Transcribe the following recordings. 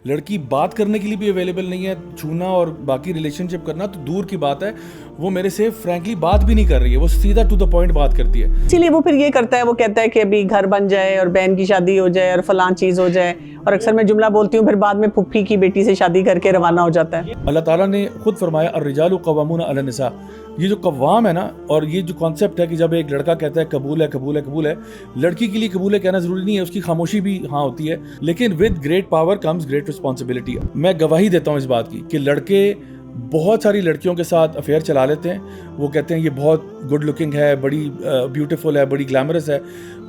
لڑکی بات کرنے کے لیے بھی اویلیبل نہیں ہے, چھونا اور باقی ریلیشن شپ کرنا تو دور کی بات ہے, وہ میرے سے فرینکلی بات بھی نہیں کر رہی ہے, وہ سیدھا ٹو دا پوائنٹ بات کرتی ہے. اسی لیے وہ پھر یہ کرتا ہے, وہ کہتا ہے کہ ابھی گھر بن جائے اور بہن کی شادی ہو جائے اور فلان چیز ہو جائے, اور اکثر میں جملہ بولتی ہوں پھر بعد میں پھپھی کی بیٹی سے شادی کر کے روانہ ہو جاتا ہے. اللہ تعالیٰ نے خود فرمایا الرجال قوامون علی النساء, یہ جو قوام ہے نا, اور یہ جو کانسیپٹ ہے کہ جب ایک لڑکا کہتا ہے قبول ہے قبول ہے قبول ہے, لڑکی کے لیے قبول ہے کہنا ضروری نہیں ہے, اس کی خاموشی بھی ہاں ہوتی ہے, لیکن with great power comes great responsibility. میں گواہی دیتا ہوں اس بات کی کہ لڑکے بہت ساری لڑکیوں کے ساتھ افیئر چلا لیتے ہیں, وہ کہتے ہیں یہ بہت گڈ لکنگ ہے, بڑی بیوٹیفل ہے, بڑی گلیمرس ہے,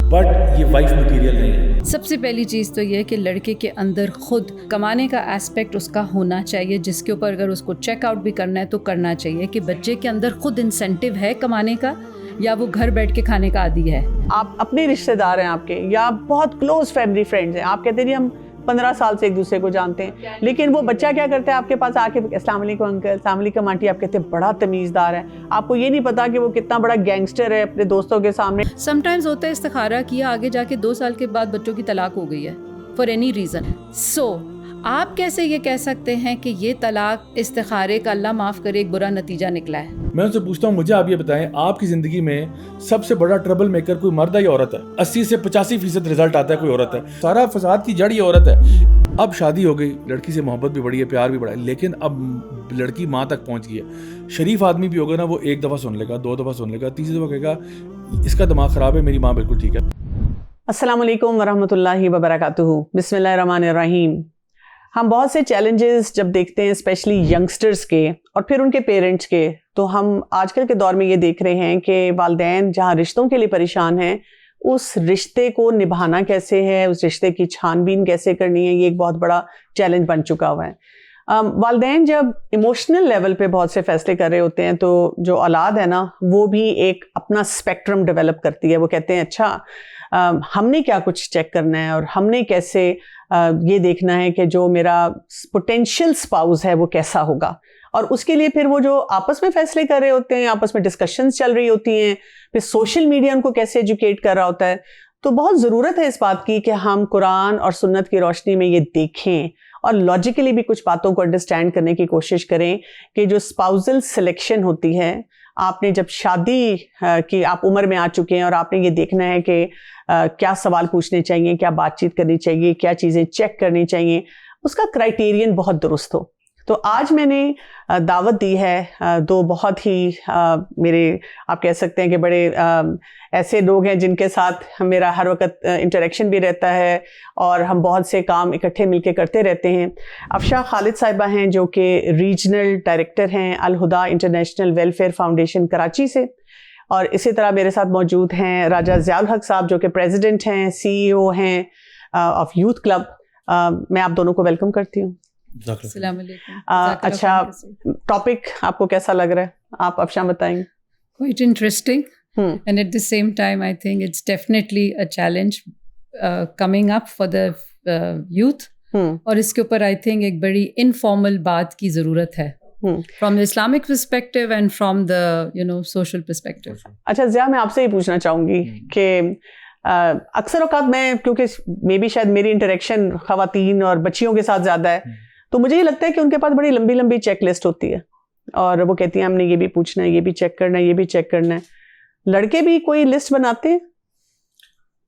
بٹ یہ وائف مٹیریل نہیں ہے. سب سے پہلی چیز تو یہ کہ لڑکے کے اندر خود کمانے کا ایسپیکٹ اس کا ہونا چاہیے, جس کے اوپر اگر اس کو چیک آؤٹ بھی کرنا ہے تو کرنا چاہیے کہ بچے کے اندر خود انسینٹیو ہے کمانے کا, یا وہ گھر بیٹھ کے کھانے کا عادی ہے. آپ اپنے رشتے دار ہیں آپ کے, یا بہت کلوز فیملی فرینڈز ہیں, آپ کہتے ہیں جی ہم 15 سال سے ایک دوسرے کو جانتے ہیں, لیکن وہ بچہ کیا کرتا ہے آپ کے پاس آ کے السلام علیکم انکل, السلام علیکم آنٹی, آپ کہتے ہیں بڑا تمیزدار ہے, آپ کو یہ نہیں پتا کہ وہ کتنا بڑا گینگسٹر ہے اپنے دوستوں کے سامنے. سم ٹائمز ہوتا ہے استخارہ کیا, آگے جا کے 2 سال کے بعد بچوں کی طلاق ہو گئی ہے فار اینی ریزن. سو آپ کیسے یہ کہہ سکتے ہیں کہ یہ طلاق استخارے کا اللہ معاف کرے ایک برا نتیجہ نکلا ہے؟ میں ان سے پوچھتا ہوں, مجھے آپ یہ بتائیں آپ کی زندگی میں سب سے بڑا ٹربل میکر کوئی مرد ہے یا عورت ہے؟ 80 سے 85% رزلٹ آتا ہے کوئی عورت ہے. سارا فساد کی جڑ یہ عورت ہے. اب شادی ہو گئی, لڑکی سے محبت بھی بڑی ہے, پیار بھی بڑا ہے, لیکن اب لڑکی ماں تک پہنچ گئی ہے. شریف آدمی بھی ہوگا نا, وہ 1 دفعہ سن لے گا, 2 دفعہ سن لے گا, 3 دفعہ کہے گا اس کا دماغ خراب ہے, میری ماں بالکل ٹھیک ہے. السلام علیکم ورحمۃ اللہ وبرکاتہ. بسم اللہ الرحمن الرحیم. ہم بہت سے چیلنجز جب دیکھتے ہیں اسپیشلی ینگسٹرز کے اور پھر ان کے پیرنٹس کے, تو ہم آج کل کے دور میں یہ دیکھ رہے ہیں کہ والدین جہاں رشتوں کے لیے پریشان ہیں, اس رشتے کو نبھانا کیسے ہے, اس رشتے کی چھان بین کیسے کرنی ہے, یہ ایک بہت بڑا چیلنج بن چکا ہوا ہے. والدین جب ایموشنل لیول پہ بہت سے فیصلے کر رہے ہوتے ہیں تو جو اولاد ہے نا وہ بھی ایک اپنا اسپیکٹرم ڈیولپ کرتی ہے. وہ کہتے ہیں اچھا ہم نے کیا کچھ چیک کرنا ہے, اور ہم نے کیسے یہ دیکھنا ہے کہ جو میرا پوٹینشیل اسپاؤز ہے وہ کیسا ہوگا, اور اس کے لیے پھر وہ جو آپس میں فیصلے کر رہے ہوتے ہیں, آپس میں ڈسکشنز چل رہی ہوتی ہیں, پھر سوشل میڈیا ان کو کیسے ایجوکیٹ کر رہا ہوتا ہے. تو بہت ضرورت ہے اس بات کی کہ ہم قرآن اور سنت کی روشنی میں یہ دیکھیں اور لاجیکلی بھی کچھ باتوں کو انڈرسٹینڈ کرنے کی کوشش کریں کہ جو اسپاؤزل سلیکشن ہوتی ہے, آپ نے جب شادی کی آپ عمر میں آ چکے ہیں اور آپ نے یہ دیکھنا ہے کہ کیا سوال پوچھنے چاہیے, کیا بات چیت کرنی چاہیے, کیا چیزیں چیک کرنی چاہیے, اس کا کرائٹیرین بہت درست ہو. تو آج میں نے دعوت دی ہے 2 بہت ہی میرے آپ کہہ سکتے ہیں کہ بڑے ایسے لوگ ہیں جن کے ساتھ میرا ہر وقت انٹریکشن بھی رہتا ہے اور ہم بہت سے کام اکٹھے مل کے کرتے رہتے ہیں. افشاں خالد صاحبہ ہیں جو کہ ریجنل ڈائریکٹر ہیں الہدا انٹرنیشنل ویلفیئر فاؤنڈیشن کراچی سے, اور اسی طرح میرے ساتھ موجود ہیں راجہ ضیاء الحق صاحب جو کہ پریزیڈنٹ ہیں, CEO ہیں آف یوتھ کلب. میں آپ دونوں کو ویلکم کرتی ہوں. السلام علیکم. اچھا, ٹاپک آپ کو کیسا لگ رہا ہے, آپ افشاں بتائیں. Quite interesting. And at the same time, I think it's definitely a challenge coming up for the youth. اور اس کے اوپر I think ایک بڑی informal بات کی ضرورت ہے from the Islamic perspective and from the social perspective. اچھا ضیاء, میں آپ سے یہ پوچھنا چاہوں گی کہ اکثر اوقات میں کیونکہ مے بی شاید میری انٹریکشن خواتین اور بچیوں کے ساتھ زیادہ ہے, تو مجھے یہ لگتا ہے کہ ان کے پاس بڑی لمبی لمبی چیک لسٹ ہوتی ہے اور وہ کہتی ہیں ہم نے یہ بھی پوچھنا ہے, یہ بھی چیک کرنا ہے, یہ بھی چیک کرنا ہے. لڑکے بھی کوئی لسٹ بناتے ہیں؟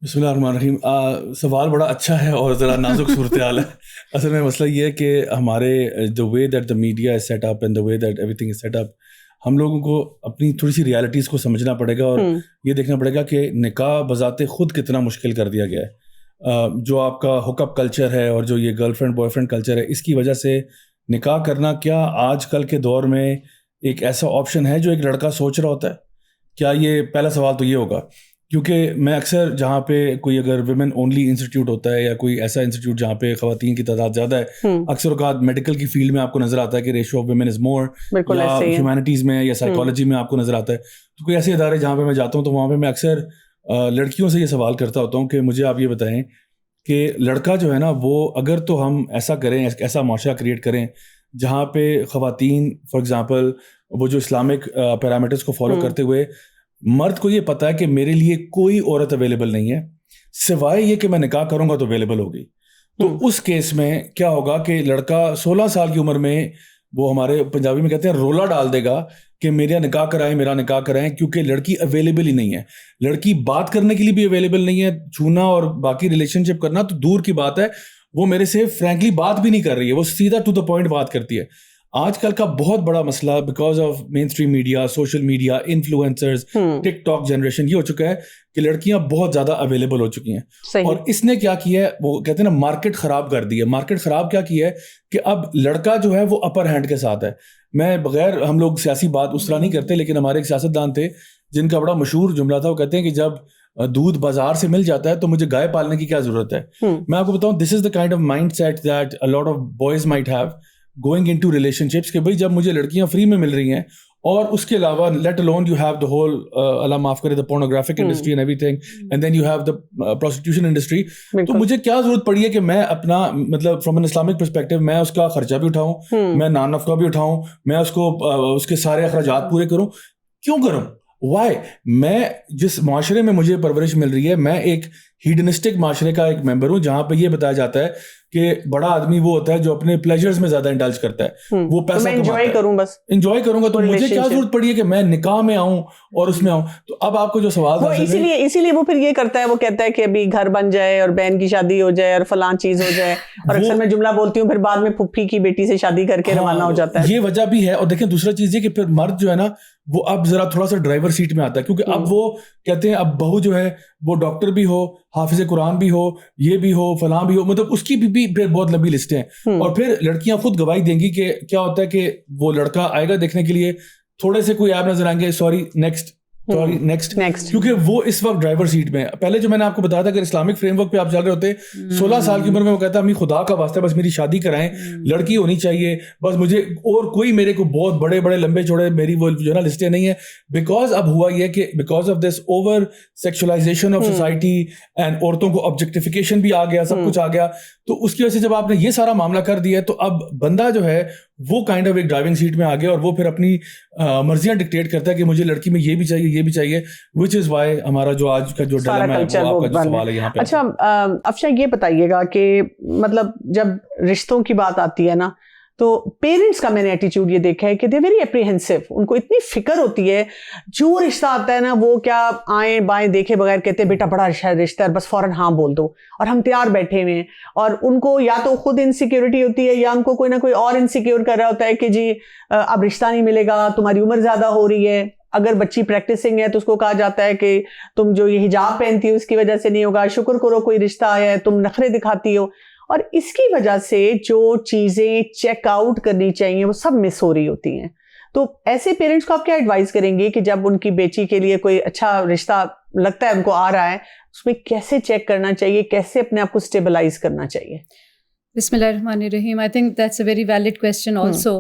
بسم اللہ الرحمن الرحیم. سوال بڑا اچھا ہے اور ذرا نازک صورتحال ہے. اصل میں مسئلہ یہ ہے کہ ہمارے the way that the media is set up and the way that everything is set up, ہم لوگوں کو اپنی تھوڑی سی ریالٹیز کو سمجھنا پڑے گا اور یہ دیکھنا پڑے گا کہ نکاح بذات خود کتنا مشکل کر دیا گیا ہے. جو آپ کا ہک اپ کلچر ہے اور جو یہ girl friend boy friend culture ہے, اس کی وجہ سے نکاح کرنا کیا آج کل کے دور میں ایک ایسا آپشن ہے جو ایک لڑکا سوچ رہا ہوتا ہے؟ کیا یہ پہلا سوال تو یہ ہوگا, کیونکہ میں اکثر جہاں پہ کوئی اگر ویمن اونلی انسٹیٹیوٹ ہوتا ہے یا کوئی ایسا انسٹیٹیوٹ جہاں پہ خواتین کی تعداد زیادہ ہے, اکثر اوقات میڈیکل کی فیلڈ میں آپ کو نظر آتا ہے کہ ریشو آف ویمن از مور, یا ہیومینٹیز میں یا سائیکالوجی میں آپ کو نظر آتا ہے. تو کوئی ایسے ادارے جہاں پہ میں جاتا ہوں تو وہاں پہ میں اکثر لڑکیوں سے یہ سوال کرتا ہوتا ہوں کہ مجھے آپ یہ بتائیں کہ لڑکا جو ہے نا وہ اگر تو ہم ایسا کریں, ایسا معاشرہ کریٹ کریں جہاں پہ خواتین فار ایگزامپل وہ جو اسلامک پیرامیٹرز کو فالو کرتے ہوئے مرد کو یہ پتا ہے کہ میرے لیے کوئی عورت اویلیبل نہیں ہے سوائے یہ کہ میں نکاح کروں گا تو اویلیبل ہوگی, تو اس کیس میں کیا ہوگا کہ لڑکا 16 سال کی عمر میں وہ ہمارے پنجابی میں کہتے ہیں رولا ڈال دے گا کہ میرا نکاح کرائیں میرا نکاح کرائیں, کیونکہ لڑکی اویلیبل ہی نہیں ہے. لڑکی بات کرنے کے لیے بھی اویلیبل نہیں ہے, چھونا اور باقی ریلیشن شپ کرنا تو دور کی بات ہے, وہ میرے سے فرینکلی بات بھی نہیں کر رہی ہے, وہ سیدھا ٹو دا پوائنٹ بات کرتی ہے. آج کل کا بہت بڑا مسئلہ because of mainstream media, social media, influencers, TikTok generation, یہ ہو چکا ہے کہ لڑکیاں بہت زیادہ اویلیبل ہو چکی ہیں. اور اس نے کیا کیا ہے, وہ کہتے ہیں نا مارکیٹ خراب کر دی ہے. مارکیٹ خراب کیا کی ہے کہ اب لڑکا جو ہے وہ اپر ہینڈ کے ساتھ ہے. میں بغیر ہم لوگ سیاسی بات اس طرح نہیں کرتے, لیکن ہمارے ایک سیاستدان تھے جن کا بڑا مشہور جملہ تھا, وہ کہتے ہیں کہ جب دودھ بازار سے مل جاتا ہے تو مجھے گائے پالنے کی کیا ضرورت ہے. میں آپ کو بتاؤں, this is the kind of mindset that a lot of boys might have going into relationships, کہ بھائی جب مجھے لڑکیاں فری میں مل رہی ہیں, اور اس کے علاوہ let alone you have the whole, اللہ معاف کرے, the pornographic industry and everything, and then you have the prostitution industry. تو مجھے کیا ضرورت پڑی ہے کہ میں اپنا مطلب فرام این اسلامک پرسپیکٹو میں اس کا خرچہ بھی اٹھاؤں, میں نان نفقہ بھی اٹھاؤں, میں اس کو اس کے سارے اخراجات پورے کروں. کیوں کروں؟ وائی؟ میں جس معاشرے میں مجھے پرورش مل رہی ہے, میں ایک ہیڈنسٹک معاشرے کا ایک ممبر ہوں, جہاں پہ یہ بتایا جاتا ہے کہ بڑا آدمی وہ ہوتا ہے جو اپنے پلیجرز میں زیادہ انڈلج کرتا ہے, وہ پیسہ انجوائے کروں, بس انجوائے کروں گا. تو مجھے کیا ضرورت پڑی ہے کہ میں نکاح میں آؤں اور اس میں آؤں. تو اب آپ کو جو سوال تھا, اسی لیے وہ پھر یہ کرتا ہے, وہ کہتا ہے کہ ابھی گھر بن جائے اور بہن کی شادی ہو جائے اور فلاں چیز ہو جائے, اور اکثر میں جملہ بولتی ہوں پھر بعد میں پھپھی کی بیٹی سے شادی کر کے روانہ ہو جاتا ہے. یہ وجہ بھی ہے. اور دیکھیں دوسرا چیز یہ کہ پھر مرد جو ہے نا وہ اب ذرا تھوڑا سا ڈرائیور سیٹ میں آتا ہے, کیونکہ اب وہ کہتے ہیں اب بہو جو ہے وہ ڈاکٹر بھی ہو, حافظ قرآن بھی ہو, یہ بھی ہو, فلاں بھی ہو, مطلب اس کی بھی بہت لمبی لسٹیں ہیں. اور پھر لڑکیاں خود گواہی دیں گی کہ کیا ہوتا ہے کہ وہ لڑکا آئے گا دیکھنے کے لیے, تھوڑے سے کوئی ایپ نظر آئیں گے, سوری نیکسٹ, کیونکہ وہ اس وقت ڈرائیور سیٹ میں. پہلے جو میں نے آپ کو بتایا تھا کہ اسلامک فریم ورک پہ آپ چل رہے ہوتے, 16 سال کی عمر میں وہ کہتا ہے امی خدا کا واسطہ بس میری شادی کرائیں, لڑکی ہونی چاہیے بس مجھے, اور کوئی میرے کو بہت بڑے بڑے لمبے چوڑے میری وہ جو ہے نا لسٹیں نہیں ہیں. بیکاز اب ہوا یہ کہ because of this over sexualization of society and عورتوں کو آبجیکٹیفیکیشن بھی آ گیا, سب کچھ آ گیا, تو اس کی وجہ سے جب آپ نے یہ سارا معاملہ کر دیا تو اب بندہ جو ہے وہ کائنڈ آف ایک ڈرائیونگ سیٹ میں آ گیا, اور وہ پھر اپنی مرضیاں ڈکٹیٹ کرتا ہے کہ مجھے لڑکی میں یہ بھی چاہیے یہ بھی چاہیے, وچ از وائی ہمارا جو آج کا جو ڈائلیما ہے وہ آپ کا جو سوال ہے یہاں پہ. اچھا افشا یہ بتائیے گا کہ مطلب جب رشتوں کی بات آتی ہے نا, تو پیرنٹس کا میں نے ایٹیچیوڈ یہ دیکھا ہے کہ دے ویری اپریہنسو, ان کو اتنی فکر ہوتی ہے, جو رشتہ آتا ہے نا وہ کیا آئیں بائیں دیکھے بغیر کہتے ہیں بیٹا بڑا رشتہ ہے بس فوراً ہاں بول دو, اور ہم تیار بیٹھے ہوئے ہیں. اور ان کو یا تو خود انسیکیورٹی ہوتی ہے یا ان کو کوئی نہ کوئی اور انسیکیور کر رہا ہوتا ہے کہ جی اب رشتہ نہیں ملے گا, تمہاری عمر زیادہ ہو رہی ہے. اگر بچی پریکٹسنگ ہے تو اس کو کہا جاتا ہے کہ تم جو یہ حجاب پہنتی ہو اس کی وجہ سے نہیں ہوگا, شکر کرو کوئی رشتہ آیا ہے, تم نخرے دکھاتی ہو. اور اس کی وجہ سے جو چیزیں چیک آؤٹ کرنی چاہیے وہ سب مس ہو رہی ہوتی ہیں. تو ایسے پیرنٹس کو آپ کیا ایڈوائز کریں گے کہ جب ان کی بیٹی کے لیے کوئی اچھا رشتہ لگتا ہے ان کو آ رہا ہے, اس میں کیسے چیک کرنا چاہیے, کیسے اپنے آپ کو اسٹیبلائز کرنا چاہیے؟ بسم اللہ الرحمن الرحیم. I think that's a very valid question also.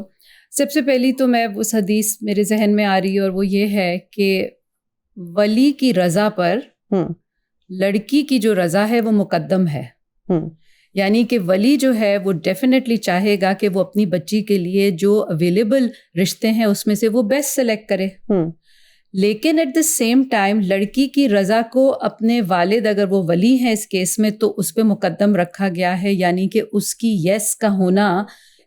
سب سے پہلی تو میں اس حدیث میرے ذہن میں آ رہی ہے, اور وہ یہ ہے کہ ولی کی رضا پر لڑکی کی جو رضا ہے وہ مقدم ہے. یعنی کہ ولی جو ہے وہ ڈیفینیٹلی چاہے گا کہ وہ اپنی بچی کے لیے جو اویلیبل رشتے ہیں اس میں سے وہ بیسٹ سلیکٹ کرے. لیکن ایٹ دا سیم ٹائم لڑکی کی رضا کو اپنے والد اگر وہ ولی ہیں اس کیس میں تو اس پہ مقدم رکھا گیا ہے, یعنی کہ اس کی یس کا ہونا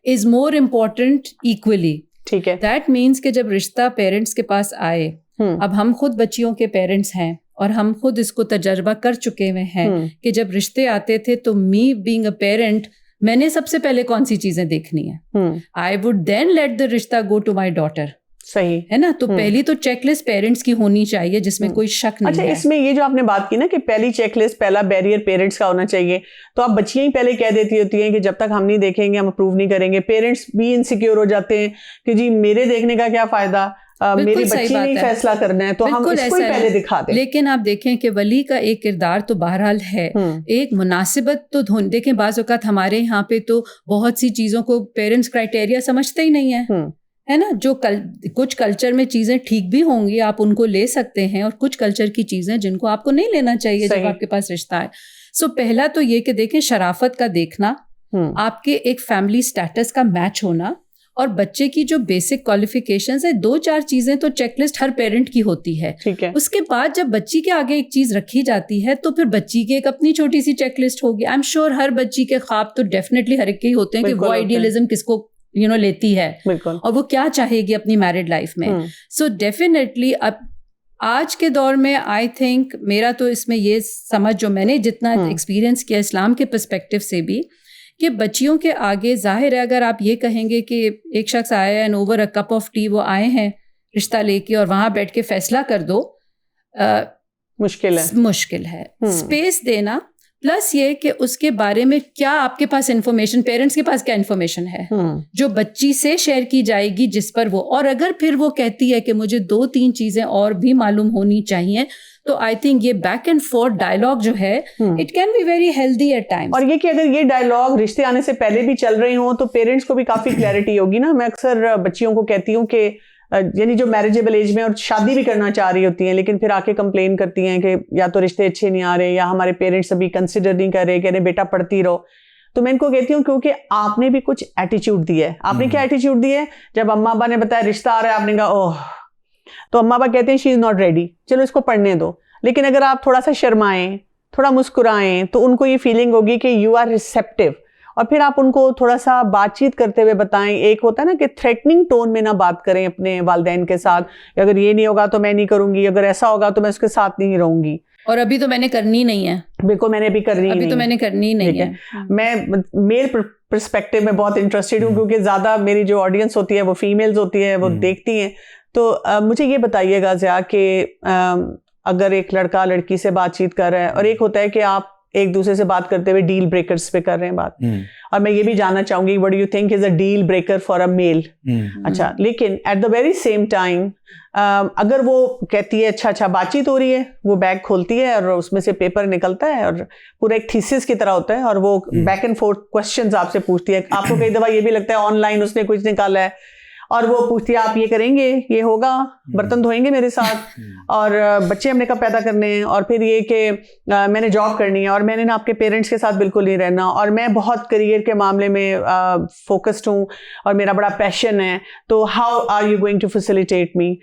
از مور امپورٹنٹ ایکولی. ٹھیک ہے. دیٹ مینس کہ جب رشتہ پیرنٹس کے پاس آئے, اب ہم خود بچیوں کے پیرنٹس ہیں اور ہم خود اس کو تجربہ کر چکے ہوئے ہیں کہ جب رشتے آتے تھے تو می بینگ اے پیرنٹ میں نے سب سے پہلے کون سی چیزیں دیکھنی ہے, I would then let the رشتہ گو ٹو مائی ڈاٹر. صحیح ہے نا. تو پہلی تو چیک لسٹ پیرنٹس کی ہونی چاہیے جس میں کوئی شک نہیں ہے. اچھا اس میں یہ جو آپ نے بات کی نا کہ پہلی چیک لسٹ, پہلا بیریئر پیرنٹس کا ہونا چاہیے, تو آپ بچیاں ہی پہلے کہہ دیتی ہوتی ہیں کہ جب تک ہم نہیں دیکھیں گے ہم اپروو نہیں کریں گے. پیرنٹس بھی انسیکیور ہو جاتے ہیں کہ جی میرے دیکھنے کا کیا فائدہ, میری بچی نے فیصلہ کرنا ہے تو ہم اس کو ہی پہلے دکھا دیں. لیکن آپ دیکھیں کہ ولی کا ایک کردار تو بہرحال ہے, ایک مناسبت تو دیکھیں بعض اوقات ہمارے یہاں پہ تو بہت سی چیزوں کو پیرنٹس کرائٹیریا سمجھتے ہی نہیں ہے نا. جو کچھ کلچر میں چیزیں ٹھیک بھی ہوں گی آپ ان کو لے سکتے ہیں, اور کچھ کلچر کی چیزیں جن کو آپ کو نہیں لینا چاہیے جب آپ کے پاس رشتہ ہے. سو پہلا تو یہ کہ دیکھیں شرافت کا دیکھنا, آپ کے ایک فیملی سٹیٹس کا میچ ہونا, اور بچے کی جو بیسک کوالیفیکیشنز ہے 2-4 چیزیں تو چیک لسٹ ہر پیرنٹ کی ہوتی ہے. ٹھیک ہے. اس کے بعد جب بچی کے آگے ایک چیز رکھی جاتی ہے تو پھر بچی کی ایک اپنی چھوٹی سی چیک لسٹ ہوگی. آئی ایم شیور ہر بچی کے خواب تو ڈیفینیٹلی ہر ایک کے ہی ہوتے ہیں کہ وہ آئیڈیلزم کس کو لیتی ہے اور وہ کیا چاہے گی اپنی میرڈ لائف میں. سو ڈیفینیٹلی اب آج کے دور میں آئی تھنک میرا تو اس میں یہ سمجھ جو میں نے جتنا ایکسپیرئنس کیا اسلام کے پرسپیکٹو سے بھی کہ بچیوں کے آگے ظاہر ہے اگر آپ یہ کہیں گے کہ ایک شخص آیا ہے and over a cup of T وہ آئے ہیں رشتہ لے کے اور وہاں بیٹھ کے فیصلہ کر دو, مشکل ہے. اسپیس دینا پلس یہ کہ اس کے بارے میں کیا آپ کے پاس انفارمیشن, پیرنٹس کے پاس کیا انفارمیشن ہے جو بچی سے شیئر کی جائے گی جس پر وہ, اور اگر پھر وہ کہتی ہے کہ مجھے 2-3 چیزیں اور بھی معلوم ہونی چاہیے تو آئی تھنک یہ بیک اینڈ فورتھ ڈائلاگ جو ہے it can be very healthy at times. اور یہ کہ اگر یہ ڈائلاگ رشتے آنے سے پہلے بھی چل رہے ہوں تو پیرنٹس کو بھی کافی کلیئرٹی ہوگی نا. میں اکثر بچیوں کو کہتی ہوں کہ یعنی جو میریجیبل ایج میں اور شادی بھی کرنا چاہ رہی ہوتی ہیں لیکن پھر آ کے کمپلین کرتی ہیں کہ یا تو رشتے اچھے نہیں آ رہے یا ہمارے پیرنٹس ابھی کنسیڈر نہیں کر رہے, کہہ رہے بیٹا پڑھتی رہو. تو میں ان کو کہتی ہوں کیونکہ آپ نے بھی کچھ ایٹیچیوڈ دیا ہے. آپ نے کیا ایٹیچیوڈ دیا ہے؟ جب اماں ابا نے بتایا رشتہ آ رہا ہے آپ نے کہا اوہ, تو اماں ابا کہتے ہیں شی از ناٹ ریڈی, چلو اس کو پڑھنے دو. لیکن اگر آپ تھوڑا سا شرمائیں, تھوڑا مسکرائیں تو ان کو یہ فیلنگ ہوگی کہ یو آر ریسیپٹیو, اور پھر آپ ان کو تھوڑا سا بات چیت کرتے ہوئے بتائیں. ایک ہوتا ہے نا کہ تھریٹننگ ٹون میں نہ بات کریں اپنے والدین کے ساتھ, اگر یہ نہیں ہوگا تو میں نہیں کروں گی, اگر ایسا ہوگا تو میں اس کے ساتھ نہیں رہوں گی, اور ابھی تو میں نے کرنی نہیں ہے. بالکل میں نے ابھی کرنی ابھی تو میں نے کرنی نہیں ہے. میں میل پرسپیکٹو میں بہت انٹرسٹیڈ ہوں کیونکہ زیادہ میری جو آڈینس ہوتی ہے وہ فیمیلز ہوتی ہے, وہ دیکھتی ہیں. تو مجھے یہ بتائیے گا ضیاء کہ اگر ایک لڑکا لڑکی سے بات چیت کر رہا ہے اور ایک ہوتا ہے کہ آپ ایک دوسرے سے بات کرتے ہوئے ڈیل بریکرز پہ کر رہے ہیں بات, اور میں یہ بھی جاننا چاہوں گی what do you think is a deal breaker for a male. اچھا, لیکن at the very same time اگر وہ کہتی ہے اچھا بات چیت ہو رہی ہے, وہ بیگ کھولتی ہے اور اس میں سے پیپر نکلتا ہے اور پورا ایک تھیسس کی طرح ہوتا ہے اور وہ بیک اینڈ فورتھ کوسچنز آپ سے پوچھتی ہے. آپ کو کئی دفعہ یہ بھی لگتا ہے آن لائن اس نے کچھ نکالا ہے اور وہ پوچھتی ہے آپ یہ کریں گے, یہ ہوگا, برتن دھوئیں گے میرے ساتھ, اور بچے ہم نے کب پیدا کرنے ہیں, اور پھر یہ کہ میں نے جاب کرنی ہے اور میں نے نا آپ کے پیرنٹس کے ساتھ بالکل نہیں رہنا, اور میں بہت کریئر کے معاملے میں فوکسڈ ہوں اور میرا بڑا پیشن ہے, تو how are you going to facilitate me.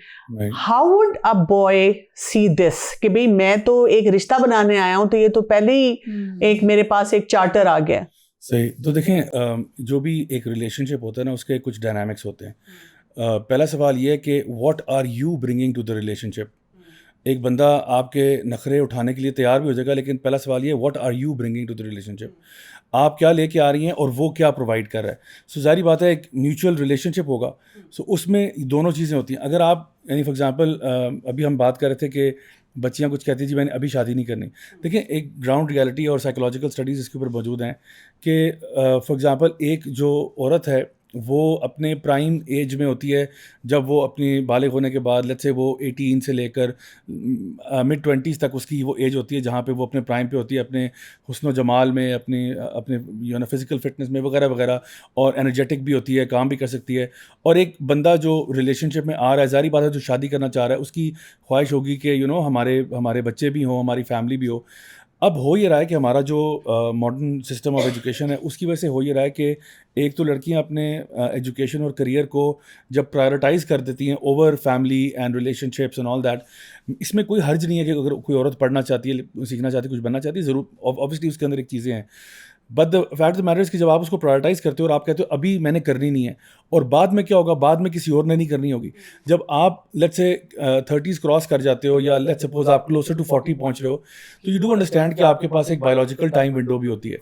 How would a boy see this کہ بھئی میں تو ایک رشتہ بنانے آیا ہوں, تو یہ تو پہلے ہی ایک میرے پاس ایک چارٹر آ گیا. صحیح. تو دیکھیں جو بھی ایک ریلیشن شپ ہوتا ہے نا اس کے کچھ ڈائنامکس ہوتے ہیں. پہلا سوال یہ ہے کہ what are you bringing to the relationship. ایک بندہ آپ کے نخرے اٹھانے کے لیے تیار بھی ہو جائے گا, لیکن پہلا سوال یہ ہے what are you bringing to the relationship. آپ کیا لے کے آ رہی ہیں اور وہ کیا پرووائڈ کر رہا ہے. سو ظاہری بات ہے ایک میوچل ریلیشن شپ ہوگا, سو اس میں دونوں چیزیں ہوتی ہیں. اگر آپ یعنی فار ایگزامپل ابھی ہم بات کر رہے تھے کہ بچیاں کچھ کہتی ہیں جی میں نے ابھی شادی نہیں کرنی. دیکھیں ایک گراؤنڈ ریالٹی اور سائیکولوجیکل اسٹڈیز اس کے اوپر موجود ہیں کہ فار ایگزامپل ایک جو عورت ہے وہ اپنے پرائم ایج میں ہوتی ہے جب وہ اپنی بالغ ہونے کے بعد لیٹس سے وہ 18 سے لے کر مڈ 20s تک اس کی وہ ایج ہوتی ہے جہاں پہ وہ اپنے پرائم پہ ہوتی ہے, اپنے حسن و جمال میں, اپنے فزیکل فٹنس میں وغیرہ وغیرہ, اور انرجیٹک بھی ہوتی ہے, کام بھی کر سکتی ہے. اور ایک بندہ جو ریلیشن شپ میں آ رہا ہے, ظاہری بات ہے جو شادی کرنا چاہ رہا ہے اس کی خواہش ہوگی کہ ہمارے بچے بھی ہوں, ہماری فیملی بھی ہو. اب ہو یہ رہا ہے کہ ہمارا جو ماڈرن سسٹم آف ایجوکیشن ہے اس کی وجہ سے ہو یہ رہا ہے کہ ایک تو لڑکیاں اپنے ایجوکیشن اور کریئر کو جب پرائیورٹائز کر دیتی ہیں over family and relationships and all that. اس میں کوئی حرج نہیں ہے کہ اگر کوئی عورت پڑھنا چاہتی ہے, سیکھنا چاہتی ہے, کچھ بننا چاہتی ہے, ضرور اوبویسلی اس کے اندر ایک چیزیں ہیں. But the fact of matter is کہ جب آپ اس کو پرائیورٹائز کرتے ہو اور آپ کہتے ہو ابھی میں نے کرنی نہیں ہے, اور بعد میں کیا ہوگا, بعد میں کسی اور نے نہیں کرنی ہوگی. جب آپ لیٹس سے 30s کراس کر جاتے ہو یا لیٹس سپوز آپ کلوزر ٹو 40 پہنچ رہے ہو, تو یو ڈو انڈرسٹینڈ کہ آپ کے پاس ایک بایولوجیکل ٹائم ونڈو بھی ہوتی ہے.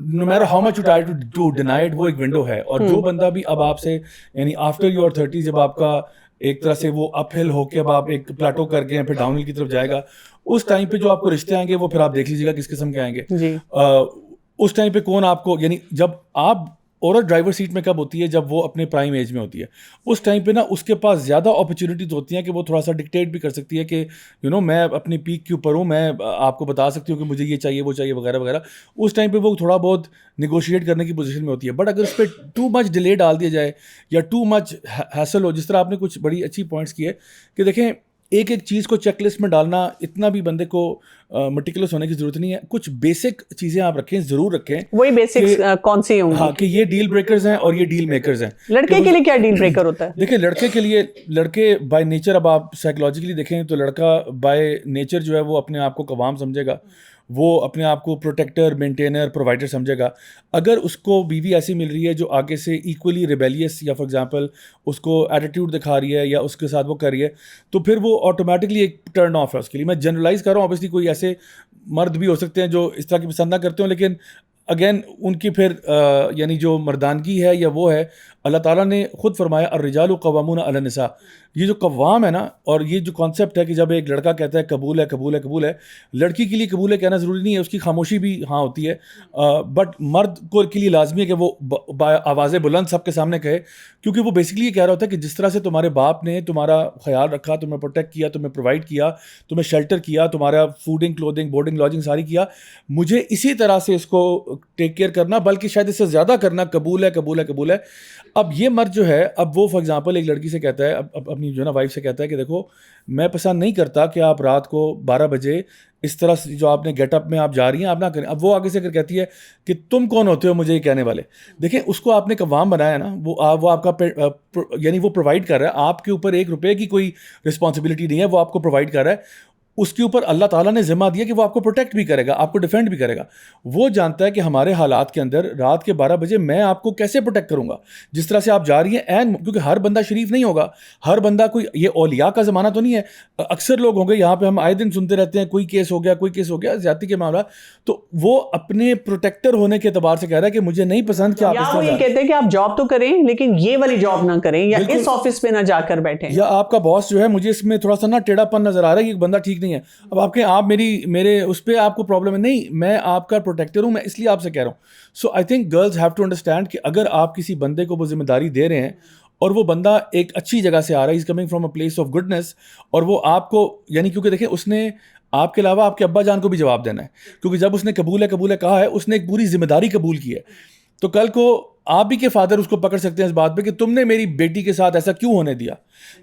No matter how much you try to deny it, وہ ایک ونڈو ہے. اور جو بندہ بھی اب آپ سے یعنی آفٹر یور 30 جب آپ کا ایک طرح سے وہ اپ ہل ہو کے اب آپ ایک پلاٹو کر کے پھر ڈاؤن ہل کی طرف جائے گا, اس ٹائم پہ جو آپ کو رشتے آئیں گے وہ پھر آپ دیکھ لیجیے گا کس قسم کے آئیں گے. اس ٹائم پہ کون آپ کو, یعنی جب آپ عورت ڈرائیور سیٹ میں کب ہوتی ہے, جب وہ اپنے پرائم ایج میں ہوتی ہے. اس ٹائم پہ نا اس کے پاس زیادہ اپرچونیٹیز ہوتی ہیں کہ وہ تھوڑا سا ڈکٹیٹ بھی کر سکتی ہے کہ میں اپنی پیک کے اوپر ہوں, میں آپ کو بتا سکتی ہوں کہ مجھے یہ چاہیے وہ چاہیے وغیرہ وغیرہ. اس ٹائم پہ وہ تھوڑا بہت نیگوشیٹ کرنے کی پوزیشن میں ہوتی ہے. بٹ اگر اس پہ ٹو مچ ڈیلے ڈال دیا جائے یا ٹو مچ ہیسل ہو, جس طرح آپ نے کچھ بڑی اچھی پوائنٹس کی ہے کہ دیکھیں ایک ایک چیز کو چیک لسٹ میں ڈالنا اتنا بھی بندے کو مٹیکولس ہونے کی ضرورت نہیں ہے. کچھ بیسک چیزیں آپ رکھیں, ضرور رکھیں. وہی بیسک کون سی ہوں گی؟ ہاں, کہ یہ ڈیل بریکرز ہیں اور یہ ڈیل میکرز ہیں. لڑکے کے لیے کیا ڈیل بریکر ہوتا ہے؟ دیکھیں لڑکے کے لیے, لڑکے بائی نیچر, اب آپ سائیکولوجیکلی دیکھیں تو لڑکا بائی نیچر جو ہے وہ اپنے آپ کو قوام سمجھے گا, وہ اپنے آپ کو پروٹیکٹر, مینٹینر, پرووائڈر سمجھے گا. اگر اس کو بیوی ایسی مل رہی ہے جو آگے سے ایکولی ریبیلیس, یا فار ایگزامپل اس کو ایٹیٹیوڈ دکھا رہی ہے یا اس کے ساتھ وہ کر رہی ہے, تو پھر وہ آٹومیٹکلی ایک ٹرن آف ہے اس کے لیے. میں جنرلائز کر رہا ہوں, اوبیسلی کوئی ایسے مرد بھی ہو سکتے ہیں جو اس طرح کی پسند نہ کرتے ہوں, لیکن اگین ان کی پھر یعنی جو مردانگی ہے یا وہ ہے, اللہ تعالیٰ نے خود فرمایا الرجال قوامون علی النساء. یہ جو قوام ہے نا, اور یہ جو کانسیپٹ ہے کہ جب ایک لڑکا کہتا ہے قبول ہے قبول ہے قبول ہے, لڑکی کے لیے قبول ہے کہنا ضروری نہیں ہے, اس کی خاموشی بھی ہاں ہوتی ہے, بٹ مرد کو کے لیے لازمی ہے کہ وہ آواز بلند سب کے سامنے کہے, کیونکہ وہ بیسکلی یہ کہہ رہا ہوتا ہے کہ جس طرح سے تمہارے باپ نے تمہارا خیال رکھا, تمہیں پروٹیکٹ کیا, تمہیں پرووائڈ کیا, تمہیں شیلٹر کیا, تمہارا فوڈنگ, کلودنگ, بورڈنگ, لاجنگ ساری کیا, مجھے اسی طرح سے اس کو ٹیک کیئر کرنا, بلکہ شاید اس سے زیادہ کرنا, قبول ہے قبول ہے قبول ہے. اب یہ مرد جو ہے, اب وہ فار ایگزامپل ایک لڑکی سے کہتا ہے, اب اپنی جو ہے نا وائف سے کہتا ہے کہ دیکھو میں پسند نہیں کرتا کہ آپ رات کو 12 بجے اس طرح سے جو آپ نے گیٹ اپ میں آپ جا رہی ہیں آپ نہ کریں. اب وہ آگے سے کہتی ہے کہ تم کون ہوتے ہو مجھے یہ کہنے والے. دیکھیں اس کو آپ نے قوام بنایا نا, وہ آپ کا یعنی وہ پرووائڈ کر رہا ہے, آپ کے اوپر 1 روپے کی کوئی رسپانسبلٹی نہیں ہے, وہ آپ کو پرووائڈ کر رہا ہے. اس کے اوپر اللہ تعالیٰ نے ذمہ دیا کہ وہ آپ کو پروٹیکٹ بھی کرے گا, آپ کو ڈیفینڈ بھی کرے گا. وہ جانتا ہے کہ ہمارے حالات کے اندر رات کے 12 بجے میں آپ کو کیسے پروٹیکٹ کروں گا, جس طرح سے آپ جا رہی ہیں. کیونکہ ہر بندہ شریف نہیں ہوگا, ہر بندہ کوئی, یہ اولیاء کا زمانہ تو نہیں ہے. اکثر لوگ ہوں گے یہاں پہ, ہم آئے دن سنتے رہتے ہیں کوئی کیس ہو گیا, کوئی کیس ہو گیا زیادتی کے معاملہ, تو وہ اپنے پروٹیکٹر ہونے کے اعتبار سے کہہ رہا ہے کہ مجھے نہیں پسند کہ آپ اس طرح یہ کہتے ہیں کہ آپ جاب تو کریں لیکن یہ والی جاب نہ کریں, یا اس آفس پہ نہ جا کر بیٹھیں, یا آپ کا باس جو ہے مجھے اس میں تھوڑا سا نا ٹیڑھا پن نظر آ رہا ہے, یہ بندہ ٹھیک نہیں ہے. اب آپ آپ میرے اس پہ آپ کو پرابلم ہے, نہیں میں آپ کا پروٹیکٹر ہوں, میں اس لیے آپ سے کہہ رہا ہوں. So I think girls have to understand کہ اگر آپ کسی بندے کو وہ ذمہ داری دے رہے ہیں اور وہ بندہ ایک اچھی جگہ سے آ رہا ہے, is coming from a place of goodness, اور وہ آپ کو یعنی کیونکہ دیکھیں اس نے آپ کے علاوہ آپ کے ابا جان کو بھی جواب دینا ہے, کیونکہ جب اس نے قبول ہے کہا ہے, اس نے ایک پوری ذمہ داری قبول کی ہے. تو کل کو آپ بھی کے فادر اس کو پکڑ سکتے ہیں اس بات پہ کہ تم نے میری بیٹی کے ساتھ ایسا کیوں ہونے دیا.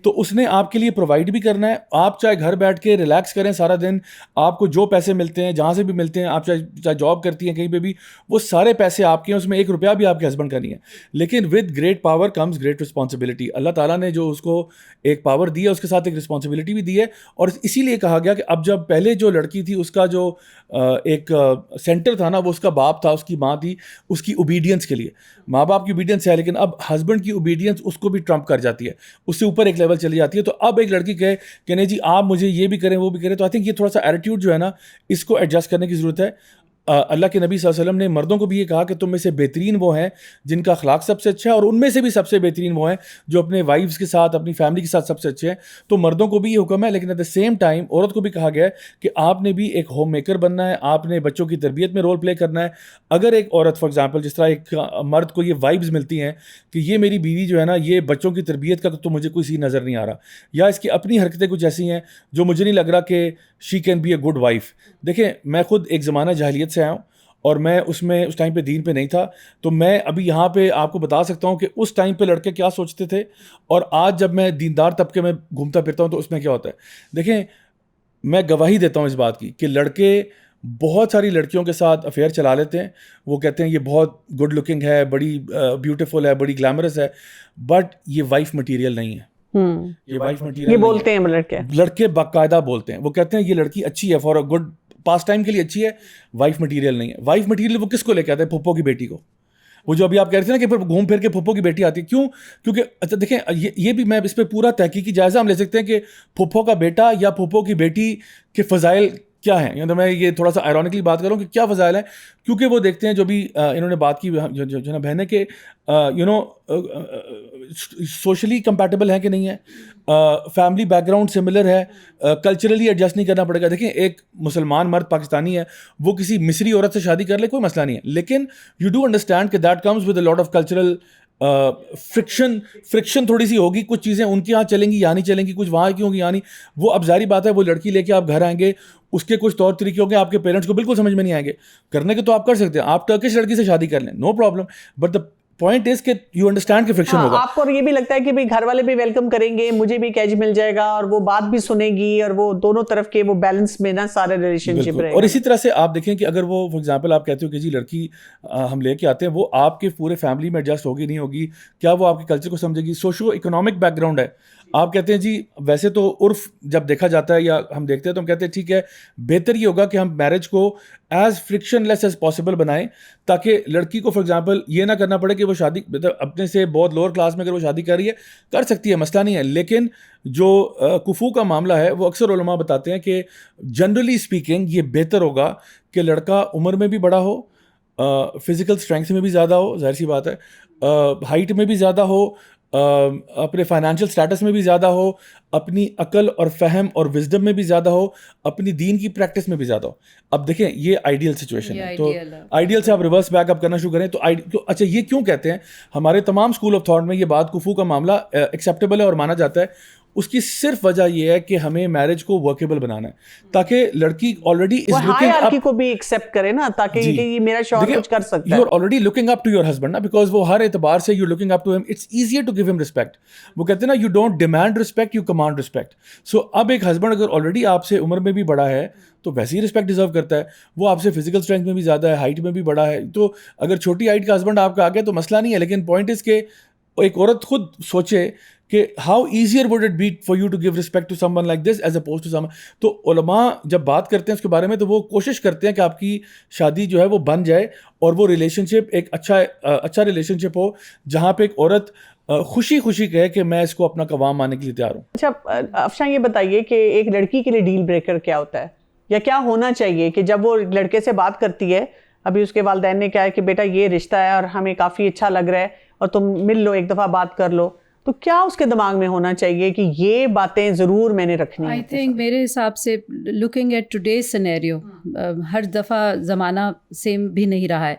تو اس نے آپ کے لیے پرووائڈ بھی کرنا ہے. آپ چاہے گھر بیٹھ کے ریلیکس کریں سارا دن, آپ کو جو پیسے ملتے ہیں جہاں سے بھی ملتے ہیں, آپ چاہے جاب کرتی ہیں کہیں پہ بھی, وہ سارے پیسے آپ کے ہیں, اس میں 1 روپیہ بھی آپ کے ہسبینڈ کا نہیں ہے. لیکن with great power comes great responsibility. اللہ تعالیٰ نے جو اس کو ایک پاور دی ہے اس کے ساتھ ایک رسپانسبلٹی بھی دی ہے. اور اسی لیے کہا گیا کہ اب جب پہلے جو لڑکی تھی اس کا جو ایک سینٹر تھا نا, وہ اس کا باپ تھا, اس کی ماں تھی, اس کی اوبیڈینس کے لیے, ماں باپ کی اوبیڈینس ہے, لیکن اب ہسبینڈ کی اوبیڈینس اس کو بھی ٹرمپ کر جاتی ہے, اس سے اوپر ایک لیول چلی جاتی ہے. تو اب ایک لڑکی کہے کہ نہیں جی آپ مجھے یہ بھی کریں وہ بھی کریں, تو آئی تھنک یہ تھوڑا سا ایٹیٹیوڈ جو ہے نا اس کو ایڈجسٹ کرنے کی ضرورت ہے. اللہ کے نبی صلی اللہ علیہ وسلم نے مردوں کو بھی یہ کہا کہ تم میں سے بہترین وہ ہیں جن کا اخلاق سب سے اچھا ہے, اور ان میں سے بھی سب سے بہترین وہ ہیں جو اپنے وائفز کے ساتھ, اپنی فیملی کے ساتھ سب سے اچھے ہیں. تو مردوں کو بھی یہ حکم ہے, لیکن ایٹ دا سیم ٹائم عورت کو بھی کہا گیا ہے کہ آپ نے بھی ایک ہوم میکر بننا ہے, آپ نے بچوں کی تربیت میں رول پلے کرنا ہے. اگر ایک عورت فار ایگزامپل جس طرح ایک مرد کو یہ وائبز ملتی ہیں کہ یہ میری بیوی جو ہے نا یہ بچوں کی تربیت کا تو مجھے کوئی سی نظر نہیں آ رہا, یا اس کی اپنی حرکتیں کچھ ایسی ہیں جو مجھے نہیں لگ رہا کہ she can be a good wife. دیکھیں میں خود ایک زمانہ جاہلیت سے آیا ہوں, اور میں اس ٹائم پہ دین پہ نہیں تھا, تو میں ابھی یہاں پہ آپ کو بتا سکتا ہوں کہ اس ٹائم پہ لڑکے کیا سوچتے تھے, اور آج جب میں دیندار طبقے میں گھومتا پھرتا ہوں تو اس میں کیا ہوتا ہے. دیکھیں میں گواہی دیتا ہوں اس بات کی کہ لڑکے بہت ساری لڑکیوں کے ساتھ افیئر چلا لیتے ہیں, وہ کہتے ہیں یہ بہت گڈ لکنگ ہے, بڑی بیوٹیفل ہے, بڑی گلیمرس ہے, بٹ یہ وائف مٹیریل نہیں ہے. یہ وائف مٹیریل بولتے ہیں لڑکے باقاعدہ بولتے ہیں, وہ کہتے ہیں یہ لڑکی اچھی ہے for a good pass time کے لیے اچھی ہے, وائف مٹیریل نہیں ہے. وائف مٹیریل وہ کس کو لے کے آتے ہیں, پھپھو کی بیٹی کو. وہ جو ابھی آپ کہہ رہے تھے نا کہ پھر گھوم پھر کے پھپھو کی بیٹی آتی ہے, کیوں؟ کیونکہ اچھا دیکھیں یہ بھی میں اس پہ پورا تحقیقی جائزہ ہم لے سکتے ہیں کہ پھپھو کا بیٹا یا پھپھو کی بیٹی کے فضائل کیا ہیں. یعنی میں یہ تھوڑا سا آئرونکلی بات کروں کہ کیا فضائل ہیں, کیونکہ وہ دیکھتے ہیں جو بھی انہوں نے بات کی جو نا بہنیں کہ سوشلی کمپیٹیبل ہیں کہ نہیں ہے, فیملی بیک گراؤنڈ سملر ہے, کلچرلی ایڈجسٹ نہیں کرنا پڑے گا. دیکھیں ایک مسلمان مرد پاکستانی ہے, وہ کسی مصری عورت سے شادی کر لے کوئی مسئلہ نہیں ہے, لیکن یو ڈو انڈرسٹینڈ کہ that comes with a lot of cultural friction تھوڑی سی ہوگی, کچھ چیزیں ان کے یہاں چلیں گی یا نہیں چلیں گی, کچھ وہاں کی ہوں گی یا نہیں. وہ اب ظاہری بات ہے وہ لڑکی لے کے آپ گھر آئیں گے, اس کے کچھ طور طریقے ہوں گے آپ کے پیرنٹس کو بالکل سمجھ میں نہیں آئیں گے. کرنے کے تو آپ کر سکتے ہیں, آپ ٹرکش لڑکی سے شادی کر لیں, no problem, but point is کہ یو انڈرسٹینڈ کہ فرکشن ہوگا. آپ کو یہ بھی لگتا ہے کہ بھائی گھر والے بھی ویلکم کریں گے, مجھے بھی کیج مل جائے گا, اور وہ بات بھی سنے گی, اور وہ دونوں طرف کے وہ بیلنس میں نا سارے ریلیشن شپ رہے گا. اور اسی طرح سے آپ دیکھیں کہ اگر وہ فار ایگزامپل آپ کہتے ہو کہ جی لڑکی ہم لے کے آتے ہیں, وہ آپ کے پورے فیملی میں ایڈجسٹ ہوگی نہیں ہوگی, کیا وہ آپ کے کلچر کو سمجھے گی, سوشو اکنامک بیک گراؤنڈ ہے. آپ کہتے ہیں جی ویسے تو عرف جب دیکھا جاتا ہے یا ہم دیکھتے ہیں تو ہم کہتے ہیں ٹھیک ہے بہتر یہ ہوگا کہ ہم میرج کو ایز فرکشن لیس ایز پاسبل بنائیں, تاکہ لڑکی کو فار ایگزامپل یہ نہ کرنا پڑے کہ وہ شادی اپنے سے بہت لوور کلاس میں اگر وہ شادی کر رہی ہے کر سکتی ہے, مسئلہ نہیں ہے. لیکن جو کفو کا معاملہ ہے وہ اکثر علماء بتاتے ہیں کہ جنرلی اسپیکنگ یہ بہتر ہوگا کہ لڑکا عمر میں بھی بڑا ہو, فزیکل اسٹرینگتھ میں بھی زیادہ ہو, ظاہر سی بات ہے, ہائٹ میں بھی زیادہ ہو, اپنے فائنینشیل اسٹیٹس میں بھی زیادہ ہو, اپنی عقل اور فہم اور وزڈم میں بھی زیادہ ہو, اپنی دین کی پریکٹس میں بھی زیادہ ہو. اب دیکھیں یہ آئیڈیل سچویشن ہے, تو آئیڈیل سے آپ ریورس بیک اپ کرنا شروع کریں تو اچھا یہ کیوں کہتے ہیں ہمارے تمام اسکول آف تھاٹ میں یہ بات کفو کا معاملہ ایکسیپٹیبل ہے اور مانا جاتا ہے. اس کی صرف وجہ یہ ہے کہ ہمیں میرج کو ورکیبل بنانا ہے, تاکہ لڑکی آلریڈی از لوکنگ اپ کو بھی ایکسیپٹ کرے نا, تاکہ یہ میرا شوہر کچھ کر سکتا ہے. You are already looking up to your husband نا, بیکاز وہ ہر اعتبار سے you looking up to him, it's easier to give him respect. وہ کہتے ہیں نا you don't demand respect, you command respect. So اب ایک ہسبینڈ اگر آلریڈی آپ سے عمر میں بھی بڑا ہے تو ویسے ہی رسپیکٹ ڈیزرو کرتا ہے. وہ آپ سے فزیکل اسٹرینتھ میں بھی زیادہ ہے, ہائٹ میں بھی بڑا ہے, تو اگر چھوٹی ہائٹ کا ہسبینڈ آپ کا آ گیا تو مسئلہ نہیں ہے. لیکن پوائنٹ از کہ ایک عورت خود سوچے کہ how easier would it be for you to give respect to someone like this as opposed to some. تو علماء جب بات کرتے ہیں اس کے بارے میں تو وہ کوشش کرتے ہیں کہ آپ کی شادی جو ہے وہ بن جائے اور وہ ریلیشن شپ ایک اچھا ریلیشن شپ ہو, جہاں پہ ایک عورت خوشی خوشی کہے کہ میں اس کو اپنا قوام ماننے کے لیے تیار ہوں. اچھا افشاں یہ بتائیے کہ ایک لڑکی کے لیے ڈیل بریکر کیا ہوتا ہے, یا کیا ہونا چاہیے کہ جب وہ لڑکے سے بات کرتی ہے, ابھی اس کے والدین نے کہا ہے کہ بیٹا یہ رشتہ ہے اور ہمیں کافی اچھا لگ رہا ہے اور تم مل لو, ایک دفعہ بات کر لو, تو کیا اس کے دماغ میں ہونا چاہیے کہ یہ باتیں ضرور میں نے رکھنی ہیں؟ آئی تھنک میرے حساب سے لکنگ ایٹ ٹوڈیز سینیریو, ہر دفعہ زمانہ سیم بھی نہیں رہا ہے.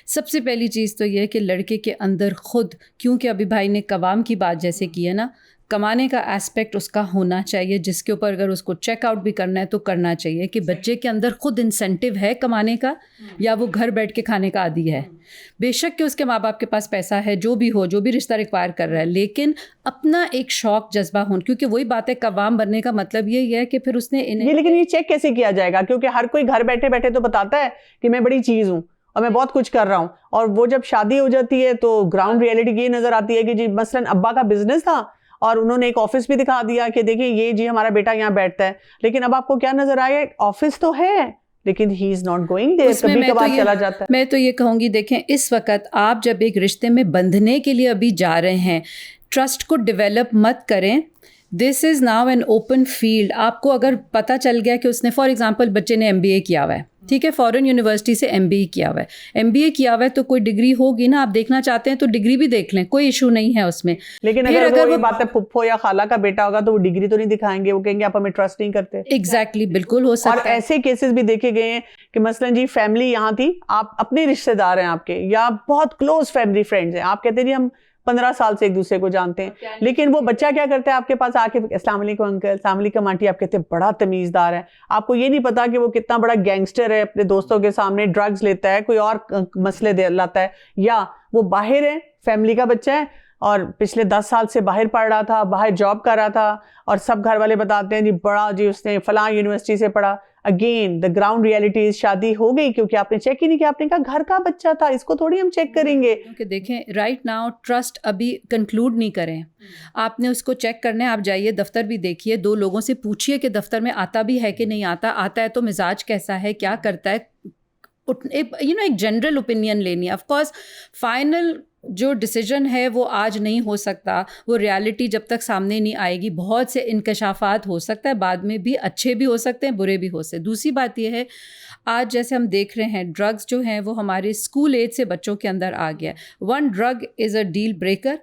سب سے پہلی چیز تو یہ ہے کہ لڑکے کے اندر خود, کیونکہ ابھی بھائی نے قوام کی بات جیسے کی ہے نا, کمانے کا اسپیکٹ اس کا ہونا چاہیے, جس کے اوپر اگر اس کو چیک آؤٹ بھی کرنا ہے تو کرنا چاہیے کہ بچے کے اندر خود انسینٹیو ہے کمانے کا, یا وہ گھر بیٹھ کے کھانے کا عادی ہے. بے شک کہ اس کے ماں باپ کے پاس پیسہ ہے, جو بھی ہو, جو بھی رشتہ ریکوائر کر رہا ہے, لیکن اپنا ایک شوق جذبہ ہو, کیونکہ وہی بات ہے قوام بننے کا مطلب یہ ہے کہ پھر اس نے لیکن یہ چیک کیسے کیا جائے گا, کیونکہ ہر کوئی گھر بیٹھے بیٹھے تو بتاتا ہے کہ میں بڑی چیز ہوں اور میں بہت کچھ کر رہا ہوں, اور وہ جب شادی ہو جاتی ہے تو گراؤنڈ ریئلٹی یہ نظر آتی ہے کہ جی مثلاً ابا کا بزنس تھا اور انہوں نے ایک آفس بھی دکھا دیا کہ دیکھیں یہ جی ہمارا بیٹا یہاں بیٹھتا ہے, لیکن اب آپ کو کیا نظر آیا, آفس تو ہے لیکن ہی از ناٹ گوئنگ دیر, کبھی کبھار چلا جاتا ہے. میں تو یہ کہوں گی دیکھیں اس وقت آپ جب ایک رشتے میں بندھنے کے لیے ابھی جا رہے ہیں, ٹرسٹ کو ڈیولپ مت کریں. This is now an open field. آپ کو اگر پتہ چل گیا کہ اس نے فار ایگزامپل بچے نے MBA کیا ہوا ہے, ٹھیک ہے, فورن یونیورسٹی سے MBA کیا ہوا ہے, MBA کیا ہوا ہے تو کوئی ڈگری ہوگی نا, آپ دیکھنا چاہتے ہیں تو ڈگری بھی دیکھ لیں, کوئی ایشو نہیں ہے اس میں. لیکن اگر وہ بات ہے پھپھو یا خالہ کا بیٹا ہوگا تو وہ ڈگری تو نہیں دکھائیں گے, وہ کہیں گے آپ ہمیں ٹرسٹ نہیں کرتے. ایگزیکٹلی, بالکل ہو سکتا ہے. اور ایسے کیسز بھی دیکھے گئے ہیں کہ مثلاً جی فیملی یہاں تھی, آپ اپنے رشتے دار ہیں آپ کے, یا بہت کلوز فیملی فرینڈز ہیں, آپ کہتے ہیں جی ہم 15 سال سے ایک دوسرے کو جانتے ہیں, لیکن وہ بچہ کیا کرتا ہے آپ کے پاس آ کے السلام علیکم انکل, السلام علیکم آنٹی, آپ کہتے ہیں بڑا تمیزدار ہے. آپ کو یہ نہیں پتا کہ وہ کتنا بڑا گینگسٹر ہے, اپنے دوستوں کے سامنے ڈرگز لیتا ہے, کوئی اور مسئلے لاتا ہے, یا وہ باہر ہے, فیملی کا بچہ ہے اور پچھلے 10 سال سے باہر پڑھ رہا تھا, باہر جاب کر رہا تھا, اور سب گھر والے بتاتے ہیں جی بڑا جی اس نے فلاں یونیورسٹی سے پڑھا. اگین دا گراؤنڈ ریئلٹیز, شادی ہو گئی کیونکہ آپ نے چیک ہی نہیں کیا, آپ نے کہا گھر کا بچہ تھا, اس کو تھوڑی ہم چیک کریں گے. کیونکہ دیکھیں رائٹ ناؤ ٹرسٹ ابھی کنکلوڈ نہیں کریں, آپ نے اس کو چیک کرنا ہے. آپ جائیے دفتر بھی دیکھیے, 2 لوگوں سے پوچھیے کہ دفتر میں آتا بھی ہے کہ نہیں آتا, آتا ہے تو مزاج کیسا ہے, کیا کرتا ہے, ایک جنرل اوپینین لینی ہے. آف کورس فائنل جو ڈیسیجن ہے وہ آج نہیں ہو سکتا, وہ ریالٹی جب تک سامنے نہیں آئے گی, بہت سے انکشافات ہو سکتا ہے بعد میں بھی, اچھے بھی ہو سکتے ہیں, برے بھی ہو سکتے ہیں. دوسری بات یہ ہے آج جیسے ہم دیکھ رہے ہیں ڈرگز جو ہیں وہ ہمارے اسکول ایج سے بچوں کے اندر آ گیا ہے. 1 drug is a deal breaker.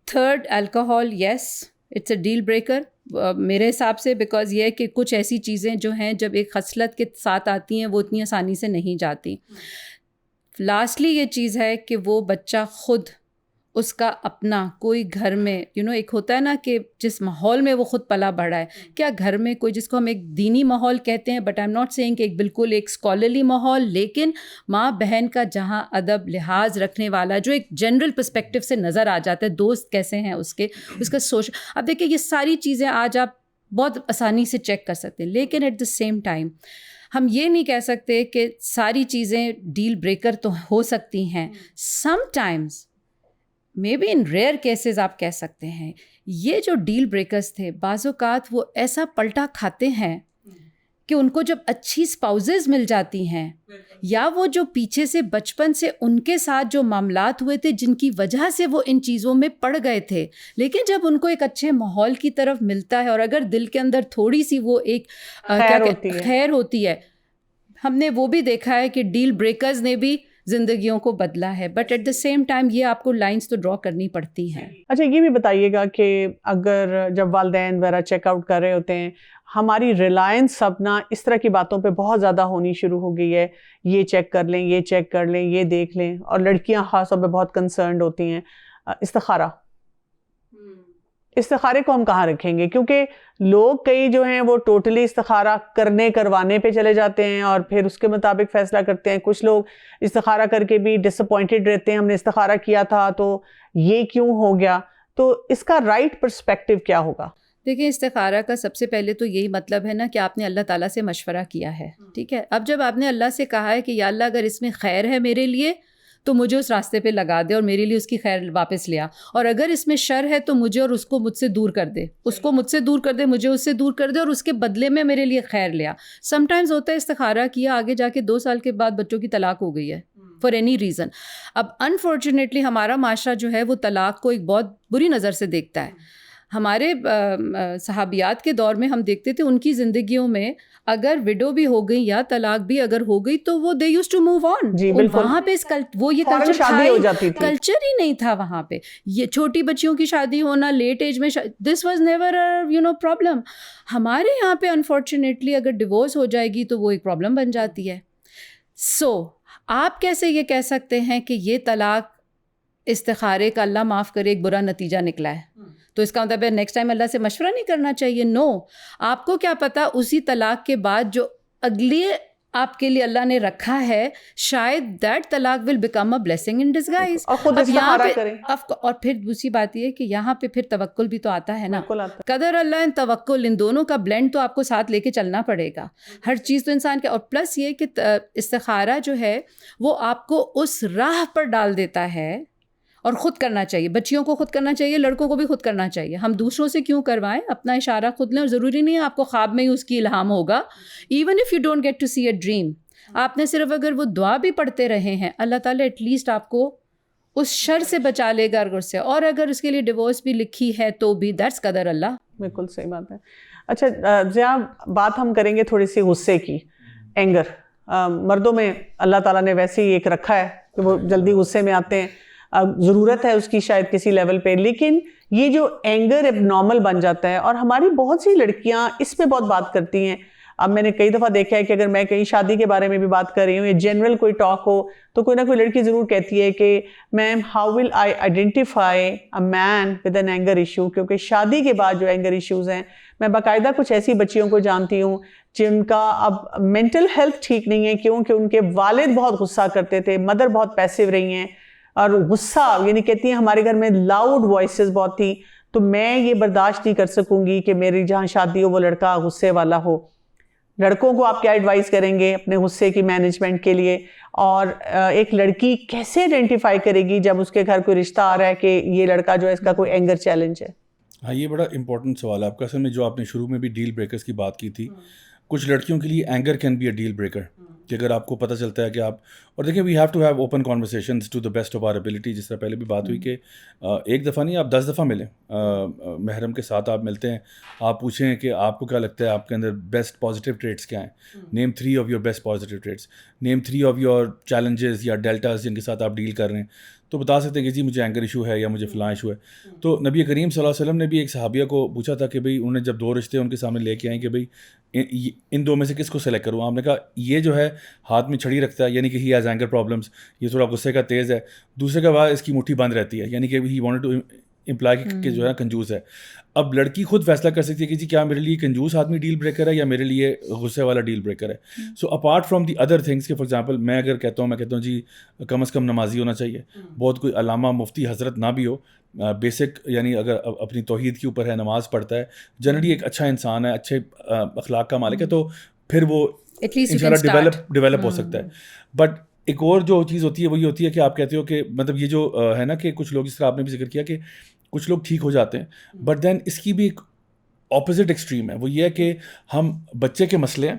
3rd alcohol, yes it's a deal breaker میرے حساب سے, بیکاز یہ ہے کہ کچھ ایسی چیزیں جو ہیں جب ایک خصلت کے ساتھ آتی ہیں وہ اتنی آسانی سے نہیں جاتی. لاسٹلی یہ چیز ہے کہ وہ بچہ خود اس کا اپنا کوئی گھر میں ایک ہوتا ہے نا کہ جس ماحول میں وہ خود پلا بڑھا ہے, کیا گھر میں کوئی جس کو ہم ایک دینی ماحول کہتے ہیں, but I am not seeing کہ ایک بالکل ایک اسکالرلی ماحول, لیکن ماں بہن کا جہاں ادب لحاظ رکھنے والا, جو ایک جنرل پرسپیکٹیو سے نظر آ جاتا ہے, دوست کیسے ہیں اس کا سوچ. اب دیکھیں یہ ساری چیزیں آج آپ بہت آسانی سے چیک کر سکتے ہیں, لیکن ایٹ دا سیم ٹائم ہم یہ نہیں کہہ سکتے کہ ساری چیزیں ڈیل بریکر تو ہو سکتی ہیں. Sometimes may be in rare cases آپ کہہ سکتے ہیں یہ جو ڈیل بریکرز تھے بعض اوقات وہ ایسا پلٹا کھاتے ہیں کہ ان کو جب اچھی اسپاؤزز مل جاتی ہیں, یا وہ جو پیچھے سے بچپن سے ان کے ساتھ جو معاملات ہوئے تھے جن کی وجہ سے وہ ان چیزوں میں پڑ گئے تھے, لیکن جب ان کو ایک اچھے ماحول کی طرف ملتا ہے اور اگر دل کے اندر تھوڑی سی وہ ایک خیر ہوتی ہے, ہم نے وہ بھی دیکھا ہے کہ ڈیل بریکرز نے بھی زندگیوں کو بدلا ہے, but at the same time یہ آپ کو لائنس تو ڈرا کرنی پڑتی ہیں. اچھا یہ بھی بتائیے گا کہ اگر جب والدین وغیرہ چیک آؤٹ کر رہے ہوتے ہیں, ہماری ریلائنس اپنا اس طرح کی باتوں پہ بہت زیادہ ہونی شروع ہو گئی ہے, یہ چیک کر لیں, یہ چیک کر لیں, یہ دیکھ لیں, اور لڑکیاں خاص طور پہ بہت کنسرنڈ ہوتی ہیں. استخارے کو ہم کہاں رکھیں گے, کیونکہ لوگ کئی جو ہیں وہ ٹوٹلی استخارہ کروانے پہ چلے جاتے ہیں اور پھر اس کے مطابق فیصلہ کرتے ہیں. کچھ لوگ استخارہ کر کے بھی ڈس اپوائنٹڈ رہتے ہیں, ہم نے استخارہ کیا تھا تو یہ کیوں ہو گیا. تو اس کا رائٹ پرسپیکٹیو کیا ہوگا؟ دیکھیں استخارہ کا سب سے پہلے تو یہی مطلب ہے نا کہ آپ نے اللہ تعالیٰ سے مشورہ کیا ہے, ٹھیک ہے. اب جب آپ نے اللہ سے کہا ہے کہ یا اللہ اگر اس میں خیر ہے میرے لیے تو مجھے اس راستے پہ لگا دے اور میرے لیے اس کی خیر واپس لیا, اور اگر اس میں شر ہے تو مجھے اور اس کو مجھ سے دور کر دے, اس کو مجھ سے دور کر دے, مجھے اس سے دور کر دے, اور اس کے بدلے میں میرے لیے خیر لیا. سم ٹائمز ہوتا ہے استخارہ کیا, آگے جا کے 2 سال کے بعد بچوں کی طلاق ہو گئی ہے فار اینی ریزن. اب انفارچونیٹلی ہمارا معاشرہ جو ہے وہ طلاق کو ایک بہت بری نظر سے دیکھتا ہے. ہمارے صحابیات کے دور میں ہم دیکھتے تھے ان کی زندگیوں میں اگر وڈو بھی ہو گئی یا طلاق بھی اگر ہو گئی تو وہ دے یوز ٹو موو آن. وہاں پہ وہ یہ کلچر ہی نہیں تھا وہاں پہ. یہ چھوٹی بچیوں کی شادی ہونا لیٹ ایج میں, دس واز نیور پرابلم. ہمارے یہاں پہ انفارچونیٹلی اگر ڈیورس ہو جائے گی تو وہ ایک پرابلم بن جاتی ہے. سو آپ کیسے یہ کہہ سکتے ہیں کہ یہ طلاق استخارے کا اللہ معاف کرے ایک برا نتیجہ نکلا ہے, تو اس کا مطلب ہے نیکسٹ ٹائم اللہ سے مشورہ نہیں کرنا چاہیے؟ نو. آپ کو کیا پتا اسی طلاق کے بعد جو اگلی آپ کے لیے اللہ نے رکھا ہے شاید دیٹ طلاق will become a blessing in disguise. اور پھر دوسری بات یہ کہ یہاں پہ پھر توکل بھی تو آتا ہے نا, قدر اللہ ان توکل, ان دونوں کا بلینڈ تو آپ کو ساتھ لے کے چلنا پڑے گا. ہر چیز تو انسان کے, اور پلس یہ کہ استخارہ جو ہے وہ آپ کو اس راہ پر ڈال دیتا ہے, اور خود کرنا چاہیے. بچیوں کو خود کرنا چاہیے, لڑکوں کو بھی خود کرنا چاہیے. ہم دوسروں سے کیوں کروائیں, اپنا اشارہ خود لیں. اور ضروری نہیں ہے آپ کو خواب میں ہی اس کی الہام ہوگا. Even if you don't get to see a dream, آپ نے صرف اگر وہ دعا بھی پڑھتے رہے ہیں, اللہ تعالیٰ ایٹ لیسٹ آپ کو اس شر سے بچا لے گا اگر سے, اور اگر اس کے لیے ڈیورس بھی لکھی ہے تو بھی دیٹس قدر اللہ. بالکل صحیح بات ہے. اچھا ضیاء, بات ہم کریں گے تھوڑی سی غصے کی, اینگر. مردوں میں اللہ تعالیٰ نے ویسے ہی ایک رکھا ہے کہ وہ جلدی غصے میں آتے ہیں, ضرورت ہے اس کی شاید کسی لیول پہ, لیکن یہ جو اینگر اب نارمل بن جاتا ہے, اور ہماری بہت سی لڑکیاں اس پہ بہت بات کرتی ہیں. اب میں نے کئی دفعہ دیکھا ہے کہ اگر میں کہیں شادی کے بارے میں بھی بات کر رہی ہوں یا جنرل کوئی ٹاک ہو تو کوئی نہ کوئی لڑکی ضرور کہتی ہے کہ ma'am how will I identify a man with an anger issue, کیونکہ شادی کے بعد جو اینگر ایشوز ہیں, میں باقاعدہ کچھ ایسی بچیوں کو جانتی ہوں جن کا اب مینٹل ہیلتھ ٹھیک نہیں ہے, کیونکہ ان کے والد بہت غصہ کرتے تھے, مدر بہت پیسیو رہی ہیں, اور غصہ یعنی کہتی ہیں ہمارے گھر میں لاؤڈ وائسز بہت تھی, تو میں یہ برداشت نہیں کر سکوں گی کہ میری جہاں شادی ہو وہ لڑکا غصے والا ہو. لڑکوں کو آپ کیا ایڈوائز کریں گے اپنے غصے کی مینجمنٹ کے لیے, اور ایک لڑکی کیسے آئیڈینٹیفائی کرے گی جب اس کے گھر کوئی رشتہ آ رہا ہے کہ یہ لڑکا جو ہے اس کا کوئی اینگر چیلنج ہے؟ ہاں یہ بڑا امپورٹنٹ سوال ہے آپ کا. اصل میں جو آپ نے شروع میں بھی ڈیل بریکرز کی بات کی تھی, کچھ لڑکیوں کے لیے anger can be a deal breaker, کہ اگر آپ کو پتہ چلتا ہے کہ آپ, اور دیکھیں we have to have open conversations to the best of our ability. جس طرح پہلے بھی بات ہوئی کہ ایک دفعہ نہیں آپ 10 دفعہ ملیں, محرم کے ساتھ آپ ملتے ہیں, آپ پوچھیں کہ آپ کو کیا لگتا ہے آپ کے اندر بیسٹ پازیٹیو ٹریٹس کیا ہیں, نیم 3 of your best positive traits, name 3 of your challenges یا ڈیلٹاز جن کے ساتھ آپ ڈیل کر رہے ہیں. تو بتا سکتے ہیں کہ جی مجھے اینگر ایشو ہے یا مجھے فلاں ایشو ہے. تو نبی کریم صلی اللہ علیہ وسلم نے بھی ایک صحابیہ کو پوچھا تھا کہ بھائی انہوں نے جب 2 رشتے ان کے سامنے لے کے آئیں کہ بھائی ان 2 میں سے کس کو سلیکٹ کروں. آپ نے کہا یہ جو ہے ہاتھ میں چھڑی رکھتا ہے یعنی کہ ہی ہیز اینگر پرابلمس, یہ تھوڑا غصے کا تیز ہے. دوسرے کا بعد اس کی مٹھی بند رہتی ہے یعنی کہ ہی وانٹڈ ٹو امپلائی کہ جو ہے نا کنجوس ہے. اب لڑکی خود فیصلہ کر سکتی ہے کہ جی کیا میرے لیے کنجوس آدمی ڈیل بریکر ہے یا میرے لیے غصے والا ڈیل بریکر ہے. So apart from the other things کہ فار ایگزامپل میں اگر کہتا ہوں جی کم از کم نمازی ہونا چاہیے, بہت کوئی علامہ مفتی حضرت نہ بھی ہو, بیسک یعنی اگر اپنی توحید کے اوپر ہے, نماز پڑھتا ہے, جنرلی ایک اچھا انسان ہے, اچھے اخلاق کا مالک ہے, تو پھر وہ انشاءاللہ ڈیولپ ہو سکتا ہے. بٹ ایک اور جو چیز ہوتی ہے وہ یہ ہوتی ہے کہ آپ کہتے ہو کہ مطلب یہ جو ہے نا کہ کچھ لوگ اس طرح آپ نے بھی ذکر کیا کہ کچھ لوگ ٹھیک ہو جاتے ہیں, بٹ دین اس کی بھی ایک اپوزٹ ایکسٹریم ہے, وہ یہ ہے کہ ہم بچے کے مسئلے ہیں,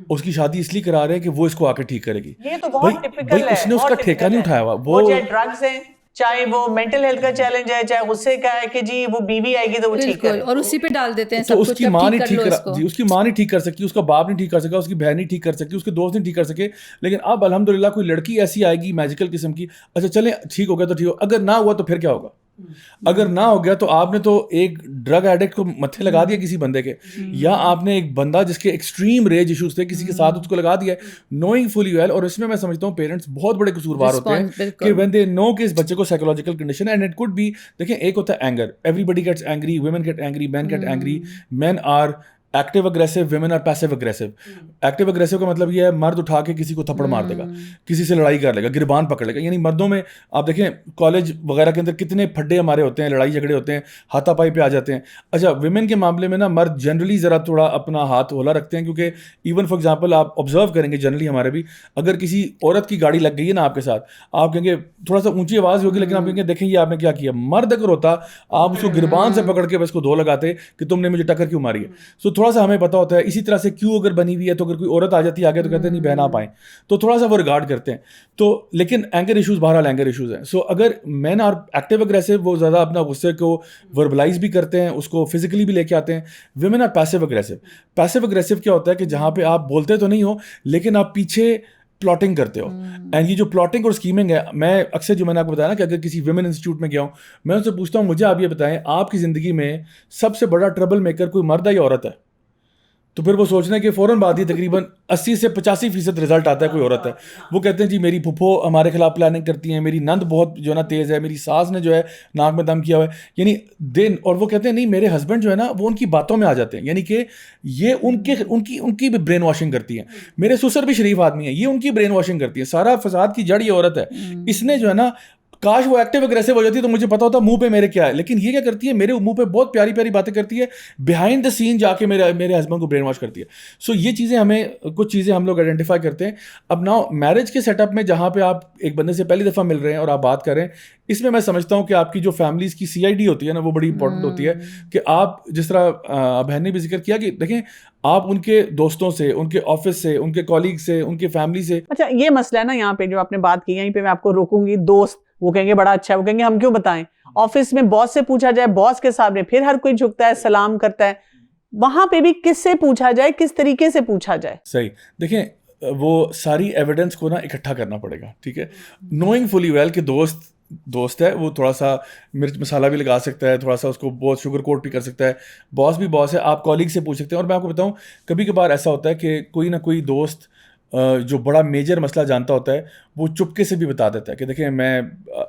اس کی شادی اس لیے کرا رہے ہیں کہ وہ اس کو آ کے ٹھیک کرے گی. یہ تو بہت ٹپیکل ہے, اس نے اس کا ٹھیکہ نہیں اٹھایا ہوا, وہ چاہے ڈرگز ہیں, چاہے وہ مینٹل ہیلتھ کا چیلنج ہے, چاہے غصے کا ہے کہ جی وہ بیوی آئے گی تو وہ ٹھیک کرے, اور اسی پہ ڈال دیتے ہیں تو اس کی ماں نہیں ٹھیک کر, جی اس کی ماں نہیں ٹھیک کر سکتی, اس کا باپ نہیں ٹھیک کر سکا, اس کی بہن نہیں ٹھیک کر سکی, اس کے دوست نہیں ٹھیک کر سکے. لیکن اب الحمدللہ کوئی لڑکی ایسی آئے گی میجیکل قسم کی, اچھا چلیں ٹھیک ہو گیا تو ٹھیک ہو, اگر نہ ہوا تو پھر کیا ہوگا؟ اگر نہ ہو گیا تو آپ نے تو ایک ڈرگ ایڈکٹ کو متھے لگا دیا کسی بندے کے, یا آپ نے ایک بندہ جس کے ایکسٹریم ریج ایشوز تھے کسی کے ساتھ اس کو لگا دیا نوئنگ فلی ویل. اور اس میں سمجھتا ہوں پیرنٹس بہت بڑے قصوروار ہوتے ہیں کہ وین دے نو کہ اس بچے کو psychological condition and it could be. دیکھیں ایک ہوتا ہے anger, everybody gets angry, women get angry, men get angry, men are active aggressive, women are passive aggressive. Active aggressive کا مطلب یہ ہے مرد اٹھا کے کسی کو تھپڑ مار دے گا, کسی سے لڑائی کر لے گا, گربان پکڑ لے گا. یعنی مردوں میں آپ دیکھیں کالج وغیرہ کے اندر کتنے پھڈے ہمارے ہوتے ہیں, لڑائی جھگڑے ہوتے ہیں, ہاتھا پائی پہ آ جاتے ہیں. اچھا ویمن کے معاملے میں نا مرد جنرلی ذرا تھوڑا اپنا ہاتھ ہولا رکھتے ہیں, کیونکہ ایون فار ایگزامپل آپ آبزرو کریں گے جنرلی ہمارے بھی, اگر کسی عورت کی گاڑی لگ گئی ہے نا آپ کے ساتھ, آپ کہیں گے تھوڑا سا اونچی آواز ہوگی, لیکن آپ کہیں گے دیکھیں یہ آپ نے کیا کیا. مرد اگر ہوتا آپ اس کو گربان سے پکڑ کے بس کو دھو لگاتے کہ تم نے مجھے ٹکر کیوں ماری ہے. سو تھوڑا سا ہمیں پتا ہوتا ہے. اسی طرح سے کیوں اگر بنی ہوئی ہے تو اگر کوئی عورت آ جاتی ہے آگے تو کہتے ہیں نہیں بہن آپ آئیں, تو تھوڑا سا وہ ریگارڈ کرتے ہیں. تو لیکن اینگر ایشوز بہرحال اینگر ایشوز ہیں. سو اگر مین آر ایکٹیو اگریسو, وہ زیادہ اپنا غصے کو وربلائز بھی کرتے ہیں, اس کو فزیکلی بھی لے کے آتے ہیں. Women are passive aggressive. Passive aggressive کیا ہوتا ہے کہ جہاں پہ آپ بولتے تو نہیں ہو لیکن آپ پیچھے پلاٹنگ کرتے ہو. اینڈ یہ جو پلاٹنگ اور اسکیمنگ ہے, میں اکثر جو میں نے آپ کو بتایا نا کہ اگر کسی ویمن انسٹیٹیوٹ میں گیا ہوں, میں ان سے پوچھتا ہوں مجھے آپ یہ بتائیں آپ کی زندگی میں سب سے بڑا ٹربل میکر کوئی مرد ہے یا عورت ہے؟ تو پھر وہ سوچنا ہے کہ فوراً بعد ہی تقریباً 80 سے 85% رزلٹ آتا ہے کوئی عورت ہے. وہ کہتے ہیں جی میری پھپھو ہمارے خلاف پلاننگ کرتی ہیں, میری نند بہت جو ہے نا تیز ہے, میری ساس نے جو ہے ناک میں دم کیا ہوا ہے, یعنی دن. اور وہ کہتے ہیں نہیں میرے ہسبینڈ جو ہے نا وہ ان کی باتوں میں آ جاتے ہیں, یعنی کہ یہ ان کی بھی برین واشنگ کرتی ہیں. میرے سسر بھی شریف آدمی ہیں, یہ ان کی برین واشنگ کرتی ہیں. سارا فساد کی جڑ یہ عورت ہے. اس نے جو ہے نا کاش وہ ایکٹیو اگریسو ہو جاتی تو مجھے پتا ہوتا منہ پہ میرے کیا ہے, لیکن یہ کیا کرتی ہے میرے منہ پہ بہت پیاری پیاری باتیں کرتی ہے, بیہائنڈ دا سین جا کے میرے ہسبینڈ کو برین واش کرتی ہے. سو یہ چیزیں ہمیں کچھ چیزیں ہم لوگ آئیڈینٹیفائی کرتے ہیں. اب ناؤ میرج کے سیٹ اپ میں جہاں پہ آپ ایک بندے سے پہلی دفعہ مل رہے ہیں اور آپ بات کر رہے ہیں, اس میں سمجھتا ہوں کہ آپ کی جو فیملیز کی CID ہوتی ہے نا وہ بڑی امپورٹنٹ ہوتی ہے. کہ آپ جس طرح بہن نے بھی ذکر کیا کہ دیکھیں آپ ان کے دوستوں سے, ان کے آفس سے, ان کے کالیگ سے, ان کے فیملی سے. اچھا یہ مسئلہ ہے نا یہاں پہ جو آپ نے بات کی, یہیں پہ میں آپ کو روکوں گی. دوست وہ کہیں گے بڑا اچھا ہے, وہ کہیں گے ہم کیوں بتائیں. آفس میں باس سے پوچھا جائے, باس کے سامنے پھر ہر کوئی جھکتا ہے, سلام کرتا ہے. وہاں پہ بھی کس سے پوچھا جائے, کس طریقے سے پوچھا جائے؟ صحیح. دیکھیں وہ ساری ایویڈنس کو نا اکٹھا کرنا پڑے گا, ٹھیک ہے. نوئنگ فلی ویل کہ دوست ہے, وہ تھوڑا سا مرچ مسالہ بھی لگا سکتا ہے, تھوڑا سا اس کو بہت شوگر کوٹ بھی کر سکتا ہے. باس بھی باس ہے, آپ کالیگ سے پوچھ سکتے ہیں. اور میں آپ کو بتاؤں کبھی کبھار ایسا ہوتا ہے کہ کوئی نہ کوئی دوست جو بڑا میجر مسئلہ جانتا ہوتا ہے وہ چپکے سے بھی بتا دیتا ہے کہ دیکھیں میں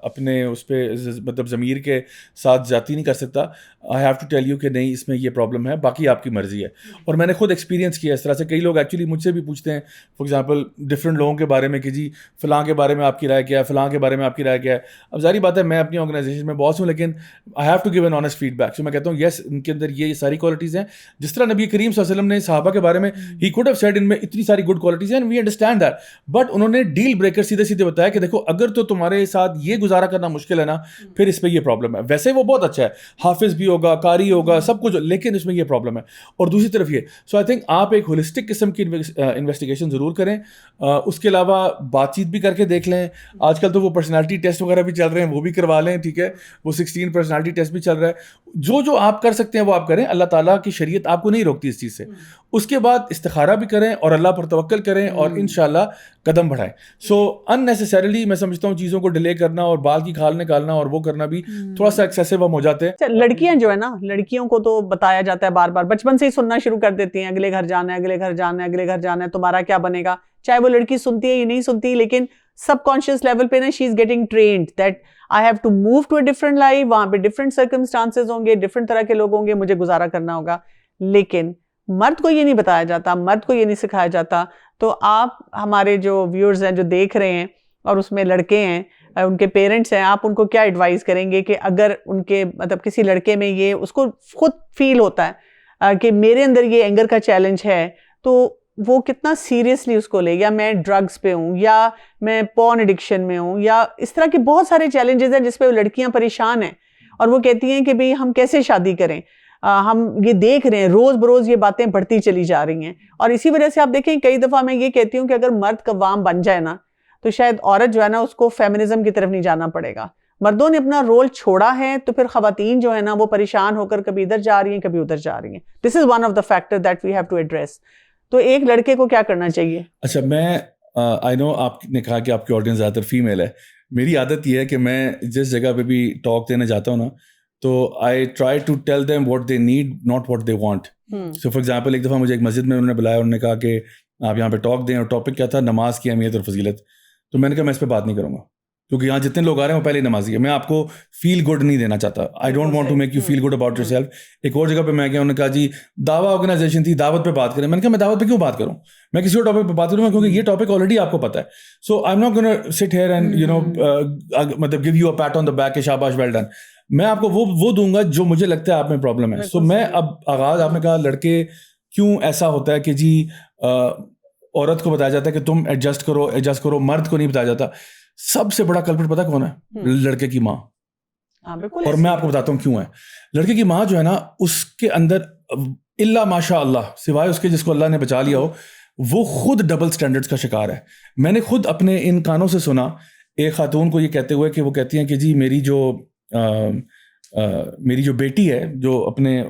اپنے اس پہ مطلب ضمیر کے ساتھ زیادتی نہیں کر سکتا, I have to tell you کہ نہیں اس میں یہ پرابلم ہے, باقی آپ کی مرضی ہے. اور میں نے خود ایکسپیرینس کیا اس طرح سے. کئی لوگ ایکچولی مجھ سے بھی پوچھتے ہیں فار ایگزامپل ڈفرینٹ لوگوں کے بارے میں کہ جی فلاں کے بارے میں آپ کی رائے کیا ہے, فلاں کے بارے میں آپ کی رائے کیا ہے. اب ظاہری بات ہے میں اپنی آرگنائزیشن میں باس ہوں, لیکن I have to give an honest feedback. So میں کہتا ہوں یس ان کے اندر یہ ساری کوالٹیز ہیں. جس طرح نبی کریم صلی اللہ علیہ وسلم نے صحابہ کے بارے میں he could have said in میں اتنی ساری گڈ کوالٹیز ہیں, وی انڈرسٹینڈ دیٹ, بٹ انہوں نے ڈیل بریکر سیدھے سیدھے بتایا کہ دیکھو اگر تو تمہارے ساتھ یہ گزارا کرنا مشکل ہے نا پھر اس پہ یہ پرابلم ہے. ویسے وہ بہت اچھا ہے, حافظ بھی ہوگا, قاری ہوگا, سب کچھ, لیکن اس میں یہ پرابلم ہے. اور دوسری طرف یہ, سو آئی تھنک آپ ایک ہولسٹک قسم کی انویسٹیگیشن ضرور کریں. اس کے علاوہ بات چیت بھی کر کے دیکھ لیں. آج کل تو وہ پرسنالٹی ٹیسٹ وغیرہ بھی چل رہے ہیں, وہ بھی کروا لیں, ٹھیک ہے. وہ 16 پرسنالٹی ٹیسٹ بھی چل رہا ہے, جو آپ کر سکتے ہیں وہ آپ کریں, اللہ تعالیٰ کی شریعت آپ کو نہیں روکتی اس چیز سے. اس کے بعد استخارہ بھی کریں اور اللہ پر توکل کریں اور انشاءاللہ قدم بڑھائیں. سو unnecessarily میں سمجھتا ہوں چیزوں کو ڈیلے کرنا اور بال کی کھال نکالنا اور وہ کرنا بھی تھوڑا سا ایکسیسو ہم ہو جاتے ہیں. لڑکیاں جو ہے نا, لڑکیوں کو تو بتایا جاتا ہے بار بار, بچپن سے ہی سننا شروع کر دیتی ہیں, اگلے گھر جانا ہے, اگلے گھر جانا ہے, اگلے گھر جانا ہے, تمہارا کیا بنے گا. چاہے وہ لڑکی سنتی ہے یا نہیں سنتی, لیکن سب کانشیس لیول پہ نا she is getting trained that I have to move to a different life, وہاں پہ different circumstances ہوں گے, different طرح کے لوگ ہوں گے, مجھے گزارا کرنا ہوگا. لیکن مرد کو یہ نہیں بتایا جاتا, مرد کو یہ نہیں سکھایا جاتا. تو آپ ہمارے جو ویورز ہیں جو دیکھ رہے ہیں اور اس میں لڑکے ہیں, ان کے پیرنٹس ہیں, آپ ان کو کیا ایڈوائز کریں گے کہ اگر ان کے مطلب کسی لڑکے میں یہ اس کو خود فیل ہوتا ہے کہ میرے اندر یہ اینگر کا چیلنج ہے, تو وہ کتنا سیریسلی اس کو لے, یا میں ڈرگز پہ ہوں, یا میں پورن ایڈکشن میں ہوں, یا اس طرح کے بہت سارے چیلنجز ہیں جس پہ وہ لڑکیاں پریشان ہیں اور وہ کہتی ہیں کہ بھئی ہم کیسے شادی کریں. ہم یہ دیکھ رہے ہیں روز بروز یہ باتیں بڑھتی چلی جا رہی ہیں, اور اسی وجہ سے آپ دیکھیں کئی دفعہ میں یہ کہتی ہوں کہ اگر مرد قوام بن جائے نا تو شاید عورت جو ہے نا اس کو فیمنزم کی طرف نہیں جانا پڑے گا. مردوں نے اپنا رول چھوڑا ہے تو پھر خواتین جو ہے نا وہ پریشان ہو کر کبھی ادھر جا رہی ہیں کبھی ادھر جا رہی ہیں. This is one of the factor that we have to address. تو ایک لڑکے کو کیا کرنا چاہیے؟ اچھا, میں آئی نو آپ نے کہا کہ آپ کی آڈینس زیادہ تر فیمیل ہے. میری عادت یہ ہے کہ میں جس جگہ پہ بھی ٹاک دینے جاتا ہوں نا تو I try to tell them what they need not what they want. So for example ایک دفعہ مجھے ایک مسجد میں انہوں نے بلایا, انہوں نے کہا کہ آپ یہاں پہ ٹاک دیں, اور ٹاپک کیا تھا, نماز کی اہمیت اور فضیلت. تو میں نے کہا میں اس پہ بات نہیں کروں گا کیونکہ یہاں جتنے لوگ آ رہے ہیں وہ پہلے نمازی ہے. میں آپ کو فیل گڈ نہیں دینا چاہتا. I don't want to make you feel good about yourself. ایک اور جگہ پہ میں گیا, انہوں نے کہا جی دعویٰ آرگنائزیشن تھی, دعوت پہ بات کریں. میں نے کہا میں دعوت پہ کیوں بات کروں, میں کسی اور ٹاپک پہ بات کروں گا کیونکہ یہ ٹاپک آلریڈی آپ کو پتہ ہے. So I am not gonna سٹ ہیئر اینڈ یو نو مطلب give you a pat on the back کہ شاباش ویل ڈن. میں آپ کو وہ دوں گا جو مجھے لگتا ہے آپ میں پرابلم ہے. سو میں اب آغاز, آپ نے کہا لڑکے کیوں ایسا ہوتا ہے کہ جی عورت کو بتایا جاتا ہے کہ تم ایڈجسٹ کرو, مرد کو نہیں بتایا جاتا. سب سے بڑا کلپٹ پتہ کون ہے؟ لڑکے کی ماں. اور میں آپ کو بتاتا ہوں کیوں ہے. لڑکے کی ماں جو ہے نا اس کے اندر الا ماشاء اللہ, سوائے اس کے جس کو اللہ نے بچا لیا ہو, وہ خود ڈبل سٹینڈرڈز کا شکار ہے. میں نے خود اپنے ان کانوں سے سنا ایک خاتون کو یہ کہتے ہوئے کہ وہ کہتی ہیں کہ جی میری جو بیٹی ہے جو اپنے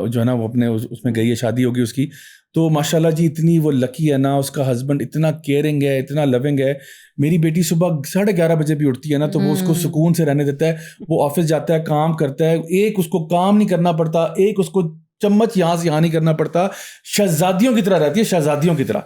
جو ہے نا وہ اپنے اس میں گئی ہے, شادی ہوگی اس کی, تو ماشاء اللہ جی اتنی وہ لکی ہے نا, اس کا ہسبینڈ اتنا کیئرنگ ہے, اتنا لونگ ہے. میری بیٹی صبح 11:30 بجے بھی اٹھتی ہے نا تو وہ اس کو سکون سے رہنے دیتا ہے. وہ آفس جاتا ہے, کام کرتا ہے, ایک اس کو کام نہیں کرنا پڑتا, ایک اس کو چمچ یہاں سے یہاں نہیں کرنا پڑتا. شہزادیوں کی طرح رہتی ہے, شہزادیوں کی طرح.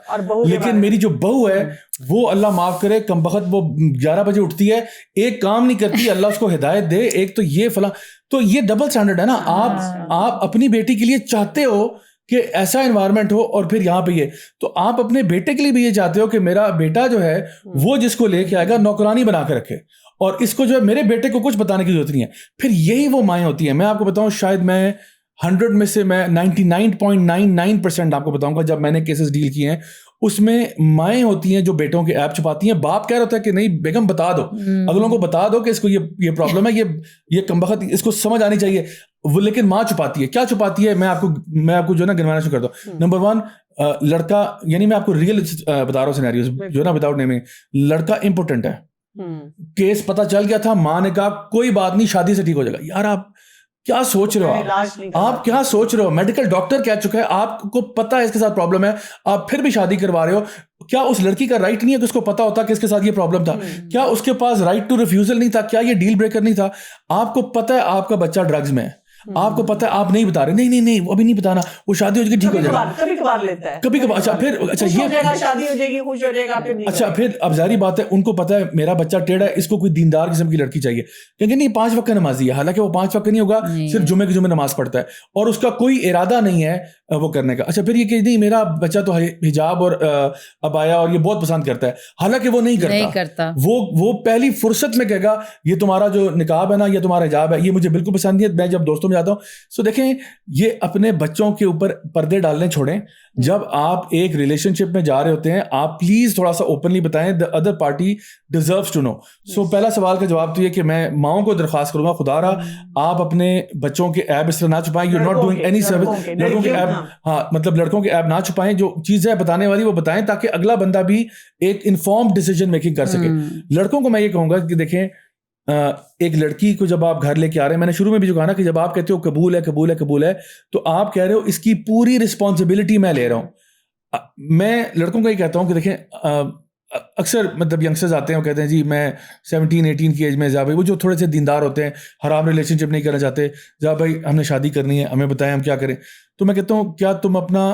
لیکن میری جو بہو ہے وہ اللہ معاف کرے کم بخت, وہ 11 بجے اٹھتی ہے, ایک کام نہیں کرتی, اللہ اس کو ہدایت دے. ایک تو یہ فلاں, تو یہ ڈبل سٹینڈرڈ ہے نا. آپ اپنی بیٹی کے لیے چاہتے ہو کہ ایسا انوائرمنٹ ہو, اور پھر یہاں پہ یہ, تو آپ اپنے بیٹے کے لیے بھی یہ چاہتے ہو کہ میرا بیٹا جو ہے وہ جس کو لے کے آئے گا نوکرانی بنا کے رکھے, اور اس کو جو ہے میرے بیٹے کو کچھ بتانے کی ضرورت نہیں ہے. پھر یہی وہ مائیں ہوتی ہیں. میں آپ کو بتاؤں شاید میں 100 میں سے میں 99.99% آپ کو بتاؤں گا جب میں نے کیسز ڈیل کیے ہیں اس میں مائیں ہوتی ہیں جو بیٹوں کے ایپ چھپاتی ہیں. باپ کہہ رہا ہوتا ہے کہ نہیں بیگم بتا دو, اگلوں کو بتا دو کہ اس کو یہ پرابلم ہے, یہ کمبخت اس کو سمجھ آنی چاہیے, وہ لیکن ماں چھپاتی ہے. کیا چھپاتی ہے؟ میں آپ کو جو ہے نا گنوانا شروع کرتا ہوں. نمبر 1, لڑکا, یعنی میں آپ کو ریئل بتا رہا ہوں سینیریوز جو ہے نا وداؤٹ نیمنگ. لڑکا امپورٹنٹ ہے, کیس پتہ چل گیا تھا, ماں نے کہا کوئی بات نہیں شادی سے ٹھیک ہو جائے گا. یار آپ کیا سوچ رہے ہو, آپ کیا سوچ رہے ہو؟ میڈیکل ڈاکٹر کہہ چکا ہے, آپ کو پتا ہے اس کے ساتھ پرابلم ہے, آپ پھر بھی شادی کروا رہے ہو. کیا اس لڑکی کا رائٹ نہیں ہے کہ اس کو پتا ہوتا کہ اس کے ساتھ یہ پرابلم تھا؟ کیا اس کے پاس رائٹ ٹو ریفیوزل نہیں تھا؟ کیا یہ ڈیل بریکر نہیں تھا؟ آپ کو پتا ہے آپ کا بچہ ڈرگز میں ہے, آپ کو پتا ہے آپ نہیں بتا رہے, نہیں وہ ابھی نہیں بتانا, وہ شادی ہو جائے گی ٹھیک ہو جائے گا, کبھی کبھار. اچھا پھر یہ شادی ہو جائے گی خوش ہو جائے گا. اچھا پھر اب ظاہری بات ہے ان کو پتا ہے میرا بچہ ٹیڑھا ہے, اس کو کوئی دیندار قسم کی لڑکی چاہیے, کیونکہ نہیں 5 وقت کا نمازی ہے, حالانکہ وہ 5 وقت نہیں ہوگا, صرف جمعے کے جمعے نماز پڑھتا ہے اور اس کا کوئی ارادہ نہیں ہے وہ کرنے کا. اچھا پھر یہ کہ نہیں میرا بچہ تو حجاب اور عبایا اور یہ بہت پسند کرتا ہے, حالانکہ وہ نہیں کرتا. وہ پہلی فرصت میں کہے گا یہ تمہارا جو نقاب ہے نا, یہ تمہارا حجاب ہے, یہ مجھے بالکل پسند نہیں ہے. میں جب دوستوں میں جاتا ہوں سو دیکھیں یہ اپنے بچوں کے اوپر پردے ڈالنے چھوڑیں. جب آپ ایک ریلیشن شپ میں جا رہے ہوتے ہیں آپ پلیز تھوڑا سا اوپنلی بتائیں, the other party deserves to know. سو پہلا سوال کا جواب تو یہ کہ میں ماؤں کو درخواست کروں گا, خدا رہا آپ اپنے بچوں کے ایپ اس طرح نہ چھپائیں. you're not doing any service. لڑکوں کے ایپ, ہاں مطلب لڑکوں کے ایپ نہ چھپائیں, جو چیز ہے بتانے والی وہ بتائیں تاکہ اگلا بندہ بھی ایک انفارمڈ ڈیسیجن میکنگ کر سکے. لڑکوں کو میں یہ کہوں گا کہ دیکھیں ایک لڑکی کو جب آپ گھر لے کے آ رہے ہیں, میں نے شروع میں بھی جو کہا نا کہ جب آپ کہتے ہو قبول ہے قبول ہے قبول ہے, تو آپ کہہ رہے ہو اس کی پوری رسپانسبلٹی میں لے رہا ہوں. میں لڑکوں کا ہی کہتا ہوں کہ دیکھیں اکثر مطلب ینگسٹرز آتے ہیں وہ کہتے ہیں جی میں 17-18 کی ایج میں جا بھائی, وہ جو تھوڑے سے دیندار ہوتے ہیں, حرام ریلیشن شپ نہیں کرنا چاہتے, جا بھائی ہم نے شادی کرنی ہے, ہمیں بتائیں ہم کیا کریں. تو میں کہتا ہوں کیا تم اپنا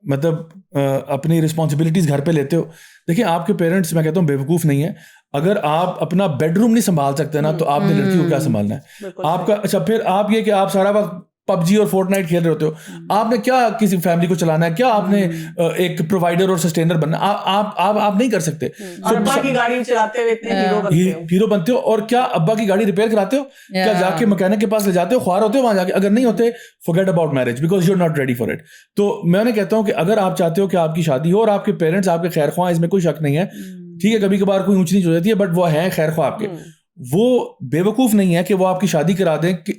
مطلب اپنی رسپانسبلٹیز گھر پہ لیتے ہو؟ دیکھیں آپ کے پیرنٹس میں کہتا ہوں بیوقوف نہیں ہے. اگر آپ اپنا بیڈ روم نہیں سنبھال سکتے نا تو آپ نے لڑکی کو کیا سنبھالنا ہے آپ کا. اچھا پھر آپ یہ کہ آپ سارا وقت پب جی اور فورٹ نائٹ کھیل رہے ہوتے ہو, آپ نے کیا کسی فیملی کو چلانا ہے, کیا آپ نے ایک پرووائڈر اور سسٹینر بننا, آپ نہیں کر سکتے. ابا کی گاڑی چلاتے ہوئے اتنے ہیرو بنتے ہو, اور کیا ابا کی گاڑی ریپیئر کراتے ہو, کیا جا کے مکینک کے پاس لے جاتے ہو, خوار ہوتے ہو وہاں جا کے, اگر نہیں ہوتے forget about marriage because you're not ready for it. تو میں نے کہتا ہوں کہ اگر آپ چاہتے ہو کہ آپ کی شادی ہو اور آپ کے پیرنٹس آپ کے خیر خواہ, اس میں کوئی شک نہیں ہے, ٹھیک ہے کبھی کبھار کوئی اونچ نیچ ہو جاتی ہے, بٹ وہ ہیں خیر خواہ آپ کے, وہ بے وقوف نہیں ہے کہ وہ آپ کی شادی کرا دیں کہ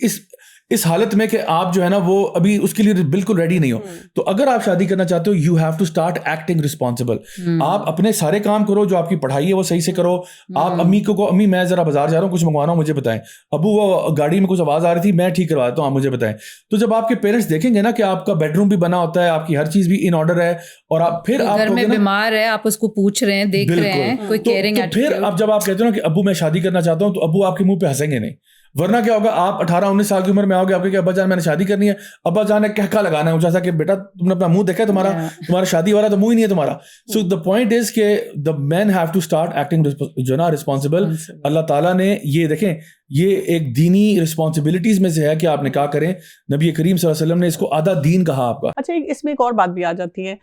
اس حالت میں کہ آپ جو ہے نا وہ ابھی اس کے لیے بالکل ریڈی نہیں ہو. تو اگر آپ شادی کرنا چاہتے ہو you have to start acting responsible. آپ اپنے سارے کام کرو, جو آپ کی پڑھائی ہے وہ صحیح سے کرو. آپ امی کو امی میں ذرا بازار جا رہا ہوں کچھ منگوانا ہوں مجھے بتائیں, ابو وہ گاڑی میں کچھ آواز آ رہی تھی میں ٹھیک کروا دیتا ہوں آپ مجھے بتائیں. تو جب آپ کے پیرنٹس دیکھیں گے نا کہ آپ کا بیڈ روم بھی بنا ہوتا ہے, آپ کی ہر چیز بھی ان آرڈر ہے, اور آپ پھر آپ گھر میں بیمار ہے آپ اس کو پوچھ رہے ہیں دیکھ رہے ہیں کوئی کیئرنگ ایٹیٹیوڈ, پھر اب جب آپ کہتے ہو نا کہ ابو میں شادی کرنا چاہتا ہوں تو ابو آپ کے منہ پہ ہنسیں گے نہیں. ورنہ کیا ہوگا, آپ 18-19 سال کی عمر میں آؤ گے, آپ کے ابا جان میں نے شادی کرنی ہے, ابا جان نے کہکا لگانا ہے جیسا کہ بیٹا تم نے اپنا منہ دیکھا ہے, تمہارا شادی والا تو منہ ہی نہیں ہے تمہارا. سو دا پوائنٹ از کہ دا مین ہیو ٹو اسٹارٹ ایکٹنگ جو نا رسپانسبل. اللہ تعالیٰ نے یہ دیکھیں یہ ایک دینی رسپانسبلٹیز میں سے ہے کہ آپ نکاح کریں. نبی کریم صلی اللہ علیہ وسلم نے اس کو آدھا دین کہا آپ کا. اچھا اس میں ایک اور بات بھی آ جاتی ہے,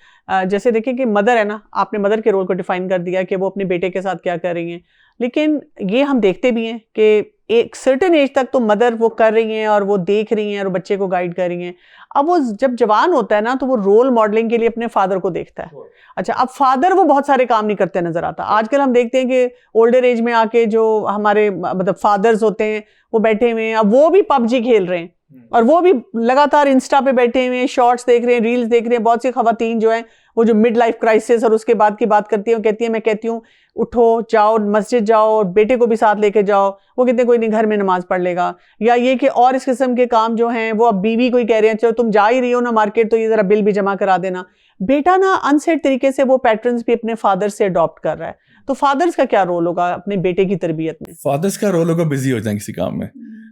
جیسے دیکھیں کہ مدر ہے نا, آپ نے مدر کے رول کو ڈیفائن کر دیا کہ وہ اپنے بیٹے کے ساتھ کیا کر رہی ہیں, لیکن یہ ہم دیکھتے بھی ہیں کہ ایک سرٹن ایج تک تو مدر وہ کر رہی ہیں اور وہ دیکھ رہی ہیں اور بچے کو گائیڈ کر رہی ہیں. اب وہ جب جوان ہوتا ہے نا تو وہ رول ماڈلنگ کے لیے اپنے فادر کو دیکھتا ہے. اچھا اب فادر وہ بہت سارے کام نہیں کرتے نظر آتا. آج کل ہم دیکھتے ہیں کہ اولڈر ایج میں آ کے جو ہمارے مطلب فادرز ہوتے ہیں وہ بیٹھے ہوئے ہیں, اب وہ بھی پب جی کھیل رہے ہیں اور وہ بھی لگاتار انسٹا پہ بیٹھے ہوئے ہیں, شارٹس دیکھ رہے ہیں, ریلز دیکھ رہے ہیں. بہت سی خواتین جو ہیں وہ جو مڈ لائف کرائسس اور اس کے بعد کی بات کرتی ہیں, کہتی ہیں میں کہتی ہوں اٹھو جاؤ مسجد جاؤ اور بیٹے کو بھی ساتھ لے کے جاؤ, وہ کہتے ہیں کوئی نہیں گھر میں نماز پڑھ لے گا. یا یہ کہ اور اس قسم کے کام جو ہیں وہ اب بیوی کو ہی کہہ رہے ہیں چلو تم جا ہی رہی ہو نا مارکیٹ تو یہ ذرا بل بھی جمع کرا دینا. بیٹا نا انسیٹ طریقے سے وہ پیٹرنز بھی اپنے فادر سے اڈاپٹ کر رہا ہے. تو فادرز کا کیا رول ہوگا اپنے بیٹے کی تربیت میں؟ فادرز کا رول ہوگا بزی ہو جائیں کسی کام میں.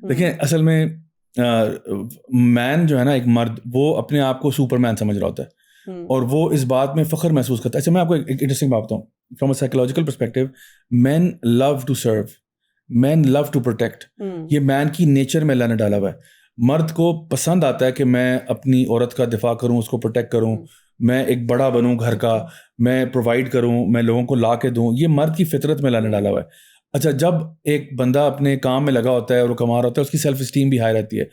دیکھیں اصل میں مین جو ہے نا ایک مرد وہ اپنے آپ کو سپر مین سمجھ رہا ہوتا ہے اور وہ اس بات میں فخر محسوس کرتا ہے. اچھا میں آپ کو ایک انٹرسٹنگ بات بتاؤں from a psychological perspective, men love to serve, men love to protect. یہ مین کی نیچر میں اللہ نے ڈالا ہوا ہے. مرد کو پسند آتا ہے کہ میں اپنی عورت کا دفاع کروں, اس کو پروٹیکٹ کروں, میں ایک بڑا بنوں گھر کا, میں پرووائڈ کروں, میں لوگوں کو لا کے دوں. یہ مرد کی فطرت میں اللہ نے ڈالا ہوا ہے. اچھا جب ایک بندہ اپنے کام میں لگا ہوتا ہے اور وہ کما رہا ہوتا ہے اس کی سیلف اسٹیم بھی ہائی رہتی ہے.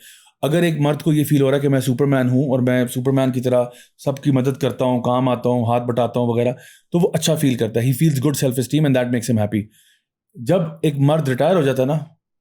اگر ایک مرد کو یہ فیل ہو رہا ہے کہ میں سپر مین ہوں اور میں سپر مین کی طرح سب کی مدد کرتا ہوں, کام آتا ہوں, ہاتھ بٹاتا ہوں وغیرہ, تو وہ اچھا فیل کرتا ہے. He feels good self esteem and that makes him happy. جب ایک مرد ریٹائر ہو جاتا ہے نا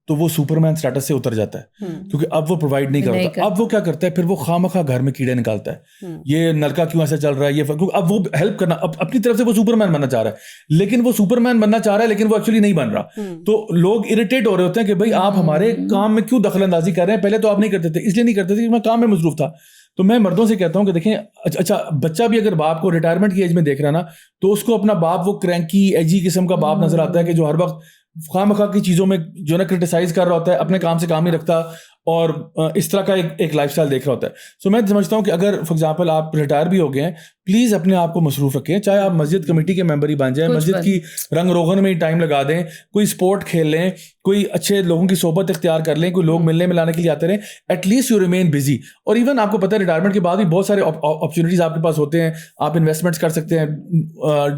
تو وہ سپر مین اسٹیٹس سے اتر جاتا ہے کیونکہ اب وہ پرووائڈ نہیں کرتا. اب وہ کیا کرتا ہے, پھر وہ خواہ مخواہ گھر میں کیڑے نکالتا ہے, یہ نلکا کیوں ایسا چل رہا ہے, یہ اب وہ ہیلپ کرنا اپنی طرف سے وہ سپر مین بننا چاہ رہا ہے, لیکن وہ سپر مین بننا چاہ رہا ہے لیکن وہ ایکچولی نہیں بن رہا. تو لوگ اریٹیٹ ہو رہے ہوتے ہیں کہ بھائی آپ ہمارے کام میں کیوں دخل اندازی کر رہے ہیں, پہلے تو آپ نہیں کرتے تھے. اس لیے نہیں کرتے تھے کہ میں کام میں مصروف تھا. تو میں مردوں سے کہتا ہوں کہ دیکھیں اچھا بچہ بھی اگر باپ کو ریٹائرمنٹ کی ایج میں دیکھ رہا ہے نا تو اس کو اپنا باپ وہ کرینکی ایجی قسم کا باپ نظر آتا ہے کہ جو ہر وقت خواہ مخواہ کی چیزوں میں جو نا کرٹیسائز کر رہا ہوتا ہے, اپنے کام سے کام نہیں رکھتا اور اس طرح کا ایک لائف اسٹائل دیکھ رہا ہوتا ہے. سو میں سمجھتا ہوں کہ اگر فار ایگزامپل آپ ریٹائر بھی ہو گئے ہیں, پلیز اپنے آپ کو مصروف رکھیں. چاہے آپ مسجد کمیٹی کے ممبر ہی بن جائیں, مسجد کی رنگ روغن میں ہی ٹائم لگا دیں, کوئی اسپورٹ کھیل لیں, کوئی اچھے لوگوں کی صحبت اختیار کر لیں, کوئی لوگ ملنے ملانے کے لیے آتے رہیں. At least you remain busy. اور ایون آپ کو پتہ ہے ریٹائرمنٹ کے بعد بھی بہت سارے اپرچونیٹیز آپ کے پاس ہوتے ہیں, آپ انویسٹمنٹس کر سکتے ہیں,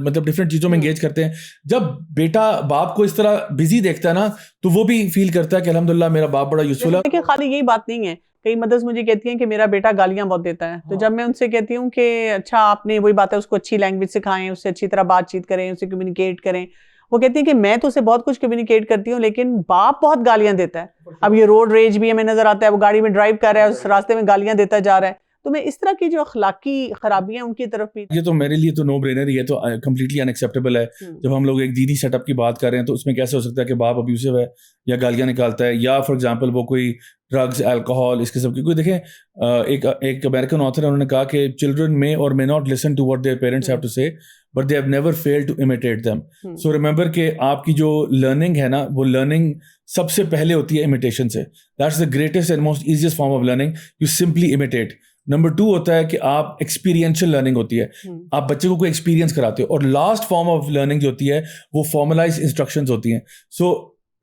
مطلب ڈفرینٹ چیزوں میں انگیج کرتے ہیں. جب بیٹا باپ کو اس طرح بزی دیکھتا ہے نا تو وہ بھی فیل کرتا ہے کہ الحمدللہ میرا باپ بڑا یوزفل ہے. لیکن خالی یہی بات نہیں ہے, کئی مدرس مجھے کہتی ہیں کہ میرا بیٹا گالیاں بہت دیتا ہے. تو جب میں ان سے کہتی ہوں کہ اچھا آپ نے وہی بات ہے اس کو اچھی لینگویج سکھائیں, اس سے اچھی طرح بات چیت کریں, اس سے کمیونیکیٹ کریں. وہ کہتی ہیں کہ میں تو اسے بہت کچھ کمیونیکیٹ کرتی ہوں لیکن باپ بہت گالیاں دیتا ہے. اب یہ روڈ ریج بھی ہمیں نظر آتا ہے, وہ گاڑی میں ڈرائیو کر رہا ہے اس راستے میں گالیاں دیتا جا رہا ہے. تو میں اس طرح کی جو اخلاقی خرابیاں ان کی طرف بھی. یہ تو میرے لیے تو نو برینر ہی ہے, تو کمپلیٹلی ان ایکسیپٹیبل ہے. جب ہم لوگ ایک دینی سیٹ اپ کی بات کر رہے ہیں تو اس میں کیسے ہو سکتا ہے کہ باپ ابیوسو ہے یا گالیاں نکالتا ہے, یا فار ایگزامپل وہ کوئی ڈرگز, الکوہول, اس قسم کی کوئی. دیکھیں ایک امریکن آتھر ہے, انہوں نے کہا کہ children may or may not listen to what their parents have to say, but they have never failed to imitate them. So remember کہ آپ کی جو لرننگ ہے نا, وہ لرننگ سب سے پہلے ہوتی ہے امیٹیشن سے. That's the greatest and most easiest form of learning. You simply imitate. Number 2 ہوتا ہے کہ آپ ایکسپیرینشیل لرننگ ہوتی ہے, آپ بچے کو کوئی ایکسپیرینس کراتے ہو. اور لاسٹ فارم آف لرننگ جو ہوتی ہے وہ فارملائز انسٹرکشنز ہوتی ہیں. سو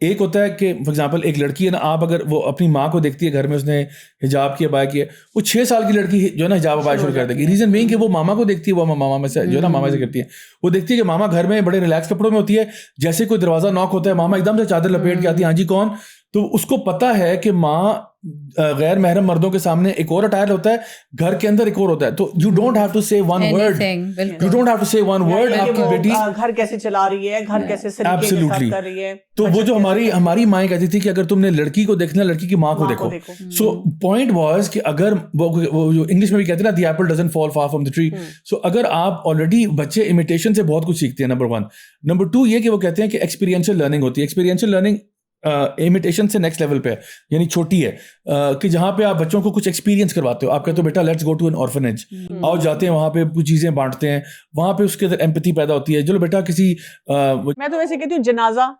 ایک ہوتا ہے کہ فار ایگزامپل ایک لڑکی ہے نا, آپ اگر وہ اپنی ماں کو دیکھتی ہے گھر میں, اس نے حجاب کی ابایا کی ہے, وہ 6 سال کی لڑکی جو ہے نا حجاب ابایا شروع کر دے گی. ریزن بینگ کہ وہ ماما کو دیکھتی ہے, وہ ماما میں سے جو ہے نا ماما سے کرتی ہے, وہ دیکھتی ہے کہ ماما گھر میں بڑے ریلیکس کپڑوں میں ہوتی ہے, جیسے کوئی دروازہ ناک ہوتا ہے ماما ایک دم سے چادر لپیٹ کے آتی ہے, ہاں جی کون. تو اس کو پتا ہے کہ ماں غیر محرم مردوں کے سامنے ایک اور اٹائر ہوتا ہے, گھر کے اندر ایک اور ہوتا ہے. تو you don't have to say one word, you don't have to say one word. آپ کی بیٹی گھر کیسے چلا رہی ہے, گھر کیسے سلیقے کے ساتھ کر رہی ہے. تو وہ جو ہماری مائیں کہتی تھی کہ اگر تم نے لڑکی کو دیکھنا, لڑکی کی ماں کو دیکھو. سو پوائنٹ واز کہ اگر وہ جو انگلش میں بھی کہتے ہیں نا, the apple doesn't fall far from the tree. So اگر آپ آلریڈی بچے امیٹیشن سے بہت کچھ سیکھتے ہیں, نمبر 1. نمبر 2 یہ کہ وہ کہتے ہیں کہ ایکسپیرینشیل لرننگ ہوتی ہے. ایکسپیرینشیل لرننگ امیٹیشن سے نیکسٹ لیول پہ ہے, یعنی چھوٹی ہے, کہ جہاں پہ آپ بچوں کو کچھ ایکسپیرینس کرواتے ہو. آپ کہتے ہو بیٹا let's go to an orphanage, آؤ جاتے ہیں وہاں پہ کچھ چیزیں بانٹتے ہیں, وہاں پہ اس کے اندر ایمپتھی پیدا ہوتی ہے. چلو بیٹا کسی میں تو ویسے کہتی ہوں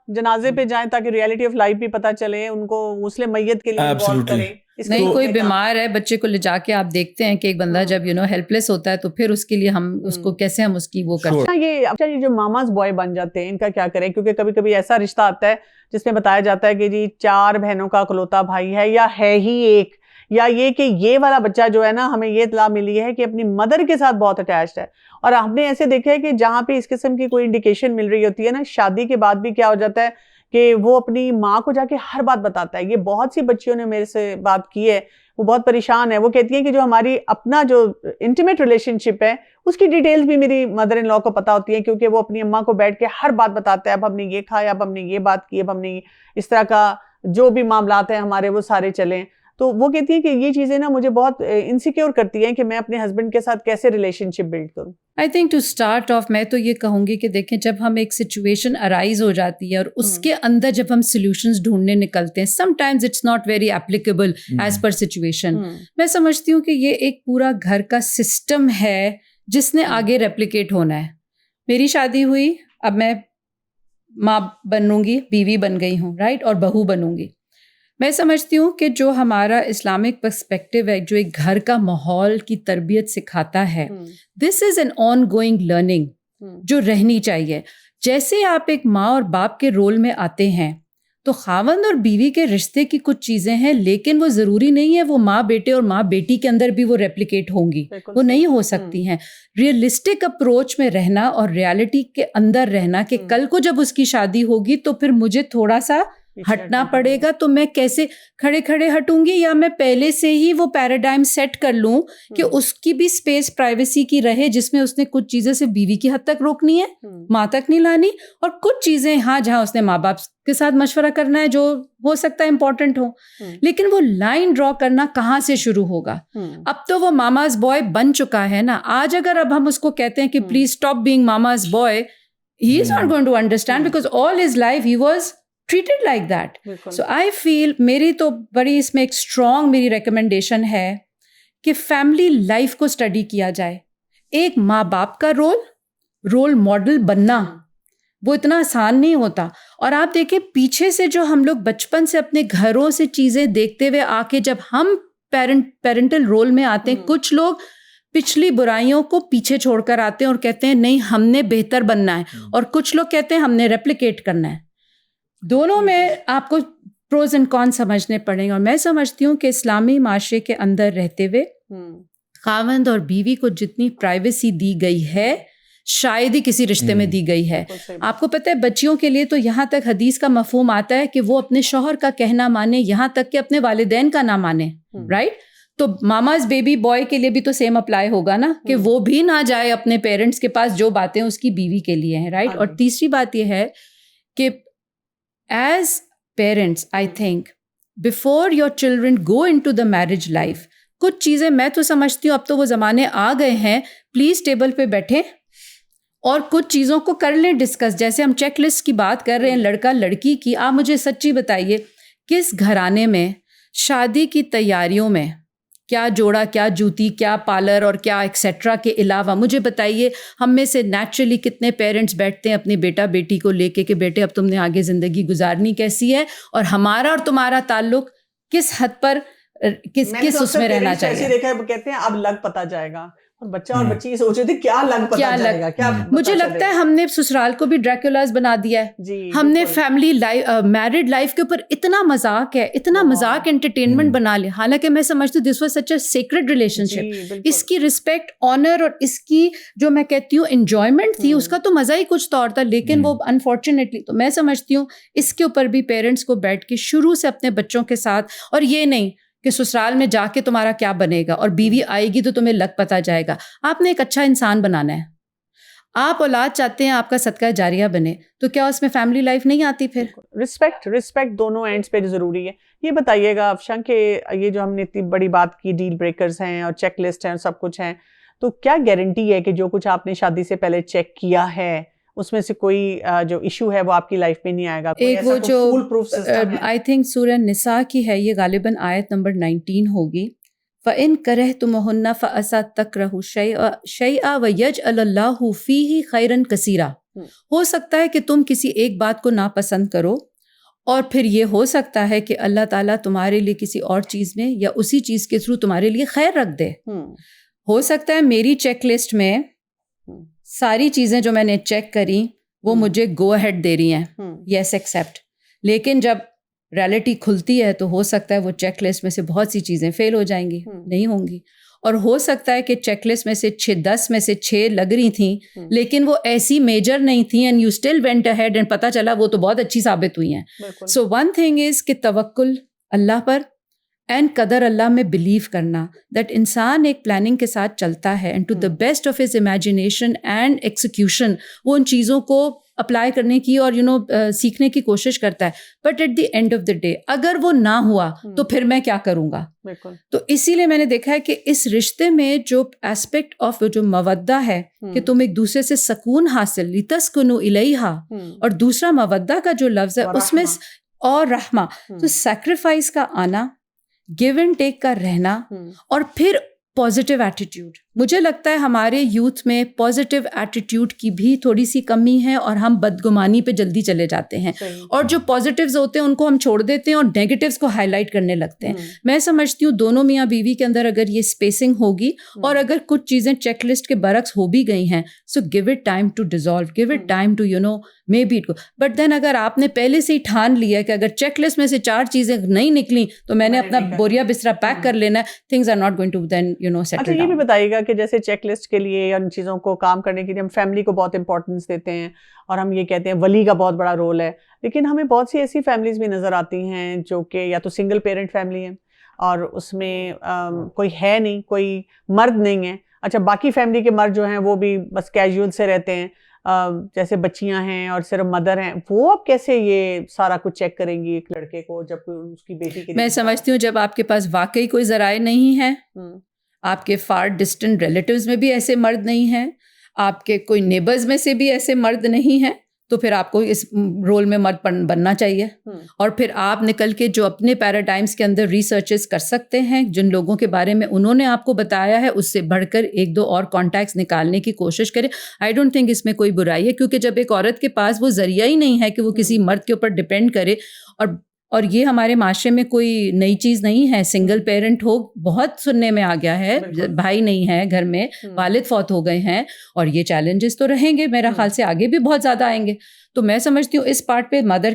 جنازے پہ جائیں تاکہ ریالٹی آف لائف بھی پتہ چلے ان کو, غسل میت کے لیے انوالو کریں. نہیں کوئی بیمار ہے, بچے کو لے جا کے آپ دیکھتے ہیں کہ ایک بندہ جب ہیلپ لیس ہوتا ہے تو پھر اس کے لیے ہم اس کو کیسے ہم اس کی وہ کرتے ہیں. یہ جو ماماز بوائے بن جاتے ہیں, ان کا کیا کریں, کیونکہ کبھی کبھی ایسا رشتہ آتا ہے جس میں بتایا جاتا ہے کہ جی 4 بہنوں کا اکلوتا بھائی ہے, یا ہے ہی ایک, یا یہ کہ یہ والا بچہ جو ہے نا, ہمیں یہ اطلاع ملی ہے کہ اپنی مدر کے ساتھ بہت اٹیچڈ ہے. اور ہم نے ایسے دیکھا ہے کہ جہاں پہ اس قسم کی کوئی انڈیکیشن مل رہی ہوتی ہے نا, شادی کے بعد بھی کیا ہو جاتا ہے کہ وہ اپنی ماں کو جا کے ہر بات بتاتا ہے. یہ بہت سی بچیوں نے میرے سے بات کی ہے, وہ بہت پریشان ہے. وہ کہتی ہیں کہ جو ہماری اپنا جو انٹیمیٹ ریلیشن شپ ہے اس کی ڈیٹیلز بھی میری مدر ان لا کو پتا ہوتی ہیں, کیونکہ وہ اپنی اماں کو بیٹھ کے ہر بات بتاتا ہے. اب ہم نے یہ کھایا, اب ہم نے یہ بات کی, اب ہم نے اس طرح کا جو بھی معاملات ہیں ہمارے وہ سارے چلیں. تو وہ کہتی ہیں کہ یہ چیزیں نا مجھے بہت انسیکیور کرتی ہیں کہ میں اپنے ہسبینڈ کے ساتھ کیسے ریلیشن شپ بلڈ کروں. I think to start off میں تو یہ کہوں گی کہ دیکھیں, جب ہم ایک سچویشن ارائز ہو جاتی ہے اور اس کے اندر جب ہم سولوشنز ڈھونڈنے نکلتے ہیں, sometimes it's not very applicable as per situation. میں سمجھتی ہوں کہ یہ ایک پورا گھر کا سسٹم ہے جس نے آگے ریپلیکیٹ ہونا ہے. میری شادی ہوئی, اب میں ماں بنوں گی, بیوی بن گئی ہوں, رائٹ, اور بہو بنوں گی. میں سمجھتی ہوں کہ جو ہمارا اسلامک پرسپیکٹیو ہے, جو ایک گھر کا ماحول کی تربیت سکھاتا ہے, this is an ongoing learning جو رہنی چاہیے. جیسے آپ ایک ماں اور باپ کے رول میں آتے ہیں تو خاوند اور بیوی کے رشتے کی کچھ چیزیں ہیں, لیکن وہ ضروری نہیں ہے وہ ماں بیٹے اور ماں بیٹی کے اندر بھی وہ ریپلیکیٹ ہوں گی, وہ نہیں ہو سکتی ہیں. ریئلسٹک اپروچ میں رہنا اور ریالٹی کے اندر رہنا کہ کل کو جب اس کی شادی ہوگی تو پھر مجھے تھوڑا سا ہٹنا پڑے گا, تو میں کیسے کھڑے کھڑے ہٹوں گی, یا میں پہلے سے ہی وہ پیراڈائم سیٹ کر لوں کہ اس کی بھی اسپیس پرائیویسی کی رہے, جس میں اس نے کچھ چیزیں سے بیوی کی حد تک روکنی ہے, ماں تک نہیں لانی, اور کچھ چیزیں ہاں جہاں اس نے ماں باپ کے ساتھ مشورہ کرنا ہے جو ہو سکتا ہے امپورٹنٹ ہو. لیکن وہ لائن ڈرا کرنا کہاں سے شروع ہوگا؟ اب تو وہ ماماز بوائے بن چکا ہے نا. آج اگر اب ہم اس کو کہتے ہیں کہ please stop being mama's boy, he is not going to understand because all his life he was treated like that. So I feel میری تو بڑی اس میں ایک اسٹرانگ میری ریکمنڈیشن ہے کہ فیملی لائف کو اسٹڈی کیا جائے. ایک ماں باپ کا رول ماڈل بننا وہ اتنا آسان نہیں ہوتا. اور آپ دیکھیں پیچھے سے جو ہم لوگ بچپن سے اپنے گھروں سے چیزیں دیکھتے ہوئے آ کے جب ہم پیرنٹل رول میں آتے ہیں, کچھ لوگ پچھلی برائیوں کو پیچھے چھوڑ کر آتے ہیں اور کہتے ہیں نہیں ہم نے بہتر بننا ہے, اور کچھ لوگ کہتے ہیں ہم نے ریپلیکیٹ کرنا ہے. دونوں میں آپ کو پروز اینڈ کون سمجھنے پڑیں گے. اور میں سمجھتی ہوں کہ اسلامی معاشرے کے اندر رہتے ہوئے خاوند اور بیوی کو جتنی پرائیویسی دی گئی ہے شاید ہی کسی رشتے میں دی گئی ہے. آپ کو پتہ ہے بچیوں کے لیے تو یہاں تک حدیث کا مفہوم آتا ہے کہ وہ اپنے شوہر کا کہنا مانے, یہاں تک کہ اپنے والدین کا نہ مانے, رائٹ. تو ماماز بیبی بوائے کے لیے بھی تو سیم اپلائی ہوگا نا, کہ وہ بھی نہ جائے اپنے پیرنٹس کے پاس جو باتیں اس کی بیوی کے لیے ہیں, رائٹ. اور تیسری بات یہ ہے کہ as parents, I think, before your children go into the marriage life, کچھ چیزیں میں تو سمجھتی ہوں اب تو وہ زمانے آ گئے ہیں, پلیز ٹیبل پہ بیٹھیں اور کچھ چیزوں کو کر لیں ڈسکس. جیسے ہم چیک لسٹ کی بات کر رہے ہیں لڑکا لڑکی کی, آپ مجھے سچی بتائیے کس گھرانے میں شادی کی تیاریوں میں کیا جوڑا, کیا جوتی, کیا پارلر اور کیا ایکسیٹرا کے علاوہ مجھے بتائیے ہم میں سے نیچرلی کتنے پیرنٹس بیٹھتے ہیں اپنے بیٹا بیٹی کو لے کے کہ بیٹے اب تم نے آگے زندگی گزارنی کیسی ہے, اور ہمارا اور تمہارا تعلق کس حد پر کس اس میں رہنا چاہیے. کہتے ہیں اب لگ پتا جائے گا, اور بچہ اور بچی سوچ رہے تھے کیا لگ پتا جائے گا, کیا مجھے لگتا ہے ہم نے سسرال کو بھی ڈریکولاز بنا دیا ہے. ہم نے فیملی میرڈ لائف کے اوپر اتنا مذاق ہے, اتنا مذاق انٹرٹینمنٹ بنا لیا, حالانکہ میں سمجھتی ہوں this was such a sacred relationship. اس کی رسپیکٹ, آنر اور اس کی جو میں کہتی ہوں انجوائمنٹ تھی, اس کا تو مزہ ہی کچھ طور تھا. لیکن وہ انفارچونیٹلی تو میں سمجھتی ہوں اس کے اوپر بھی پیرنٹس کو بیٹھ کے شروع سے اپنے بچوں کے ساتھ, اور یہ نہیں کہ سسرال میں جا کے تمہارا کیا بنے گا اور بیوی آئے گی تو تمہیں لگ پتا جائے گا. آپ نے ایک اچھا انسان بنانا ہے, آپ اولاد چاہتے ہیں آپ کا صدقہ جاریہ بنے, تو کیا اس میں فیملی لائف نہیں آتی؟ پھر رسپیکٹ دونوں اینڈز پہ ضروری ہے. یہ بتائیے گا افشاں کہ یہ جو ہم نے اتنی بڑی بات کی, ڈیل بریکرز ہیں اور چیک لسٹ ہیں, سب کچھ ہیں, تو کیا گارنٹی ہے کہ جو کچھ آپ نے شادی سے پہلے چیک کیا ہے اس میں سے کوئی جو ایشو ہے وہ آپ کی لائف میں نہیں آئے گا؟ ایک وہ جو آئی تھنک سورہ نساء کی ہے, یہ غالباً آیت نمبر 19 ہوگی, فَإِن كَرِهْتُمُوهُنَّ فَعَسَىٰ تَكْرَهُوا شَيْئًا وَيَجْعَلَ اللَّهُ فِيهِ خَيْرًا كَثِيرًا. ہو سکتا ہے کہ تم کسی ایک بات کو ناپسند کرو, اور پھر یہ ہو سکتا ہے کہ اللہ تعالیٰ تمہارے لیے کسی اور چیز میں یا اسی چیز کے تھرو تمہارے لیے خیر رکھ دے. ہو سکتا ہے میری چیک لسٹ میں ساری چیزیں جو میں نے چیک کری وہ مجھے گو اہیڈ دے رہی ہیں, یس ایکسیپٹ, لیکن جب ریالٹی کھلتی ہے تو ہو سکتا ہے وہ چیک لسٹ میں سے بہت سی چیزیں فیل ہو جائیں گی, نہیں ہوں گی. اور ہو سکتا ہے کہ چیک لسٹ میں سے 10 میں سے 6 لگ رہی تھیں لیکن وہ ایسی میجر نہیں تھیں, and you still went ahead and پتہ چلا وہ تو بہت اچھی ثابت ہوئی ہیں. سو ون تھنگ از کہ توکل اللہ پر اینڈ قدر اللہ میں بلیو کرنا, دیٹ انسان ایک پلاننگ کے ساتھ چلتا ہے and to the best of his imagination and execution وہ ان چیزوں کو اپلائی کرنے کی اور سیکھنے کی کوشش کرتا ہے. But at the end of the day اگر وہ نہ ہوا تو پھر میں کیا کروں گا؟ تو اسی لیے میں نے دیکھا ہے کہ اس رشتے میں جو اسپیکٹ آف جو مودہ ہے کہ تم ایک دوسرے سے سکون حاصل, لتسکنوا الیہا, اور دوسرا مودہ کا جو لفظ ہے اس میں اور رحمہ, تو سیکریفائس کا آنا, گیو اینڈ ٹیک کا رہنا, اور پھر پازیٹیو ایٹیٹیوڈ. مجھے لگتا ہے ہمارے یوتھ میں پازیٹیو ایٹیٹیوڈ کی بھی تھوڑی سی کمی ہے اور ہم بدگمانی پہ جلدی چلے جاتے ہیں, اور جو پازیٹیوز ہوتے ہیں ان کو ہم چھوڑ دیتے ہیں اور نیگیٹیوز کو ہائی لائٹ کرنے لگتے ہیں. میں سمجھتی ہوں دونوں میاں بیوی کے اندر اگر یہ اسپیسنگ ہوگی اور اگر کچھ چیزیں چیک لسٹ کے برعکس ہو بھی گئی ہیں, so give it time to dissolve, give it time to maybe it کو. بٹ دین اگر آپ نے پہلے سے ہی ٹھان لیا کہ اگر چیک لسٹ میں سے 4 چیزیں نہیں نکلیں تو میں نے اپنا بوریا بسترا پیک کر لینا ہے, things are not going to then settle down. یہ بھی بتائیے گا کہ جیسے چیک لسٹ کے لیے یا ان چیزوں کو کام کرنے کے لیے ہم فیملی کو بہت امپورٹنس دیتے ہیں, اور ہم یہ کہتے ہیں ولی کا بہت بڑا رول ہے, لیکن ہمیں بہت سی ایسی فیملیز بھی نظر آتی ہیں جو کہ یا تو سنگل پیرنٹ فیملی ہے اور اس میں کوئی ہے نہیں, کوئی مرد نہیں ہے. اچھا, باقی فیملی کے مرد جو ہیں وہ بھی بس کیجول سے رہتے ہیں, جیسے بچیاں ہیں اور صرف مدر ہیں, وہ اب کیسے یہ سارا کچھ چیک کریں گی ایک لڑکے کو جب اس کی بیٹی کے؟ میں سمجھتی ہوں جب آپ کے پاس واقعی کوئی ذرائع نہیں ہے, آپ کے فار ڈسٹنٹ ریلیٹیوز میں بھی ایسے مرد نہیں ہیں, آپ کے کوئی نیبرز میں سے بھی ایسے مرد نہیں ہیں, تو پھر آپ کو اس رول میں مرد بننا چاہیے. اور پھر آپ نکل کے جو اپنے پیراڈائمس کے اندر ریسرچز کر سکتے ہیں, جن لوگوں کے بارے میں انہوں نے آپ کو بتایا ہے, اس سے بڑھ کر 1-2 اور کانٹیکٹس نکالنے کی کوشش کریں. آئی ڈونٹ تھنک اس میں کوئی برائی ہے, کیونکہ جب ایک عورت کے پاس وہ ذریعہ ہی نہیں ہے کہ وہ کسی مرد کے اوپر ڈپینڈ کرے, اور یہ ہمارے معاشرے میں کوئی نئی چیز نہیں ہے, سنگل پیرنٹ ہو بہت سننے میں آ گیا ہے, بھائی نہیں ہے گھر میں, والد فوت ہو گئے ہیں, اور یہ چیلنجز تو رہیں گے, میرا خیال سے آگے بھی بہت زیادہ آئیں گے. تو میں سمجھتی ہوں اس پارٹ پہ mother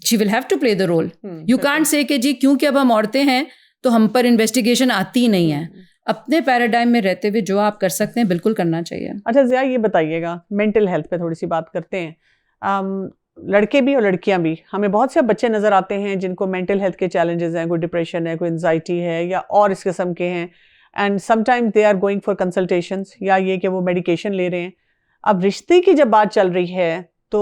she will have to play the role. You can't say کہ جی کیونکہ اب ہم عورتیں ہیں تو ہم پر انویسٹیگیشن آتی ہی نہیں ہے. اپنے پیراڈائم میں رہتے ہوئے جو آپ کر سکتے ہیں بالکل کرنا چاہیے. اچھا ضیاء, یہ بتائیے گا مینٹل ہیلتھ پہ تھوڑی سی بات کرتے ہیں. لڑکے بھی اور لڑکیاں بھی, ہمیں بہت سے بچے نظر آتے ہیں جن کو مینٹل ہیلتھ کے چیلنجز ہیں, کوئی ڈپریشن ہے, کوئی انزائٹی ہے, یا اور اس قسم کے ہیں, and sometime they are going for consultations, یا یہ کہ وہ میڈیکیشن لے رہے ہیں. اب رشتے کی جب بات چل رہی ہے تو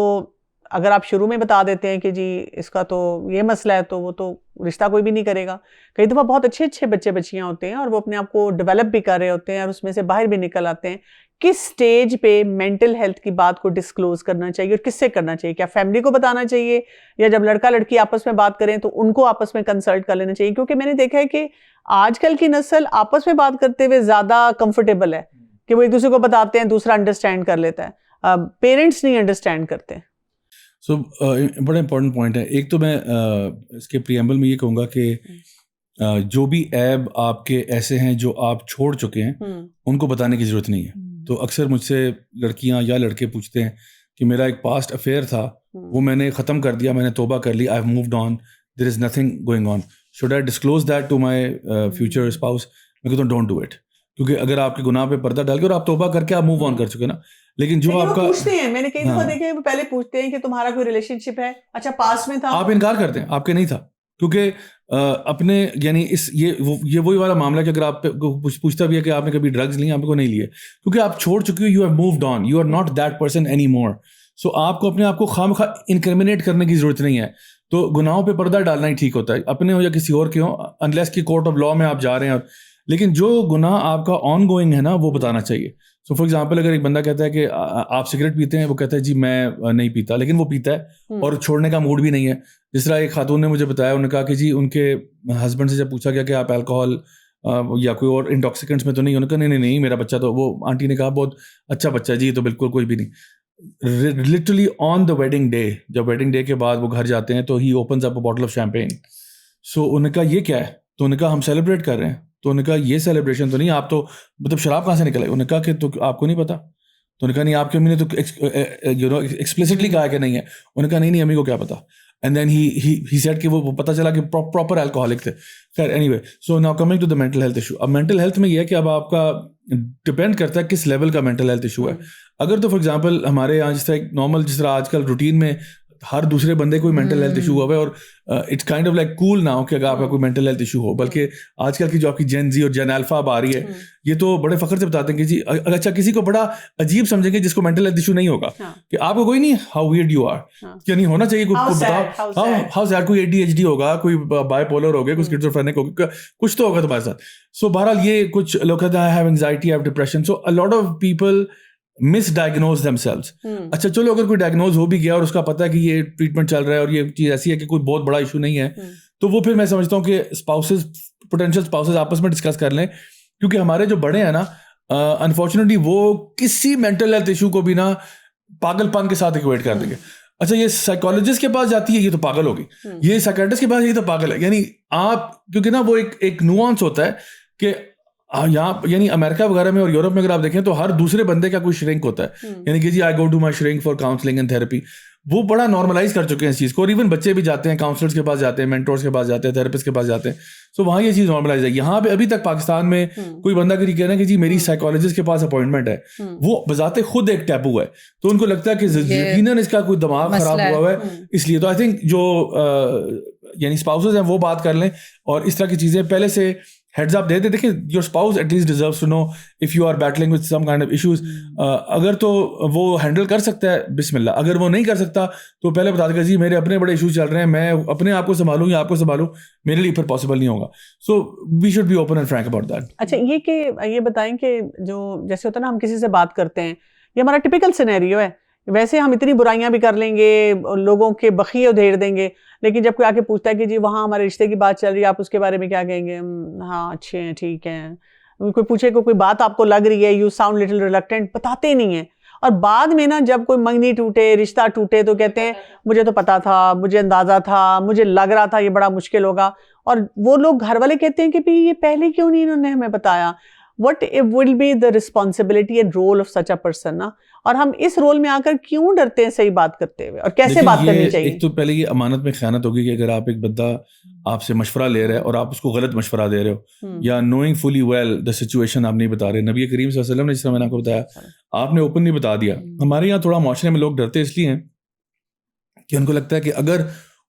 اگر آپ شروع میں بتا دیتے ہیں کہ جی اس کا تو یہ مسئلہ ہے تو وہ تو رشتہ کوئی بھی نہیں کرے گا. کئی دفعہ بہت اچھے اچھے بچے بچیاں ہوتے ہیں اور وہ اپنے آپ کو ڈیولپ بھی کر رہے ہوتے ہیں اور اس میں سے باہر بھی نکل آتے ہیں. کس سٹیج پہ مینٹل ہیلتھ کی بات کو ڈسکلوز کرنا چاہیے اور کس سے کرنا چاہیے؟ کیا فیملی کو بتانا چاہیے یا جب لڑکا لڑکی آپس میں بات کریں تو ان کو آپس میں کنسلٹ کر لینا چاہیے؟ کیونکہ میں نے دیکھا ہے کہ آج کل کی نسل آپس میں بات کرتے ہوئے زیادہ کمفرٹیبل ہے کہ وہ ایک دوسرے کو بتاتے ہیں, دوسرا انڈرسٹینڈ کر لیتا ہے. پیرنٹس نہیں انڈرسٹینڈ کرتے. سو بڑا امپورٹنٹ پوائنٹ ہے. ایک تو میں اس کے پریمبل میں یہ کہوں گا کہ جو بھی عیب آپ کے ایسے ہیں جو آپ چھوڑ چکے ہیں ان کو بتانے کی ضرورت نہیں ہے. تو اکثر مجھ سے لڑکیاں یا لڑکے پوچھتے ہیں کہ میرا ایک پاسٹ افیئر تھا, وہ میں نے ختم کر دیا, میں نے توبہ کر لی, I have moved on, there is nothing going on, should I disclose that to my future spouse? میں کہتا ہوں ڈونٹ ڈو اٹ, کیونکہ اگر آپ کے گناہ پہ پردہ ڈال کے اور آپ توبہ کر کے آپ موو آن کر چکے نا. لیکن جو آپ کا پوچھتے ہیں, میں نے کئی دفعہ دیکھا ہے وہ پہلے پوچھتے ہیں کہ تمہارا کوئی ریلیشن شپ ہے, اچھا پاس میں تھا, آپ انکار کرتے ہیں آپ کے نہیں تھا, کیونکہ اپنے یعنی یہ وہی والا معاملہ ہے کہ اگر آپ پوچھتا بھی ہے کہ آپ نے کبھی ڈرگز لی, آپ کو نہیں لیے, کیونکہ آپ چھوڑ چکے ہو, you have moved on, you are not that person anymore. So آپ کو اپنے آپ کو خواہ انکرمنیٹ کرنے کی ضرورت نہیں ہے. تو گناہوں پہ پردہ ڈالنا ہی ٹھیک ہوتا ہے, اپنے ہو یا کسی اور کے ہو, انلیس کی کورٹ آف لاء میں آپ جا رہے ہیں. لیکن جو گناہ آپ کا آن گوئنگ ہے نا وہ بتانا چاہیے. سو فار ایگزامپل اگر ایک بندہ کہتا ہے کہ آپ سگریٹ پیتے ہیں, وہ کہتا ہے جی میں نہیں پیتا, لیکن وہ پیتا ہے اور چھوڑنے کا موڈ بھی نہیں ہے. جس طرح ایک خاتون نے مجھے بتایا, انہوں نے کہا کہ جی ان کے ہسبینڈ سے جب پوچھا گیا کہ آپ الکوہول یا کوئی اور انٹاکسیکنٹس میں تو نہیں, انہوں نے کہا نہیں میرا بچہ تو, وہ آنٹی نے کہا بہت اچھا بچہ جی, تو بالکل کوئی بھی نہیں. Literally on the wedding day, جب ویڈنگ ڈے کے بعد وہ گھر جاتے ہیں تو he opens up a bottle of champagne. So انہوں نے کہا یہ کیا ہے؟ تو انہوں نے کہا ہم سیلیبریٹ کر رہے ہیں. تو انہوں نے کہا یہ سیلیبریشن تو نہیں, آپ تو مطلب شراب کہاں سے نکل آئی؟ انہوں نے کہا کہ تو آپ کو نہیں پتا؟ تو انہوں نے کہا نہیں آپ کی امی نے تو ایکسپلیسٹلی کہا کہ نہیں ہے. انہوں نے کہا نہیں امی کو کیا پتا. اینڈ دین ہی سیڈ کہ وہ پتہ چلا کہ پراپر الکوہولک تھے. خیر anyway, so now coming to the mental health issue. اب مینٹل ہیلتھ میں یہ ہے کہ اب آپ کا ڈپینڈ کرتا ہے کس لیول کا مینٹل ہیلتھ ایشو ہے. اگر تو فار ایگزامپل ہمارے یہاں جس طرح ایک نارمل, جس طرح آج کل روٹین میں ہر دوسرے بندے کوئی مینٹل ہیلتھ ایشو ہوا ہے, اور it's kind of like cool now کہ اگر آپ کا کوئی مینٹل ہیلتھ ایشو ہو. بلکہ آج کل کی جو آپ کی جین زی اور جین الفا اب آ رہی ہے, یہ تو بڑے فخر سے بتاتے ہیں کہ جی اچھا کسی کو بڑا عجیب سمجھیں گے جس کو مینٹل ہیلتھ ایشو نہیں ہوگا کہ آپ کو کوئی نہیں, ہاؤ ویئرڈ یو آر, کیا نہیں ہونا چاہیے کوئی بتاؤ, ہاؤ سیڈ, کوئی ADHD ہوگا, کوئی بائی پولر ہو گیا, کوئی اسکیزوفرینک ہوگا, کچھ تو ہوگا تمہارے ساتھ. سو بہرحال یہ کچھ لوگ کہتے ہیں I have anxiety, I have depression. So a lot of people misdiagnose themselves. اچھا چلو اگر کوئی ڈائگنوز ہو بھی گیا اور اس کا پتہ ہے کہ یہ ٹریٹمنٹ چل رہا ہے اور یہ چیز ایسی ہے کہ کوئی بہت بڑا ایشو نہیں ہے, تو وہ پھر میں سمجھتا ہوں کہ اسپاؤسز, پوٹینشیل اسپاؤسز آپس میں ڈسکس کر لیں. کیونکہ ہمارے جو بڑے ہیں نا, انفارچونیٹلی وہ کسی مینٹل ہیلتھ ایشو کو بھی نا پاگل پن کے ساتھ ایکویٹ کر دیں گے. اچھا یہ سائیکالوجسٹ کے پاس جاتی ہے, یہ تو پاگل ہوگی, یہ سائیکیٹرسٹ کے پاس, یہ تو پاگل ہے. یعنی آپ کیونکہ نا وہ ایک نوانس ہوتا ہے کہ یہاں یعنی امریکہ وغیرہ میں اور یورپ میں اگر آپ دیکھیں تو ہر دوسرے بندے کا کوئی شرنک ہوتا ہے, یعنی کہ جی I go to my shrink for counselling and therapy. وہ بڑا نارملائز کر چکے ہیں اس چیز کو, اور ایون بچے بھی جاتے ہیں کاؤنسلرس کے پاس جاتے ہیں, مینٹورس کے پاس جاتے ہیں, تھراپسٹ کے پاس جاتے ہیں. سو وہاں یہ چیز نارملائز ہے. یہاں پہ ابھی تک پاکستان میں کوئی بندہ کہہ رہا ہے کہ جی میری سائیکالوجسٹ کے پاس اپوائنٹمنٹ ہے, وہ بذات خود ایک ٹیبو ہے. تو ان کو لگتا ہے کہ یقیناً اس کا کوئی دماغ خراب ہوا ہوا ہے, اس لیے. تو آئی تھنک جو یعنی اسپاؤسز ہیں وہ بات کر لیں اور اس طرح کی چیزیں پہلے سے ہیڈز اپ دے دیں. دیکھیں your spouse at least deserves to know if you are battling with some kind of issues. اگر تو وہ ہینڈل کر سکتا ہے بسم اللہ, اگر وہ نہیں کر سکتا تو پہلے بتا دے گا جی میرے اپنے بڑے ایشوز چل رہے ہیں, میں اپنے آپ کو سنبھالوں یا آپ کو سنبھالوں, میرے لیے پھر پاسبل نہیں ہوگا. So we should be open and frank about that. اچھا یہ کہ یہ بتائیں کہ جو جیسے ہوتا ہے نا, ہم کسی سے بات کرتے ہیں, یہ ہمارا ٹپیکل سینیریو ہے, ویسے ہم اتنی برائیاں بھی کر لیں گے, لوگوں کے بخیے ادھیڑ دیں گے, لیکن جب کوئی آ کے پوچھتا ہے کہ جی وہاں ہمارے رشتے کی بات چل رہی ہے, آپ اس کے بارے میں کیا کہیں گے؟ ہاں اچھے ہیں, ٹھیک ہیں. کوئی پوچھے کہ کوئی بات آپ کو لگ رہی ہے, یو ساؤنڈ لٹل ریلکٹنٹ, بتاتے نہیں ہیں. اور بعد میں نا جب کوئی منگنی ٹوٹے, رشتہ ٹوٹے, تو کہتے ہیں مجھے تو پتا تھا, مجھے اندازہ تھا, مجھے لگ رہا تھا یہ بڑا مشکل ہوگا. اور وہ لوگ گھر والے کہتے ہیں کہ بھی یہ پہلے کیوں نہیں انہوں نے ہمیں بتایا. What will be the responsibility and role of such a person نا, اور ہم اس رول میں آ کر کیوں ڈرتے ہیں صحیح بات کرتے ہوئے, اور کیسے بات کرنی چاہیے؟ ایک تو پہلے یہ امانت میں خیانت ہوگی کہ اگر آپ ایک بندہ آپ سے مشورہ لے رہا ہے اور آپ اس کو غلط مشورہ دے رہے ہو, یا knowing fully well the situation آپ نہیں بتا رہے. نبی کریم صلی اللہ علیہ وسلم نے جس طرح میں نے آپ کو بتایا, آپ نے اوپنلی بتا دیا. ہمارے یہاں تھوڑا معاشرے میں لوگ ڈرتے اس لیے ہیں کہ ان کو لگتا ہے کہ اگر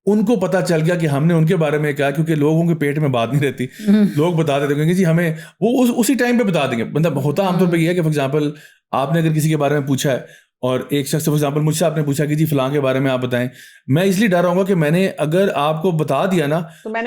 ان کو پتا چل گیا کہ ہم نے ان کے بارے میں کہا, کیونکہ لوگوں کے پیٹ میں بات نہیں رہتی, لوگ بتا دیتے ہیں کہ جی ہمیں وہ اسی ٹائم پہ بتا دیں گے. بندہ ہوتا عام طور پہ یہ ہے کہ فار ایگزامپل آپ نے اگر کسی کے بارے میں پوچھا ہے اور ایک شخص فار ایگزامپل مجھ سے آپ نے پوچھا کہ جی فلاں کے بارے میں آپ بتائیں, میں اس لیے ڈر رہا ہوں گا کہ میں نے اگر آپ کو بتا دیا نا,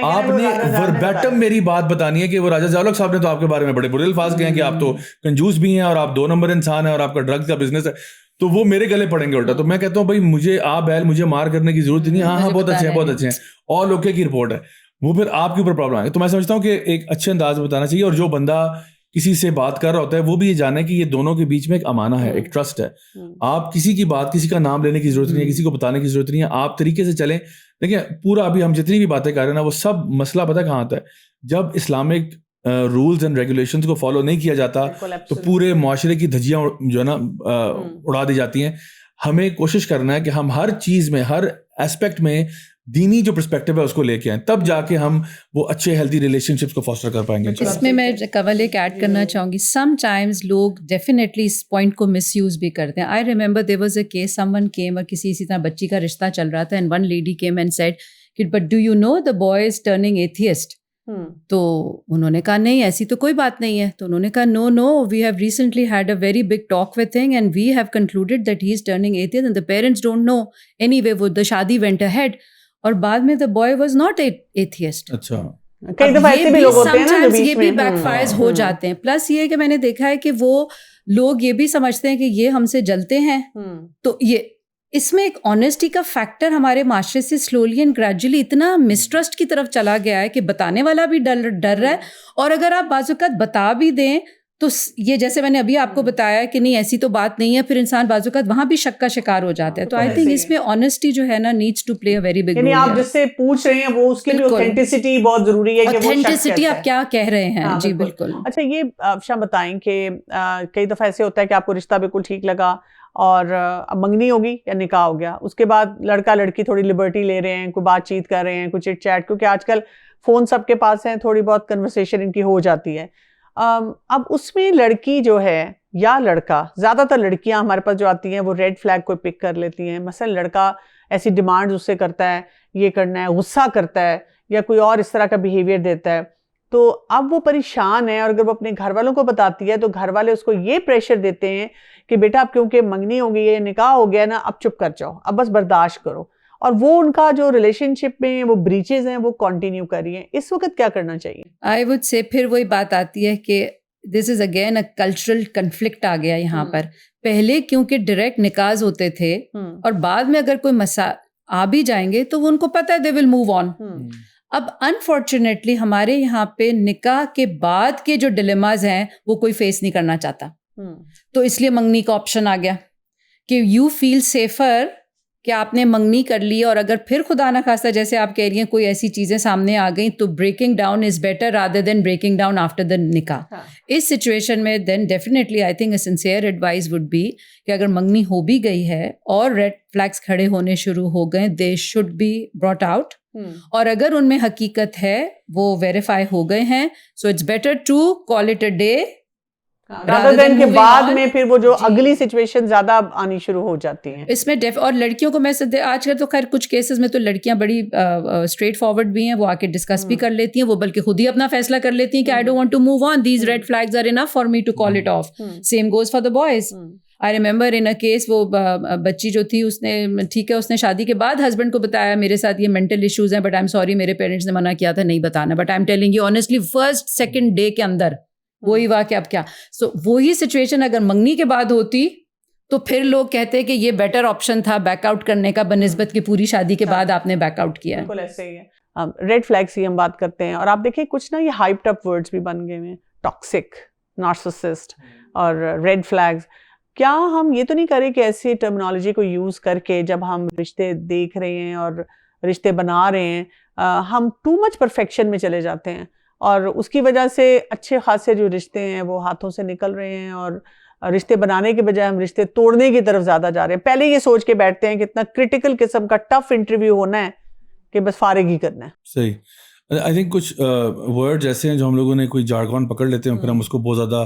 آپ نے وربیٹم میری بات بتانی ہے کہ وہ راجہ ضیاء الحق صاحب نے تو آپ کے بارے میں بڑے برے الفاظ کہے ہیں کہ آپ تو کنجوس بھی ہیں اور آپ 2 نمبر انسان ہیں اور آپ کا ڈرگز کا بزنس ہے, تو وہ میرے گلے پڑیں گے الٹا. تو میں کہتا ہوں بھائی مجھے آپ بیل مجھے مار کرنے کی ضرورت نہیں, ہاں بہت اچھے ہیں بہت اچھے ہیں, اور لوگ کی رپورٹ ہے وہ پھر آپ کے اوپر پرابلم آئے گا. تو میں سمجھتا ہوں کہ ایک اچھے انداز میں بتانا چاہیے, اور جو بندہ کسی سے بات کر رہا ہوتا ہے وہ بھی یہ جانے کہ یہ دونوں کے بیچ میں ایک امانہ ہے, ایک ٹرسٹ ہے. آپ کسی کی بات, کسی کا نام لینے کی ضرورت نہیں ہے, کسی کو بتانے کی ضرورت نہیں ہے, آپ طریقے سے چلیں. دیکھیں پورا ابھی ہم جتنی بھی باتیں کر رہے ہیں نا, وہ سب مسئلہ پتہ کہاں آتا ہے, جب اسلامک رولز اینڈ ریگولیشنز کو فالو نہیں کیا جاتا تو پورے معاشرے کی دھجیاں جو ہے نا اڑا دی جاتی ہیں. ہمیں کوشش کرنا ہے کہ ہم ہر چیز میں, ہر ایسپیکٹ میں دینی جو پرسپیکٹو ہے اس کو لے کے آئیں, تب جا کے ہم وہ اچھے ہیلدی ریلیشن شپس کو فاسٹر کر پائیں گے. اس میں کول ایک ایڈ کرنا چاہوں گی, سم ٹائمز لوگ ڈیفینیٹلی اس پوائنٹ کو مس یوز بھی کرتے ہیں. I remember there was a case, some one came, اور کسی اسی طرح بچی کا رشتہ چل رہا تھا, and one lady came and said کہ but do you know the boy is turning atheist. تو انہوں نے کہا نہیں ایسی تو کوئی بات نہیں ہے. تو انہوں نے کہا no we have recently had a very big talk with him and we have concluded that he is turning atheist and the parents don't know anyway. وہ دا شادی وینٹ اہیڈ اور بعد میں the boy was not atheist. اچھا یہ بھی back fires ہو جاتے ہیں. Plus یہ کہ میں نے دیکھا ہے کہ وہ لوگ یہ بھی سمجھتے ہیں کہ یہ ہم سے جلتے ہیں, تو یہ اس میں ایک آنیسٹی کا فیکٹر ہمارے معاشرے سے سلولی اینڈ گریجولی اتنا مسٹرسٹ کی طرف چلا گیا ہے کہ بتانے والا بھی ڈر رہا ہے, اور اگر آپ بعض اوقات بتا بھی دیں تو یہ جیسے میں نے ابھی آپ کو بتایا کہ نہیں ایسی تو بات نہیں ہے, پھر انسان بعض اوقات وہاں بھی شک کا شکار ہو جاتا ہے. تو آئی تھنک اس میں آنیسٹی جو ہے نا needs to play a very big role. یعنی آپ جس سے پوچھ رہے ہیں وہ اس کی بھی اوتھینٹسٹی بہت ضروری ہے, کہ وہ اوتھینٹسٹی آپ کیا کہہ رہے ہیں. جی بالکل. اچھا یہ شاہ بتائیں کہ کئی دفعہ ایسے ہوتا ہے کہ آپ کو رشتہ بالکل ٹھیک لگا اور اب منگنی ہوگی یا نکاح ہو گیا, اس کے بعد لڑکا لڑکی تھوڑی لبرٹی لے رہے ہیں, کوئی بات چیت کر رہے ہیں, کوئی چٹ چیٹ, کیونکہ آج کل فون سب کے پاس ہیں, تھوڑی بہت کنورسیشن ان کی ہو جاتی ہے. اب اس میں لڑکی جو ہے یا لڑکا, زیادہ تر لڑکیاں ہمارے پاس جو آتی ہیں وہ ریڈ فلیگ کو پک کر لیتی ہیں. مثلا لڑکا ایسی ڈیمانڈ اس سے کرتا ہے, یہ کرنا ہے, غصہ کرتا ہے یا کوئی اور اس طرح کا بیہیویئر دیتا ہے, تو اب وہ پریشان ہے. اور اگر وہ اپنے گھر والوں کو بتاتی ہے تو گھر والے اس کو یہ پریشر دیتے ہیں کہ بیٹا اب کیونکہ منگنی ہو گئی ہے, نکاح ہو گیا نا, اب چپ کر جاؤ, اب بس برداشت کرو. اور وہ ان کا جو ریلیشن شپ میں وہ بریچز ہیں وہ کنٹینیو کر رہی ہیں. اس وقت کیا کرنا چاہیے؟ آئی وڈ سے پھر وہی بات آتی ہے کہ this is again a cultural conflict آ گیا یہاں پر. پہلے کیونکہ ڈائریکٹ نکاح ہوتے تھے, اور بعد میں اگر کوئی آ بھی جائیں گے تو وہ ان کو پتہ ہے دے ول موو آن. اب انفارچونیٹلی ہمارے یہاں پہ نکاح کے بعد کے جو ڈیلیماز ہیں وہ کوئی فیس نہیں کرنا چاہتا, تو اس لیے منگنی کا آپشن آ گیا کہ یو فیل سیفر کہ آپ نے منگنی کر لی, اور اگر پھر خدا نہ خواستہ جیسے آپ کہہ رہی ہیں کوئی ایسی چیزیں سامنے آ گئیں تو breaking down is better rather than breaking down after the nikah. اس سچویشن میں then definitely I think a sincere advise would be کہ اگر منگنی ہو بھی گئی ہے اور ریڈ فلیگس کھڑے ہونے شروع ہو گئے, they should be brought out, اور اگر ان میں حقیقت ہے وہ ویریفائی ہو گئے ہیں, so it's better to call it a day rather than کے بعد میں پھر وہ جو اگلی سچویشن زیادہ آنی شروع ہو جاتی ہیں. اس میں اور لڑکیوں کو میں آج کل تو خیر کچھ کیسز میں تو لڑکیاں بڑی اسٹریٹ فارورڈ بھی ہیں, وہ آ کے ڈسکس بھی کر لیتی ہیں, وہ بلکہ خود ہی اپنا فیصلہ کر لیتی ہیں کہ I don't want to move on, these red flags are enough for me to call it off. Same goes for the boys. I remember in a case, وہ بچی جو تھی اس نے ٹھیک ہے اس نے شادی کے بعد ہسبینڈ کو بتایا میرے ساتھ یہ مینٹل ایشوز ہیں, بٹ آئی ایم سوری میرے پیرنٹس نے منع کیا تھا نہیں بتانا, but I am telling you honestly first second day کے اندر وہی واقعہ. اب کیا سو وہی سچویشن اگر منگنی کے بعد ہوتی تو پھر لوگ کہتے ہیں کہ یہ بیٹر آپشن تھا بیک آؤٹ کرنے کا بنسبت کہ پوری شادی کے بعد آپ نے بیک آؤٹ کیا. بالکل ایسے ہی ہے. ریڈ فلیگس ہی ہم بات کرتے ہیں, اور آپ دیکھیں کچھ نا یہ ہائپڈ اپ ورڈز بھی بن گئے ہیں, ٹاکسک, نارسسسٹ اور ریڈ فلیگز. کیا ہم یہ تو نہیں کریں کہ ایسی ٹرمینالوجی کو یوز کر کے جب ہم رشتے دیکھ رہے ہیں اور رشتے بنا رہے ہیں ہم ٹو مچ پرفیکشن میں چلے جاتے ہیں, اور اس کی وجہ سے اچھے خاصے جو رشتے ہیں وہ ہاتھوں سے نکل رہے ہیں, اور رشتے بنانے کے بجائے ہم رشتے توڑنے کی طرف زیادہ جا رہے ہیں. پہلے یہ سوچ کے بیٹھتے ہیں کہ اتنا کرٹیکل قسم کا ٹف انٹرویو ہونا ہے کہ بس فارغ ہی کرنا ہے. صحیح. آئی تھنک کچھ ورڈز ایسے ہیں جو ہم لوگوں نے کوئی جارگون پکڑ لیتے ہیں, پھر ہم اس کو بہت زیادہ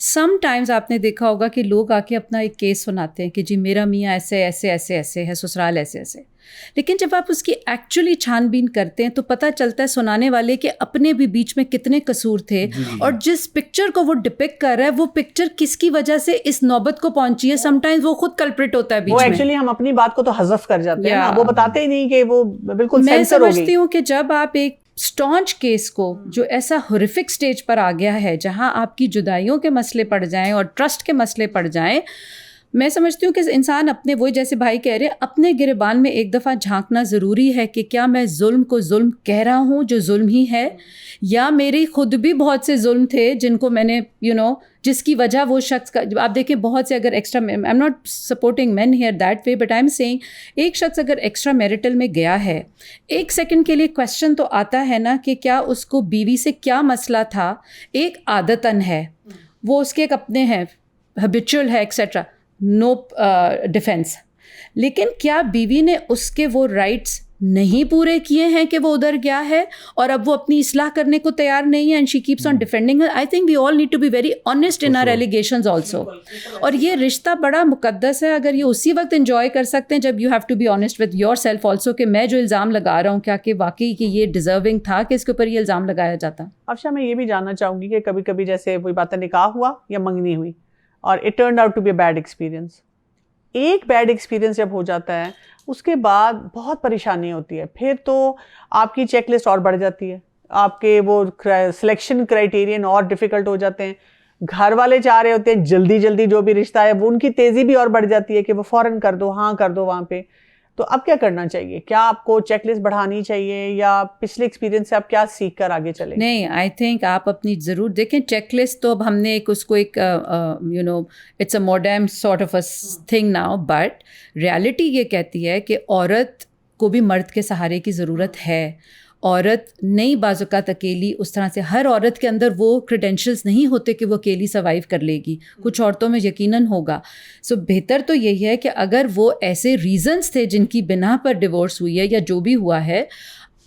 سم ٹائمز آپ نے دیکھا ہوگا کہ لوگ آ کے اپنا ایک کیس سناتے ہیں کہ جی میرا میاں ایسے ایسے ایسے ایسے ہے، سسرال ایسے ایسے، لیکن جب آپ اس کی ایکچولی چھان بین کرتے ہیں تو پتہ چلتا ہے سنانے والے کہ اپنے بھی بیچ میں کتنے قصور تھے، اور جس پکچر کو وہ ڈپکٹ کر رہا ہے وہ پکچر کس کی وجہ سے اس نوبت کو پہنچی ہے، سم ٹائمز وہ خود کلپریٹ ہوتا ہے بیچ میں. ایکچولی ہم اپنی بات کو تو حذف کر جاتے ہیں، وہ بتاتے ہی نہیں کہ وہ بالکل سینسر ہو گئی. میں سمجھتی ہوں کہ جب آپ ایک اسٹانچ کیس کو جو ایسا ہورفک سٹیج پر آ گیا ہے جہاں آپ کی جدائیوں کے مسئلے پڑ جائیں اور ٹرسٹ کے مسئلے پڑ جائیں، میں سمجھتی ہوں کہ انسان اپنے، وہی جیسے بھائی کہہ رہے ہیں، اپنے گریبان میں ایک دفعہ جھانکنا ضروری ہے کہ کیا میں ظلم کو ظلم کہہ رہا ہوں جو ظلم ہی ہے، یا میری خود بھی بہت سے ظلم تھے جن کو میں نے جس کی وجہ وہ شخص کا، آپ دیکھیں بہت سے اگر extra, I am not supporting men here that way, but I am seeing ایک شخص اگر ایکسٹرا میرٹل میں گیا ہے، ایک سیکنڈ کے لیے کویسچن تو آتا ہے نا کہ کیا اس کو بیوی سے کیا مسئلہ تھا. ایک عادتاً ہے، وہ اس کے ایک اپنے ہیں، ہیبیچول ہے ایکسیٹرا، نو ڈیفینس، لیکن کیا بیوی نے اس کے وہ رائٹس نہیں پورے کیے ہیں کہ وہ ادھر گیا ہے اور اب وہ اپنی اصلاح کرنے کو تیار نہیں ہے، and she keeps on defending her. I think we all need to be very honest in our allegations also. اور یہ رشتہ بڑا مقدس ہے، اگر یہ اسی وقت انجوائے کر سکتے ہیں جب you have to be honest with yourself also کہ میں جو الزام لگا رہا ہوں کیا کہ واقعی کہ یہ ڈیزرونگ تھا کہ اس کے اوپر یہ الزام لگایا جاتا. افشا میں یہ بھی جاننا چاہوں گی کہ کبھی کبھی جیسے وہی بات ہے، نکاح ہوا یا منگنی ہوئی اور it turned out to be a bad experience. ایک بیڈ ایکسپیرینس جب ہو جاتا ہے اس کے بعد بہت پریشانی ہوتی ہے، پھر تو آپ کی چیک لسٹ اور بڑھ جاتی ہے، آپ کے وہ سلیکشن کرائیٹیرین اور ڈیفیکلٹ ہو جاتے ہیں، گھر والے چاہ رہے ہوتے ہیں جلدی جلدی جو بھی رشتہ ہے وہ ان کی تیزی بھی اور بڑھ جاتی ہے کہ وہ فوراً کر دو، ہاں کر دو وہاں پہ. تو اب کیا کرنا چاہیے؟ کیا آپ کو چیک لسٹ بڑھانی چاہیے یا پچھلے ایکسپیرینس سے آپ کیا سیکھ کر آگے چلیں؟ نہیں، آئی تھنک آپ اپنی ضرور دیکھیں چیک لسٹ تو اب ہم نے ایک اس کو ایک it's a modern sort of a thing now, but reality یہ کہتی ہے کہ عورت کو بھی مرد کے سہارے کی ضرورت ہے. عورت نئی بعض اوقات اکیلی اس طرح سے، ہر عورت کے اندر وہ کریڈینشلز نہیں ہوتے کہ وہ اکیلی سروائیو کر لے گی، کچھ عورتوں میں یقیناً ہوگا. سو بہتر تو یہی ہے کہ اگر وہ ایسے ریزنز تھے جن کی بنا پر ڈیورس ہوئی ہے یا جو بھی ہوا ہے،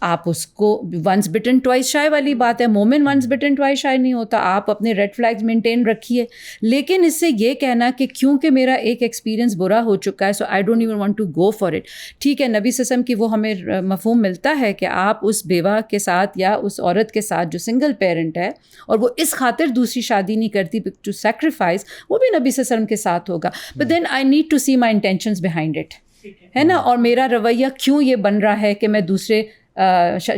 آپ اس کو ونس بٹن ٹوائس شائے والی بات ہے، مومن ونس بٹن ٹوائس شائے نہیں ہوتا. آپ اپنے ریڈ فلیگز مینٹین رکھیے، لیکن اس سے یہ کہنا کہ کیونکہ میرا ایک ایکسپیرینس برا ہو چکا ہے so I don't even want to go for it. ٹھیک ہے، نبی صلی اللہ علیہ وسلم کی وہ ہمیں مفہوم ملتا ہے کہ آپ اس بیوہ کے ساتھ یا اس عورت کے ساتھ جو سنگل پیرنٹ ہے اور وہ اس خاطر دوسری شادی نہیں کرتی ٹو سیکریفائس، وہ بھی نبی صلی اللہ علیہ وسلم کے ساتھ ہوگا. But then I need to see my intentions behind it, ہے نا، اور میرا رویہ کیوں یہ بن رہا ہے کہ میں دوسرے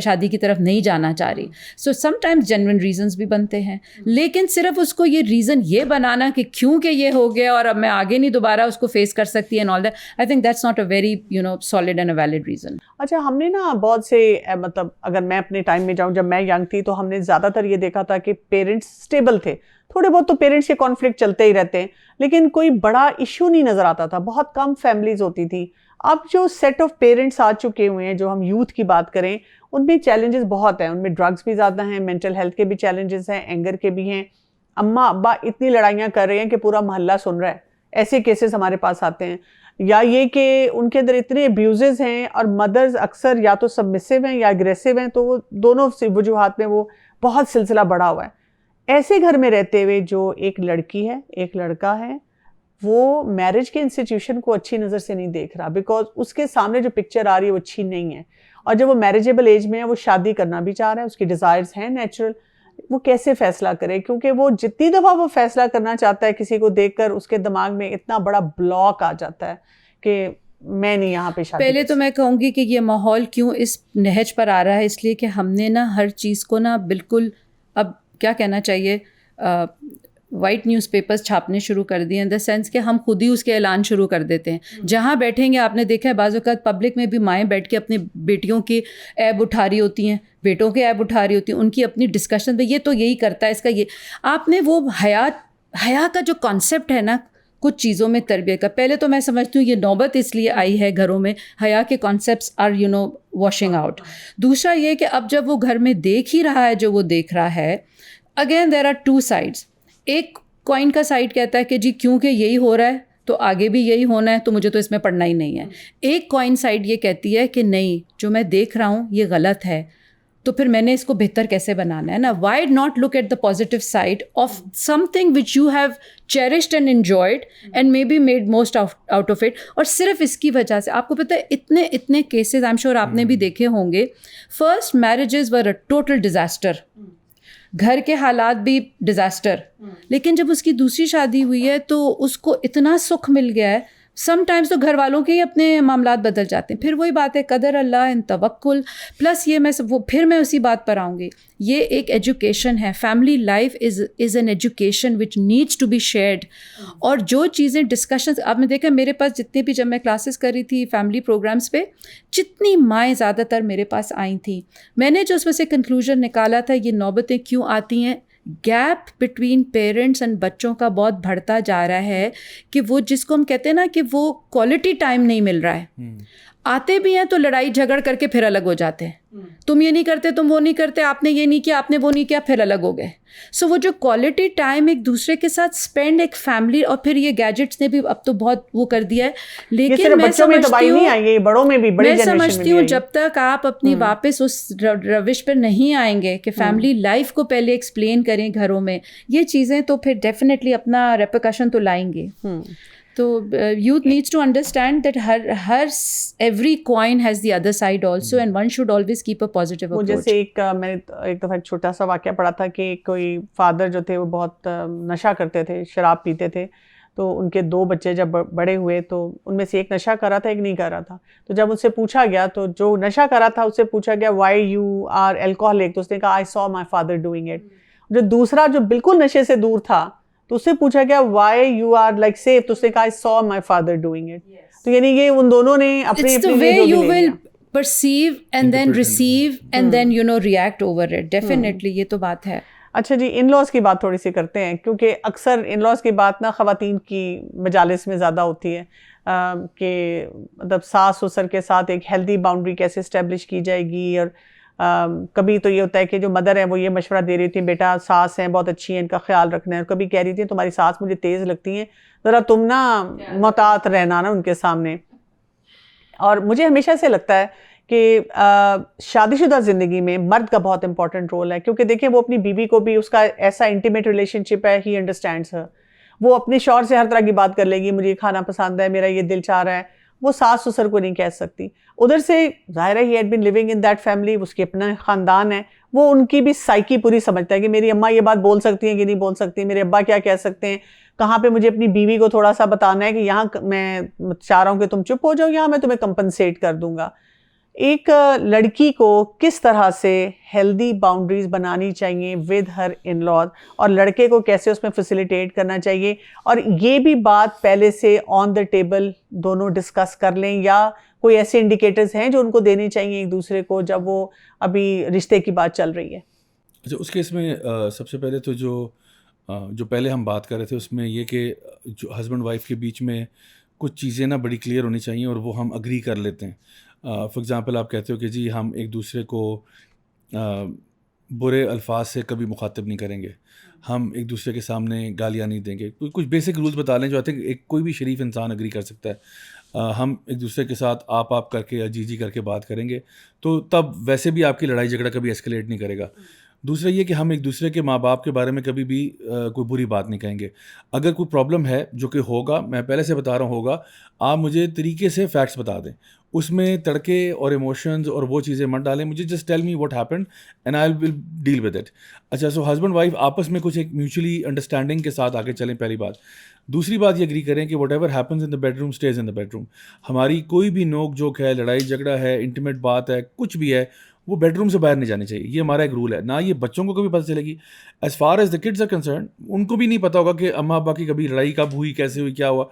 شادی کی طرف نہیں جانا چاہ رہی. سو سم ٹائمز جینوئن ریزنز بھی بنتے ہیں، لیکن صرف اس کو یہ ریزن یہ بنانا کہ کیوں کہ یہ ہو گیا اور اب میں آگے نہیں دوبارہ اس کو فیس کر سکتی and all that, I think that's not a very solid and a valid reason. اچھا، ہم نے نا بہت سے مطلب اگر میں اپنے ٹائم میں جاؤں، جب میں ینگ تھی تو ہم نے زیادہ تر یہ دیکھا تھا کہ پیرنٹس اسٹیبل تھے. تھوڑے بہت تو پیرنٹس کے کانفلکٹ چلتے ہی رہتے ہیں لیکن کوئی بڑا ایشو نہیں نظر آتا تھا، بہت کم فیملیز ہوتی تھی. اب جو سیٹ آف پیرنٹس آ چکے ہوئے ہیں، جو ہم یوتھ کی بات کریں، ان میں چیلنجز بہت ہیں. ان میں ڈرگس بھی زیادہ ہیں، مینٹل ہیلتھ کے بھی چیلنجز ہیں، اینگر کے بھی ہیں. اماں ابا اتنی لڑائیاں کر رہے ہیں کہ پورا محلہ سن رہا ہے. ایسے کیسز ہمارے پاس آتے ہیں. یا یہ کہ ان کے اندر اتنے ابیوزز ہیں اور مدرز اکثر یا تو سبمسو ہیں یا اگریسو ہیں، تو وہ دونوں وجوہات میں وہ بہت سلسلہ بڑھا ہوا ہے. ایسے گھر میں رہتے ہوئے جو ایک لڑکی ہے ایک لڑکا ہے، وہ میرج کے انسٹیٹیوشن کو اچھی نظر سے نہیں دیکھ رہا، بیکاز اس کے سامنے جو پکچر آ رہی ہے وہ اچھی نہیں ہے. اور جب وہ میرجیبل ایج میں ہے، وہ شادی کرنا بھی چاہ رہا ہے، اس کی ڈیزائرز ہیں نیچرل، وہ کیسے فیصلہ کرے؟ کیونکہ وہ جتنی دفعہ وہ فیصلہ کرنا چاہتا ہے کسی کو دیکھ کر، اس کے دماغ میں اتنا بڑا بلاک آ جاتا ہے کہ میں نہیں یہاں پہ شادی. پہلے تو میں کہوں گی کہ یہ ماحول کیوں اس نہج پر آ رہا ہے، اس لیے کہ ہم نے نا ہر چیز کو نا بالکل، اب کیا کہنا چاہیے، وائٹ نیوز پیپرز چھاپنے شروع کر دیے، ان دا سینس کہ ہم خود ہی اس کے اعلان شروع کر دیتے ہیں. جہاں بیٹھیں گے، آپ نے دیکھا ہے بعض اوقات پبلک میں بھی مائیں بیٹھ کے اپنی بیٹیوں کی عیب اٹھا رہی ہوتی ہیں، بیٹوں کے عیب اٹھا رہی ہوتی ہیں، ان کی اپنی ڈسکشن پہ یہ تو یہی کرتا ہے، اس کا یہ. آپ نے وہ حیا کا جو کانسیپٹ ہے نا کچھ چیزوں میں تربیت کا، پہلے تو میں سمجھتی ہوں یہ نوبت اس لیے آئی ہے گھروں میں، حیا کے کانسیپٹس آر واشنگ آؤٹ. دوسرا یہ کہ اب جب وہ گھر میں دیکھ ہی رہا ہے جو وہ دیکھ رہا ہے، again there are two sides. ایک کوائن کا سائڈ کہتا ہے کہ جی کیونکہ یہی ہو رہا ہے تو آگے بھی یہی ہونا ہے تو مجھے تو اس میں پڑھنا ہی نہیں ہے. ایک کوائن سائڈ یہ کہتی ہے کہ نہیں، جو میں دیکھ رہا ہوں یہ غلط ہے تو پھر میں نے اس کو بہتر کیسے بنانا ہے نا. Why not look at the positive side of something which you have cherished and enjoyed and maybe made most out of it. اور صرف اس کی وجہ سے آپ کو پتہ ہے اتنے کیسز آئی ایم شیور آپ نے بھی دیکھے ہوں گے. First marriages were a total disaster, گھر کے حالات بھی ڈیزاسٹر, لیکن جب اس کی دوسری شادی ہوئی ہے تو اس کو اتنا سکھ مل گیا ہے. سم ٹائمز تو گھر والوں کے ہی اپنے معاملات بدل جاتے ہیں. پھر وہی بات ہے قدر اللہ ان توکل پلس یہ میں اسی بات پر آؤں گی. یہ ایک ایجوکیشن ہے. Family life is an education which needs to be shared. اور جو چیزیں ڈسکشنز آپ نے دیکھا میرے پاس جتنے بھی جب میں کلاسز کر رہی تھی فیملی پروگرامس پہ, جتنی مائیں زیادہ تر میرے پاس آئی تھیں, میں نے جو اس میں سے کنکلوژن نکالا تھا یہ نوبتیں کیوں آتی ہیں. گیپ بٹوین پیرنٹس اینڈ بچوں کا بہت بڑھتا جا رہا ہے کہ وہ جس کو ہم کہتے ہیں نا کہ وہ کوالٹی ٹائم نہیں مل رہا ہے. آتے بھی ہیں تو لڑائی جھگڑ کر کے پھر الگ ہو جاتے ہیں. تم یہ نہیں کرتے, تم وہ نہیں کرتے, آپ نے یہ نہیں کیا, آپ نے وہ نہیں کیا, پھر الگ ہو گئے. سو وہ جو کوالٹی ٹائم ایک دوسرے کے ساتھ اسپینڈ ایک فیملی, اور پھر یہ گیجٹس نے بھی اب تو بہت وہ کر دیا ہے. لیکن میں سمجھتی ہوں جب تک آپ اپنی واپس اس روش پر نہیں آئیں گے کہ فیملی لائف کو پہلے ایکسپلین کریں گھروں میں, یہ چیزیں تو پھر ڈیفینیٹلی اپنا ریپرکشن تو لائیں گے. تو youth needs to understand that every coin has the other side also and one should always keep a positive approach. جیسے میں نے ایک دفعہ ایک چھوٹا سا واقعہ پڑھا تھا کہ کوئی فادر جو تھے وہ بہت نشہ کرتے تھے, شراب پیتے تھے. تو ان کے 2 بچے جب بڑے ہوئے تو ان میں سے ایک نشہ کر رہا تھا, ایک نہیں کر رہا تھا. تو جب ان سے پوچھا گیا, تو جو نشہ کر رہا تھا اس سے پوچھا گیا وائی یو آر الکوہولک, تو اس نے کہا آئی سو مائی فادر ڈوئنگ اٹ. جو دوسرا جو بالکل نشے سے دور تھا تو اس سے پوچھا گیا why you are like safe, تو اس نے کہا I saw my father doing it. تو یعنی یہ ان دونوں نے اپنے It's the way you will perceive and then receive and then react over it. Definitely یہ تو بات ہے. اچھا جی, ان لاز کی بات تھوڑی سی کرتے ہیں, کیونکہ اکثر ان لاز کی بات نا خواتین کی مجالس میں زیادہ ہوتی ہے کہ مطلب ساس سسر کے ساتھ ایک ہیلدی باؤنڈری کیسے اسٹیبلش کی جائے گی. اور کبھی تو یہ ہوتا ہے کہ جو مدر ہے وہ یہ مشورہ دے رہی تھی بیٹا ساس ہیں بہت اچھی ہیں, ان کا خیال رکھنا ہے, اور کبھی کہہ رہی تھی تمہاری ساس مجھے تیز لگتی ہیں, ذرا تم نا محتاط رہنا نا ان کے سامنے. اور مجھے ہمیشہ سے لگتا ہے کہ شادی شدہ زندگی میں مرد کا بہت امپورٹنٹ رول ہے, کیونکہ دیکھیں وہ اپنی بیوی کو بھی اس کا ایسا انٹیمیٹ ریلیشن شپ ہے, ہی انڈرسٹینڈس ہر. وہ اپنے شوہر سے ہر طرح کی بات کر لے گی, مجھے یہ کھانا پسند ہے, میرا یہ دل چاہ رہا ہے, وہ ساس سسر کو نہیں کہہ سکتی. ادھر سے ظاہر ہے he had been living in that family, اس کے اپنا خاندان ہے, وہ ان کی بھی سائیکی پوری سمجھتا ہے کہ میری اماں یہ بات بول سکتی ہیں کہ نہیں بول سکتی, میرے ابا کیا کہہ سکتے ہیں, کہاں پہ مجھے اپنی بیوی کو تھوڑا سا بتانا ہے کہ یہاں میں چاہ رہا ہوں کہ تم چپ ہو جاؤ, یہاں میں تمہیں کمپنسیٹ کر دوں گا. ایک لڑکی کو کس طرح سے ہیلدی باؤنڈریز بنانی چاہیے ود ہر ان لاز, اور لڑکے کو کیسے اس میں فیسیلیٹیٹ کرنا چاہیے, اور یہ بھی بات پہلے سے آن دا ٹیبل دونوں ڈسکس کر لیں, یا کوئی ایسے انڈیکیٹرز ہیں جو ان کو دینے چاہیے ایک دوسرے کو جب وہ ابھی رشتے کی بات چل رہی ہے. اچھا, اس کیس میں سب سے پہلے تو جو پہلے ہم بات کر رہے تھے اس میں یہ کہ جو ہسبینڈ وائف کے بیچ میں کچھ چیزیں نا بڑی کلیئر ہونی چاہیے اور وہ ہم اگری کر لیتے ہیں. فار ایگزامپل آپ کہتے ہو کہ جی ہم ایک دوسرے کو برے الفاظ سے کبھی مخاطب نہیں کریں گے, ہم ایک دوسرے کے سامنے گالیاں نہیں دیں گے, کچھ بیسک رولز بتا لیں جو آتے ہیں ایک کوئی بھی شریف انسان اگری کر سکتا ہے. ہم ایک دوسرے کے ساتھ آپ کر کے یا جی کر کے بات کریں گے, تو تب ویسے بھی آپ کی لڑائی جھگڑا کبھی ایسکلیٹ نہیں کرے گا. دوسرا یہ کہ ہم ایک دوسرے کے ماں باپ کے بارے میں کبھی بھی کوئی بری بات نہیں کہیں گے. اگر کوئی پرابلم ہے جو کہ ہوگا, میں پہلے سے بتا رہا ہوں ہوگا, آپ مجھے طریقے سے فیکٹس بتا دیں, اس میں تڑکے اور ایموشنز اور وہ چیزیں مت ڈالیں, مجھے just tell me what happened and I will deal with it. اچھا, سو ہسبینڈ وائف آپس میں کچھ ایک میوچولی انڈرسٹینڈنگ کے ساتھ آگے چلیں, پہلی بات. دوسری بات یہ اگری کریں کہ whatever happens in the bedroom stays in the bedroom. ہماری کوئی بھی نوک جھوک ہے, لڑائی جھگڑا ہے, انٹیمیٹ بات ہے, کچھ بھی ہے, وہ بیڈ روم سے باہر نہیں جانے چاہیے. یہ ہمارا ایک رول ہے. نہ یہ بچوں کو کبھی پتہ چلے گی. As far as the kids are concern, ان کو بھی نہیں پتہ ہوگا کہ اماں ابا کی کبھی لڑائی کب ہوئی, کیسے ہوئی, کیا ہوا,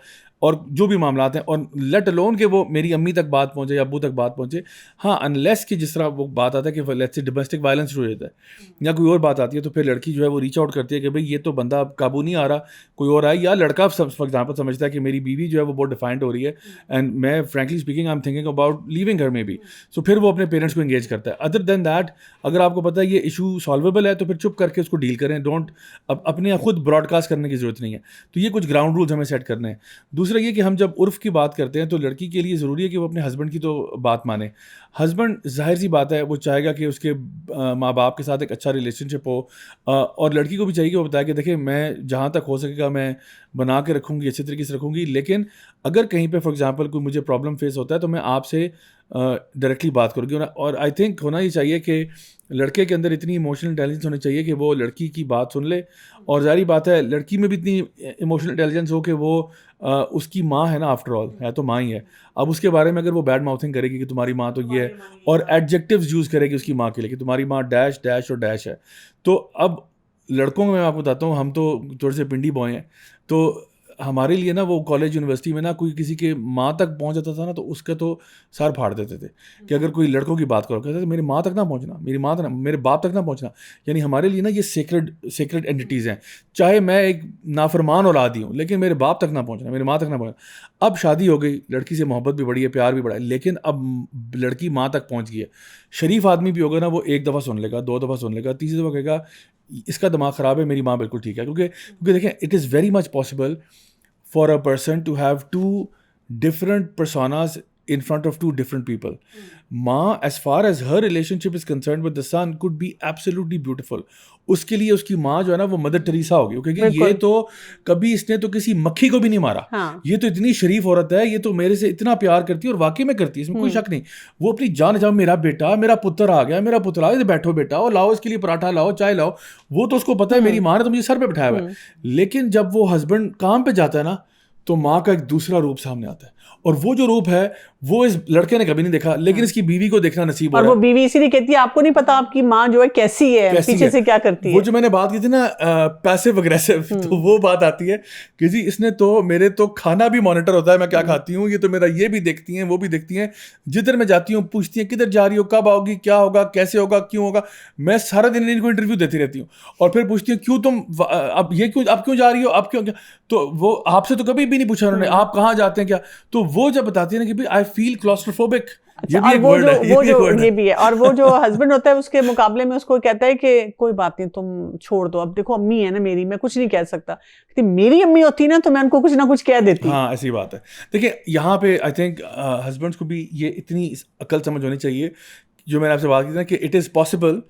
اور جو بھی معاملات ہیں, اور لیٹ الون کہ وہ میری امی تک بات پہنچے یا ابو تک بات پہنچے. ہاں, انلیس کہ جس طرح وہ بات آتا ہے کہ لیٹس سے ڈومیسٹک وائلنس شروع ہوتا ہے یا کوئی اور بات آتی ہے, تو پھر لڑکی جو ہے وہ ریچ آؤٹ کرتی ہے کہ بھائی یہ تو بندہ اب قابو نہیں آ رہا, کوئی اور آئے. یا لڑکا فار ایگزامپل سمجھتا ہے کہ میری بیوی جو ہے وہ بہت ڈیفائنڈ ہو رہی ہے اینڈ میں frankly speaking I am thinking about leaving her maybe. So پھر وہ اپنے پیرنٹس کو انگیج کرتا ہے. ادر دین دیٹ, اگر آپ کو پتہ ہے یہ ایشو سالویبل ہے تو پھر چپ کر کے اس کو ڈیل کریں. ڈونٹ اپنے خود براڈ کاسٹ کرنے کی ضرورت نہیں ہے. تو یہ کچھ گراؤنڈ رولز ہمیں سیٹ کرنے ہیں. دوسرا یہ کہ ہم جب عرف کی بات کرتے ہیں تو لڑکی کے لیے ضروری ہے کہ وہ اپنے ہسبینڈ کی تو بات مانے. ہسبینڈ ظاہر سی بات ہے وہ چاہے گا کہ اس کے ماں باپ کے ساتھ ایک اچھا ریلیشن شپ ہو, اور لڑکی کو بھی چاہیے کہ وہ بتائے کہ دیکھیں میں جہاں تک ہو سکے گا میں بنا کے رکھوں گی, اچھے طریقے سے رکھوں گی, لیکن اگر کہیں پہ فار ایگزامپل کوئی مجھے پرابلم فیس ہوتا ہے تو میں آپ سے ڈائریکٹلی بات کروں گی. اور آئی تھنک ہونا یہ چاہیے کہ لڑکے کے اندر اتنی ایموشنل انٹیلیجنس ہونی چاہیے کہ وہ لڑکی کی بات سن لے, اور ظاہری بات ہے لڑکی میں بھی اتنی ایموشنل انٹیلیجنس ہو کہ وہ اس کی ماں ہے نا, آفٹر آل ہے تو ماں ہی ہے. اب اس کے بارے میں اگر وہ بیڈ ماؤتھنگ کرے گی کہ تمہاری ماں تو یہ ہے, اور ایڈجیکٹیوز یوز کرے گی اس کی ماں کے لیے کہ تمہاری ماں ڈیش ڈیش اور ڈیش ہے, تو اب لڑکوں میں آپ کو بتاتا ہوں, ہم تو تھوڑے سے پنڈی بوائے ہیں, تو ہمارے لیے نا وہ کالج یونیورسٹی میں نا کوئی کسی کے ماں تک پہنچ جاتا تھا نا تو اس کا تو سر پھاڑ دیتے تھے کہ اگر کوئی لڑکوں کی بات کرو کہتے تھے میری ماں تک نہ پہنچنا, میری ماں تک میرے باپ تک نہ پہنچنا. یعنی ہمارے لیے نا یہ سیکرڈ اینٹیز ہیں, چاہے میں ایک نافرمان اولاد ہی ہوں لیکن میرے باپ تک نہ پہنچنا, میری ماں تک نہ پہنچنا. اب شادی ہو گئی, لڑکی سے محبت بھی بڑی ہے, پیار بھی بڑا ہے, لیکن اب لڑکی ماں تک پہنچ گئی ہے. شریف آدمی بھی ہوگا نا وہ ایک دفعہ سن لے گا, 2 دفعہ سن لے گا, تیسری دفعہ کہے گا اس کا دماغ خراب ہے, میری ماں بالکل ٹھیک ہے. کیونکہ دیکھیں it is very much possible for a person to have 2 different personas in front of 2 different people. Ma, as far as her relationship is concerned with the son, could be absolutely beautiful. اس کے لیے اس کی ماں جو ہے نا وہ mother Teresa ہوگی, کیونکہ یہ تو کبھی اس نے تو کسی مکھی کو بھی نہیں مارا, یہ تو اتنی شریف عورت ہے, یہ تو میرے سے اتنا پیار کرتی ہے, اور واقعی میں کرتی ہے, اس میں کوئی شک نہیں. وہ اپنی جان جب میرا بیٹا میرا پتر آ گیا, میرا پتر آ گیا, بیٹھو بیٹا اور لاؤ اس کے لیے پراٹھا لاؤ, چائے لاؤ, وہ تو اس کو پتا ہے میری ماں نے تو مجھے سر پہ بٹھایا ہوا ہے. لیکن جب وہ ہسبینڈ کام پہ جاتا ہے نا تو ماں کا ایک دوسرا روپ سامنے آتا ہے, اور وہ جو روپ ہے وہ اس لڑکے نے کبھی نہیں دیکھا, لیکن اس کی بیوی کو دیکھنا نصیب ہوا. اور وہ بیوی اسی لیے کہتی ہے آپ کو نہیں پتا آپ کی ماں جو ہے کیسی ہے, پیچھے سے کیا کرتی ہے. وہ جو میں نے بات کی تھی نا پیسو اگریسو, تو وہ بات آتی ہے کہ جی اس نے تو میرے تو کھانا بھی مانیٹر ہوتا ہے میں کیا کھاتی ہوں, یہ تو میرا یہ بھی دیکھتی ہیں وہ بھی دیکھتی ہیں, جدھر میں جاتی ہوں پوچھتی ہیں کدھر جا رہی ہو, کب آؤ گی, کیا ہوگا, کیسے ہوگا, کیوں ہوگا. میں سارا دن ان کو انٹرویو دیتی رہتی ہوں, اور پھر پوچھتی ہوں کیوں تم اب یہ کیوں, اب کیوں جا رہی ہو, اب کیوں, تو وہ آپ سے تو کبھی بھی نہیں پوچھا انہوں نے آپ کہاں جاتے ہیں کیا. تو وہ جب بتاتی ہے نا کہ آئی فیل کلاسٹروفوبک, یہ بھی ہے. اور وہ جو ہسبینڈ ہوتا ہے اس کے مقابلے میں اس کو کہتا ہے کہ کوئی بات نہیں تم چھوڑ دو, اب دیکھو امی ہے نا میری, میں کچھ نہیں کہہ سکتا, میری امی ہوتی نا تو میں ان کو کچھ نہ کچھ کہہ دیتی. ہاں ایسی بات ہے. دیکھیں یہاں پہ آئی تھنک ہسبینڈس کو بھی یہ اتنی عقل سمجھ ہونی چاہیے جو میں نے آپ سے بات کی تھی نا کہ it is possible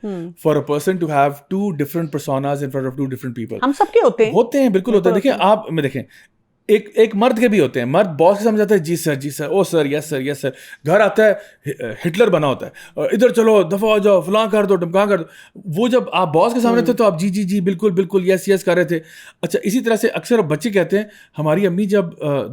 for a person to have 2 different personas in front of 2 different people. ہم سب کے ہوتے ہیں بالکل ہوتے ہیں. دیکھیں آپ میں دیکھیں ایک مرد کے بھی ہوتے ہیں, مرد باس سے سمجھاتا ہے جی سر جی سر, او سر یس سر یس سر, گھر آتا ہے ہٹلر بنا ہوتا ہے, ادھر چلو دفعہ ہو جاؤ, فلاں کر دو ڈمکاں کر دو. وہ جب آپ باس کے سامنے تھے تو آپ جی جی جی بالکل بالکل یس یس کر رہے تھے. اچھا اسی طرح سے اکثر بچے کہتے ہیں ہماری امی جب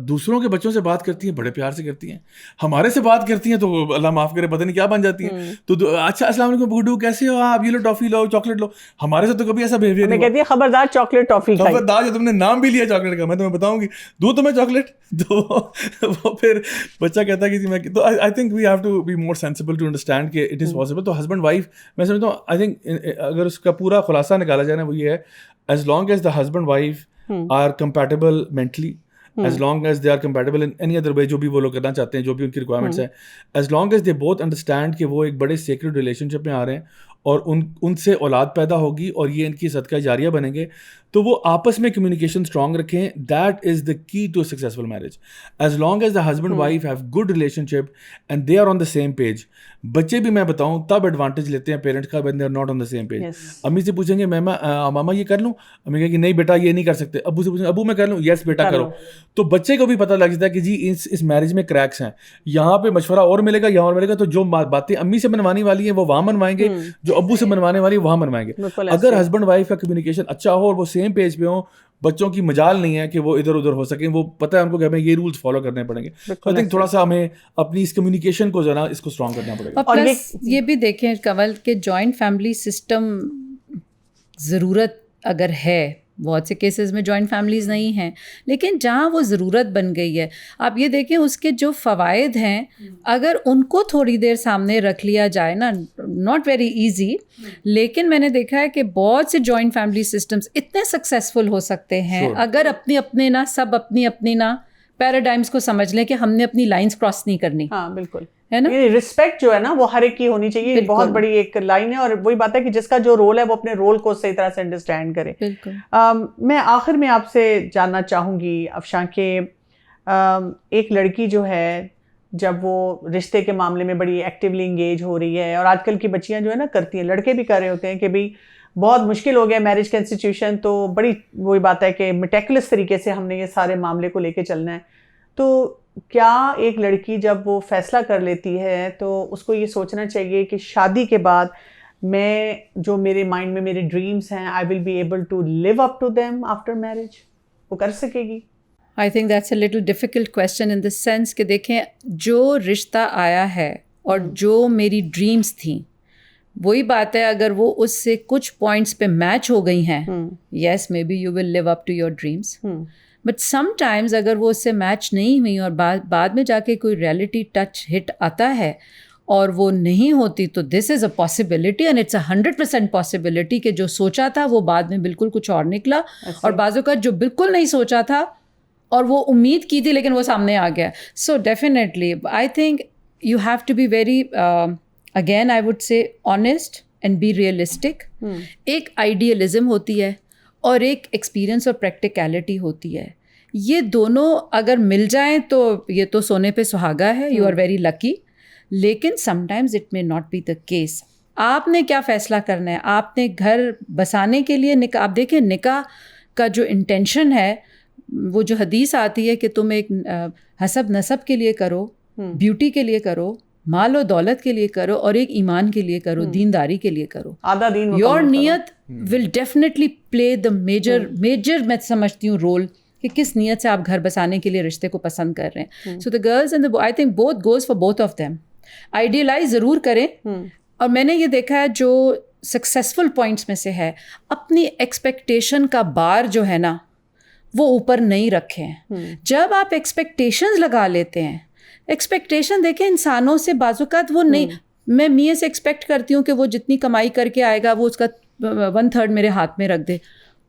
دوسروں کے بچوں سے بات کرتی ہیں بڑے پیار سے کرتی ہیں, ہمارے سے بات کرتی ہیں تو اللہ معاف کرے پتہ نہیں کیا بن جاتی ہیں. تو اچھا السلام علیکم گڈو کیسے ہو آپ, یہ لو ٹافی لو چاکلیٹ لو, ہمارے سے تو کبھی ایسا بہیویئر نہیں کہتی ہے خبردار چاکلیٹ ٹافی, خبردار جو تم نے نام بھی لیا چاکلیٹ کا میں تمہیں بتاؤں گی دوں تمہیں چاکلیٹ. تو وہ پھر بچہ کہتا ہے کہ میں, تو I think we have to be more sensible to understand کہ اٹ از پاسبل. تو ہسبینڈ وائف میں سمجھتا ہوں آئی تھنک اگر اس کا پورا خلاصہ نکالا جائے نا وہ یہ ہے, as long as the husband wife are compatible mentally, as long as they are compatible in any other way, جو بھی وہ لوگ کرنا چاہتے ہیں, جو بھی ان کی ریکوائرمنٹس ہیں, as long as they both understand کہ وہ ایک بڑے سیکرڈ ریلیشن شپ میں آ رہے ہیں اور ان سے اولاد پیدا ہوگی اور یہ ان کی صدقہ جاریہ بنیں گے, تو وہ آپس میں کمیونیکیشن اسٹرانگ رکھیں. That is the key to successful marriage. As long as the husband wife have good relationship and they are on the same page. بچے بھی میں بتاؤں تب ایڈوانٹیج لیتے ہیں پیرنٹس کا when they are not on the same page. امی سے پوچھیں گے ماما یہ کر لوں, امی کہیں گے نہیں بیٹا یہ نہیں کر سکتے. ابو سے پوچھیں ابو میں کر لوں, یس بیٹا کرو. تو بچے کو بھی پتہ لگ جاتا ہے کہ جی اس میرج میں کریکس ہیں, یہاں پہ مشورہ اور ملے گا یہاں اور ملے گا, تو جو باتیں امی سے منوانی والی ہیں وہ وہاں منوائیں گے, جو ابو سے منوانے والی وہاں منوائیں گے. اگر ہسبینڈ وائف کا کمیونیکیشن اچھا ہو اور وہ سیم پیج پہ ہوں, بچوں کی مجال نہیں ہے کہ وہ ادھر ادھر ہو سکیں, وہ پتہ ہے ان کو کہ ہمیں یہ رولز فالو کرنے پڑیں گے. آئی تھنک تھوڑا سا ہمیں اپنی اس کمیونیکیشن کو جو ہے نا اس کو اسٹرانگ کرنا پڑے گا. اور پلس یہ بھی دیکھیں کنول کہ جوائنٹ فیملی سسٹم ضرورت اگر ہے, بہت سے کیسز میں جوائنٹ فیملیز نہیں ہیں, لیکن جہاں وہ ضرورت بن گئی ہے, آپ یہ دیکھیں اس کے جو فوائد ہیں اگر ان کو تھوڑی دیر سامنے رکھ لیا جائے نا, ناٹ ویری ایزی, لیکن میں نے دیکھا ہے کہ بہت سے جوائنٹ فیملی سسٹمز اتنے سکسیزفل ہو سکتے ہیں اگر اپنے نا سب اپنی نا پیراڈائمس کو سمجھ لیں کہ ہم نے اپنی لائنس کراس نہیں کرنی. ہاں بالکل ہے نا, رسپیکٹ جو ہے نا وہ ہر ایک کی ہونی چاہیے, بہت بڑی ایک لائن ہے, اور وہی بات ہے کہ جس کا جو رول ہے وہ اپنے رول کو صحیح طرح سے انڈرسٹینڈ کرے. بالکل. میں آخر میں آپ سے جاننا چاہوں گی افشاں کہ ایک لڑکی جو ہے جب وہ رشتے کے معاملے میں بڑی ایکٹیولی انگیج ہو رہی ہے, اور آج کل کی بچیاں جو ہے نا کرتی ہیں, لڑکے بھی کر رہے ہوتے ہیں کہ بھئی بہت مشکل ہو گیا میرج کا انسٹیٹیوشن, تو بڑی وہی بات ہے کہ میٹیکولس طریقے سے ہم نے یہ سارے معاملے کو لے کے چلنا ہے. تو کیا ایک لڑکی جب وہ فیصلہ کر لیتی ہے تو اس کو یہ سوچنا چاہیے کہ شادی کے بعد میں جو میرے مائنڈ میں میرے ڈریمز ہیں I will be able to live up to them after marriage, وہ کر سکے گی؟ I think that's a little difficult question in the sense کہ دیکھیں جو رشتہ آیا ہے اور جو میری ڈریمز تھیں وہی بات ہے, اگر وہ اس سے کچھ پوائنٹس پہ میچ ہو گئی ہیں, yes maybe you will live up to your dreams, but sometimes اگر وہ اس سے میچ نہیں ہوئی اور بعد میں جا کے کوئی ریئلٹی ٹچ ہٹ آتا ہے اور وہ نہیں ہوتی, تو this is a possibility and it's 100% possibility کہ جو سوچا تھا وہ بعد میں بالکل کچھ اور نکلا, اور بعض اوقات جو بالکل نہیں سوچا تھا اور وہ امید کی تھی لیکن وہ سامنے آ گیا. So definitely I think you have to be very again I would say honest and be realistic. ایک آئیڈیلزم ہوتی ہے اور ایک ایکسپیرئنس اور پریکٹیکلٹی ہوتی ہے, یہ دونوں اگر مل جائیں تو یہ تو سونے پہ سہاگا ہے, یو آر ویری لکی. لیکن some times it may not be the case. آپ نے کیا فیصلہ کرنا ہے, آپ نے گھر بسانے کے لیے نکاح, آپ دیکھیں نکاح کا جو انٹینشن ہے وہ جو حدیث آتی ہے کہ تم ایک حسب نسب کے لیے کرو, بیوٹی کے لیے کرو, مال و دولت کے لیے کرو, اور ایک ایمان کے لیے کرو, دینداری کے لیے کرو. یور نیت will definitely play the major میں سمجھتی ہوں رول کہ کس نیت سے آپ گھر بسانے کے لیے رشتے کو پسند کر رہے ہیں. So the girls and I think both goes for both of them. Idealise ضرور کریں, اور میں نے یہ دیکھا ہے جو سکسیزفل پوائنٹس میں سے ہے, اپنی ایکسپیکٹیشن کا بار جو ہے نا وہ اوپر نہیں رکھیں. جب آپ ایکسپیکٹیشنز لگا لیتے ہیں, ایکسپیکٹیشن دیکھیں انسانوں سے بعض اوقات وہ نہیں, میں میاں سے ایکسپیکٹ کرتی ہوں کہ وہ جتنی کمائی کر کے آئے گا وہ اس کا 1/3 میرے ہاتھ میں رکھ دے.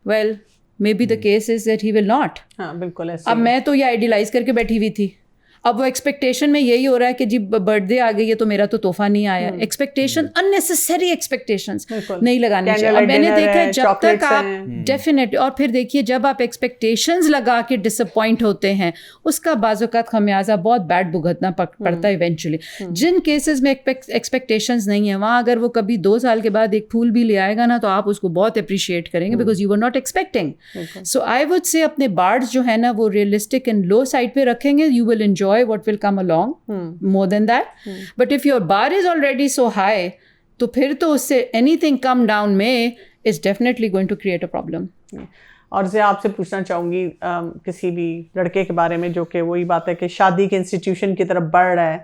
Well may be the case is that he will not. بالکل. اب میں تو یہ آئیڈیلائز کر کے بیٹھی ہوئی تھی, اب وہ ایکسپیکٹیشن میں یہی ہو رہا ہے کہ جی برتھ ڈے آ گئی ہے تو میرا تو تحفہ نہیں آیا. ایکسپیکٹیشن اننیسیسری ایکسپیکٹیشنس نہیں لگانی چاہیے. اور میں نے دیکھا ہے جب تک آپ ڈیفینیٹ, اور پھر دیکھیے جب آپ ایکسپیکٹیشنز لگا کے ڈس اپوائنٹ ہوتے ہیں اس کا بعض اوقات خمیازہ بہت بیڈ بھگتنا پڑتا ہے ایونچولی. جن کیسز میں ایکسپیکٹیشنز نہیں ہیں وہاں اگر وہ کبھی 2 سال کے بعد ایک پھول بھی لے آئے گا نا تو آپ اس کو بہت اپریشیٹ کریں گے because you are not expecting. So I would say اپنے بارڈز جو ہے نا وہ ریئلسٹک اینڈ لو سائڈ پہ رکھیں گے, you will enjoy what will come along more than that. But if your bar is already so high تو پھر تو اس سے anything come down میں is definitely going to create a problem. اور سے آپ سے پوچھنا چاہوں گی کسی بھی لڑکے کے بارے میں جو کہ وہی بات ہے کہ شادی کے انسٹیٹیوشن کی طرف بڑھ رہا ہے,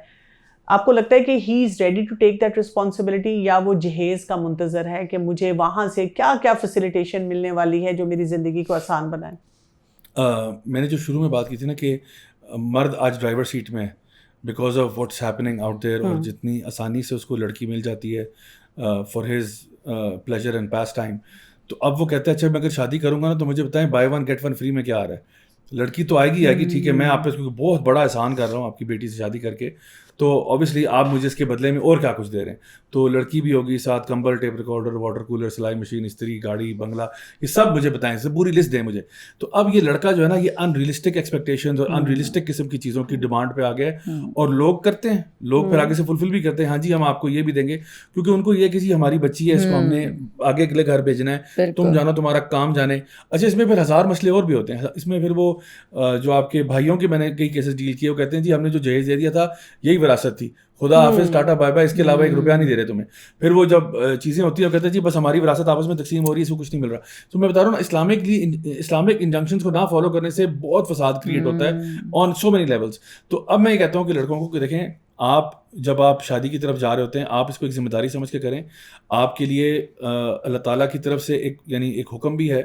آپ کو لگتا ہے کہ he is ready to take that responsibility, یا وہ جہیز کا منتظر ہے کہ مجھے وہاں سے کیا کیا فیسیلیٹیشن ملنے والی ہے جو میری زندگی کو آسان بنائے؟ میں نے جو شروع میں بات کی تھی نا کہ مرد آج ڈرائیور سیٹ میں ہے because of what's happening out there, اور جتنی آسانی سے اس کو لڑکی مل جاتی ہے for his pleasure and pastime, تو اب وہ کہتا ہے اچھا میں اگر شادی کروں گا نا تو مجھے بتائیں بائی 1 get 1 فری میں کیا آ رہا ہے. لڑکی تو آئے گی ٹھیک ہے, میں آپ پہ بہت بڑا احسان کر رہا ہوں آپ کی بیٹی سے شادی کر کے, تو اوبیسلی آپ مجھے اس کے بدلے میں اور کیا کچھ دے رہے ہیں. تو لڑکی بھی ہوگی, ساتھ کمبل, ٹیپ ریکارڈر, واٹر کولر, سلائی مشین, استری, گاڑی, بنگلہ, یہ سب مجھے بتائیں, سے پوری لسٹ دیں مجھے. تو اب یہ لڑکا جو ہے نا یہ ان ریئلسٹک ایکسپیکٹیشنز اور ان ریئلسٹک قسم کی چیزوں کی ڈیمانڈ پہ آ گیا ہے, اور لوگ کرتے ہیں, لوگ پھر آگے سے فلفل بھی کرتے ہیں, ہاں جی ہم آپ کو یہ بھی دیں گے, کیونکہ ان کو یہ کہ جی ہماری بچی ہے, اس کو ہم نے آگے اگلے گھر بھیجنا ہے, تم جانو تمہارا کام جانے. اچھا اس میں پھر 1000 مسئلے اور بھی ہوتے ہیں. اس میں پھر وہ جو آپ کے بھائیوں کے میں نے کئی کیسز ڈیل کیے, وہ کہتے ہیں جی ہم نے جو جہیز دے دیا تھا یہی وراثت تھی, خدا حافظ, ٹاٹا بائے بائے, اس کے علاوہ 1 روپیہ نہیں دے رہے تمہیں. پھر وہ جب چیزیں ہوتی ہیں وہ کہتے ہیں جی بس ہماری وراثت آپس میں تقسیم ہو رہی ہے, اس کو کچھ نہیں مل رہا. تو میں بتا رہا ہوں اسلامک انجنکشنز کو نہ فالو کرنے سے بہت فساد کریٹ ہوتا ہے آن سو مینی لیولس. تو اب میں یہ کہتا ہوں کہ لڑکوں کو کہ دیکھیں, آپ جب آپ شادی کی طرف جا رہے ہوتے ہیں آپ اس کو ایک ذمہ داری سمجھ کے کریں. آپ کے لیے اللہ تعالیٰ کی طرف سے ایک حکم بھی ہے,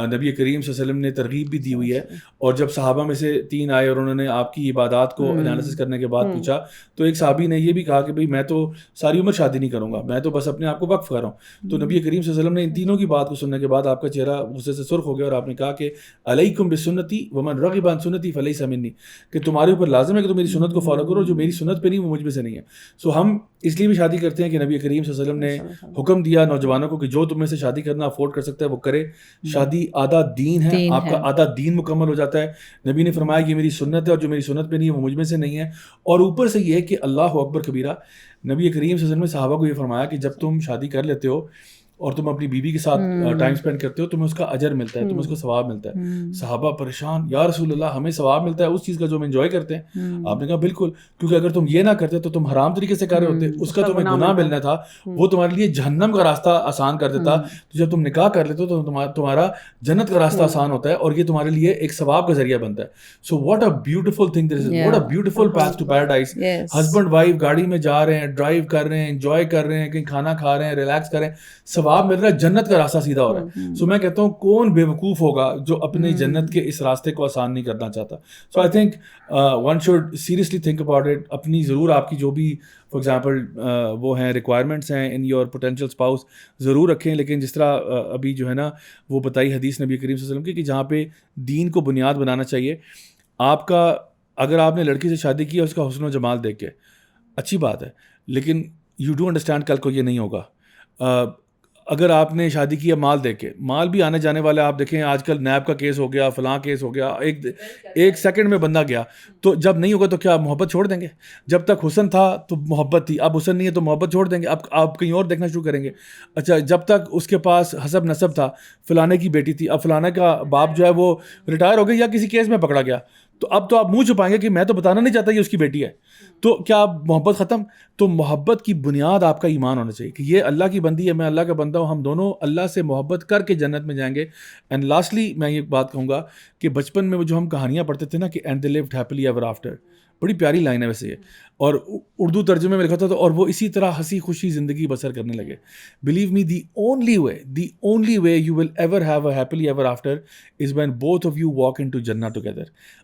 نبی کریم صلی اللہ علیہ وسلم نے ترغیب بھی دی ہوئی ہے. اور جب صحابہ میں سے 3 آئے اور انہوں نے آپ کی عبادات کو انالیسس کرنے کے بعد پوچھا, تو ایک صحابی نے یہ بھی کہا کہ بھائی میں تو ساری عمر شادی نہیں کروں گا, میں تو بس اپنے آپ کو وقف کر رہا ہوں. تو نبی کریم صلی اللہ علیہ وسلم نے ان تینوں کی بات کو سننے کے بعد آپ کا چہرہ غصے سے سرخ ہو گیا, اور آپ نے کہا کہ علیکم بسنتی ومن رغب عن سنتی فلیس منی, کہ تمہارے اوپر لازم ہے کہ تم میری سنت کو فالو کرو, جو میری سنت پہ نہیں وہ مجھ میں سے نہیں ہے. سو ہم اس لیے بھی شادی کرتے ہیں کہ نبی کریم صلی اللہ علیہ وسلم نے حکم دیا نوجوانوں کو کہ جو تم میں سے شادی کرنا افورڈ کر سکتا ہے وہ کرے. شادی آدھا دین ہے, آپ کا آدھا دین مکمل ہو جاتا ہے. نبی نے فرمایا کہ میری سنت ہے اور جو میری سنت پہ نہیں ہے وہ مجھ میں سے نہیں ہے. اور اوپر سے یہ کہ اللہ اکبر کبیرہ, نبی کریم صلی اللہ علیہ وسلم نے صحابہ کو یہ فرمایا کہ جب تم شادی کر لیتے ہو اور تم اپنی بیوی کے ساتھ ٹائم اسپینڈ کرتے ہو تمہیں اس کا اجر ملتا ہے, تمہیں اس کا ثواب ملتا ہے. صحابہ پریشان, یا رسول اللہ ہمیں ثواب ملتا ہے اس چیز کا جو ہم انجوائے کرتے ہیں؟ آپ نے کہا بالکل, کیونکہ اگر تم یہ نہ کرتے تو تم حرام طریقے سے کر رہے ہوتے, اس کا تمہیں گناہ ملنا تھا, وہ تمہارے لیے جہنم کا راستہ آسان کر دیتا. تو جب تم نکاح کر لیتے ہو تو تمہارا جنت کا راستہ آسان ہوتا ہے اور یہ تمہارے لیے ایک ثواب کا ذریعہ بنتا ہے. So what a beautiful thing this is, what a beautiful path to paradise. Husband wife گاڑی میں جا رہے ہیں, ڈرائیو کر رہے ہیں, انجوائے کر رہے ہیں, کہیں کھانا کھا رہے ہیں, ریلیکس کر رہے ہیں, ثواب مل رہا ہے, جنت کا راستہ سیدھا ہو رہا ہے. سو میں کہتا ہوں کون بے وقوف ہوگا جو اپنی جنت کے اس راستے کو آسان نہیں کرنا چاہتا. So I think one should seriously think about it. اپنی ضرور آپ کی جو بھی فار ایگزامپل وہ ہیں ریکوائرمنٹس ہیں ان یور پوٹینشیل اسپاؤس ضرور رکھیں, لیکن جس طرح ابھی جو ہے نا وہ بتائی حدیث نبی کریم صلی اللہ علیہ وسلم کی کہ جہاں پہ دین کو بنیاد بنانا چاہیے. آپ کا اگر آپ نے لڑکی سے شادی کی ہے اس کا حسن و جمال دیکھ کے اچھی بات ہے, لیکن یو ڈو انڈرسٹینڈ کل کو یہ نہیں ہوگا. اگر آپ نے شادی کی ہے مال دیکھ کے, مال بھی آنے جانے والے, آپ دیکھیں آج کل نیب کا کیس ہو گیا, فلاں کیس ہو گیا, ایک سیکنڈ میں بندہ گیا. تو جب نہیں ہوگا تو کیا محبت چھوڑ دیں گے؟ جب تک حسن تھا تو محبت تھی, اب حسن نہیں ہے تو محبت چھوڑ دیں گے, اب آپ کہیں اور دیکھنا شروع کریں گے. اچھا جب تک اس کے پاس حسب نسب تھا, فلانے کی بیٹی تھی, اب فلانے کا باپ جو ہے وہ ریٹائر ہو گیا یا کسی کیس میں پکڑا گیا, تو اب تو آپ منہ چھپائیں گے کہ میں تو بتانا نہیں چاہتا یہ اس کی بیٹی ہے. تو کیا محبت ختم؟ تو محبت کی بنیاد آپ کا ایمان ہونا چاہیے کہ یہ اللہ کی بندی ہے, میں اللہ کا بندہ ہوں, ہم دونوں اللہ سے محبت کر کے جنت میں جائیں گے. اینڈ لاسٹلی میں یہ بات کہوں گا کہ بچپن میں وہ جو ہم کہانیاں پڑھتے تھے نا کہ and they lived happily ever after, بڑی پیاری لائن ہے ویسے یہ, اور اردو ترجمے میں لکھا تھا, اور وہ اسی طرح ہنسی خوشی زندگی بسر کرنے لگے. Believe me the only way you will ever have a happily ever after is when both of you walk into جنہ together,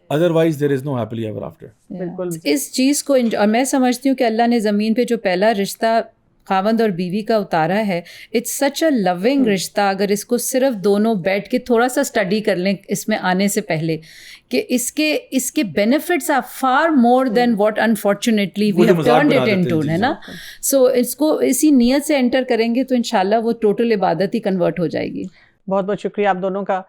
otherwise there is no happily ever after. بالکل اس چیز کو, اور میں سمجھتی ہوں کہ اللہ نے زمین پہ جو پہلا رشتہ خاوند اور بیوی کا اتارا ہے, اٹس سچ اے لونگ رشتہ. اگر اس کو صرف دونوں بیٹھ کے تھوڑا سا اسٹڈی کر لیں اس میں آنے سے پہلے, کہ اس کے benefits are far more than what unfortunately we have turned it into, ہے نا. سو اس کو اسی نیت سے انٹر کریں گے تو انشاءاللہ وہ ٹوٹل عبادت ہی کنورٹ ہو جائے گی. بہت بہت شکریہ آپ دونوں کا.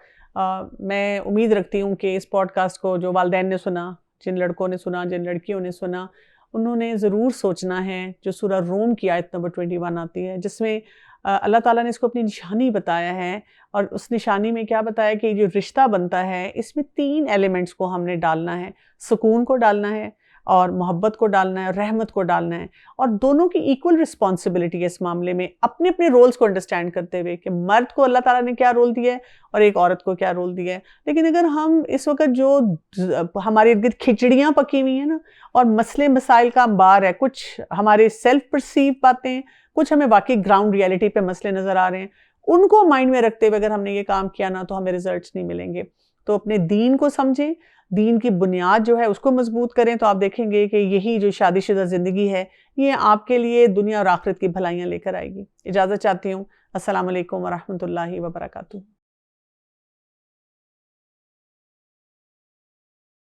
میں امید رکھتی ہوں کہ اس پوڈ کاسٹ کو جو والدین نے سنا, جن لڑکوں نے سنا, جن لڑکیوں نے سنا, انہوں نے ضرور سوچنا ہے. جو سورہ روم کی آیت نمبر 21 آتی ہے جس میں اللہ تعالیٰ نے اس کو اپنی نشانی بتایا ہے, اور اس نشانی میں کیا بتایا کہ جو رشتہ بنتا ہے اس میں 3 ایلیمنٹس کو ہم نے ڈالنا ہے. سکون کو ڈالنا ہے, اور محبت کو ڈالنا ہے, اور رحمت کو ڈالنا ہے, اور دونوں کی ایکول رسپانسبلٹی ہے اس معاملے میں, اپنے اپنے رولز کو انڈرسٹینڈ کرتے ہوئے کہ مرد کو اللہ تعالیٰ نے کیا رول دیا ہے اور ایک عورت کو کیا رول دیا ہے. لیکن اگر ہم اس وقت جو ہمارے ارد گرد کھچڑیاں پکی ہوئی ہیں نا, اور مسئلے مسائل کا انبار ہے, کچھ ہمارے سیلف پرسیو باتیں, کچھ ہمیں واقعی گراؤنڈ ریئلٹی پہ مسئلے نظر آ رہے ہیں, ان کو مائنڈ میں رکھتے ہوئے اگر ہم نے یہ کام کیا نا تو ہمیں ریزلٹس نہیں ملیں گے. تو اپنے دین کو سمجھیں, دین کی بنیاد جو ہے اس کو مضبوط کریں, تو آپ دیکھیں گے کہ یہی جو شادی شدہ زندگی ہے یہ آپ کے لیے دنیا اور آخرت کی بھلائیاں لے کر آئے گی. اجازت چاہتی ہوں. السلام علیکم ورحمۃ اللہ وبرکاتہ.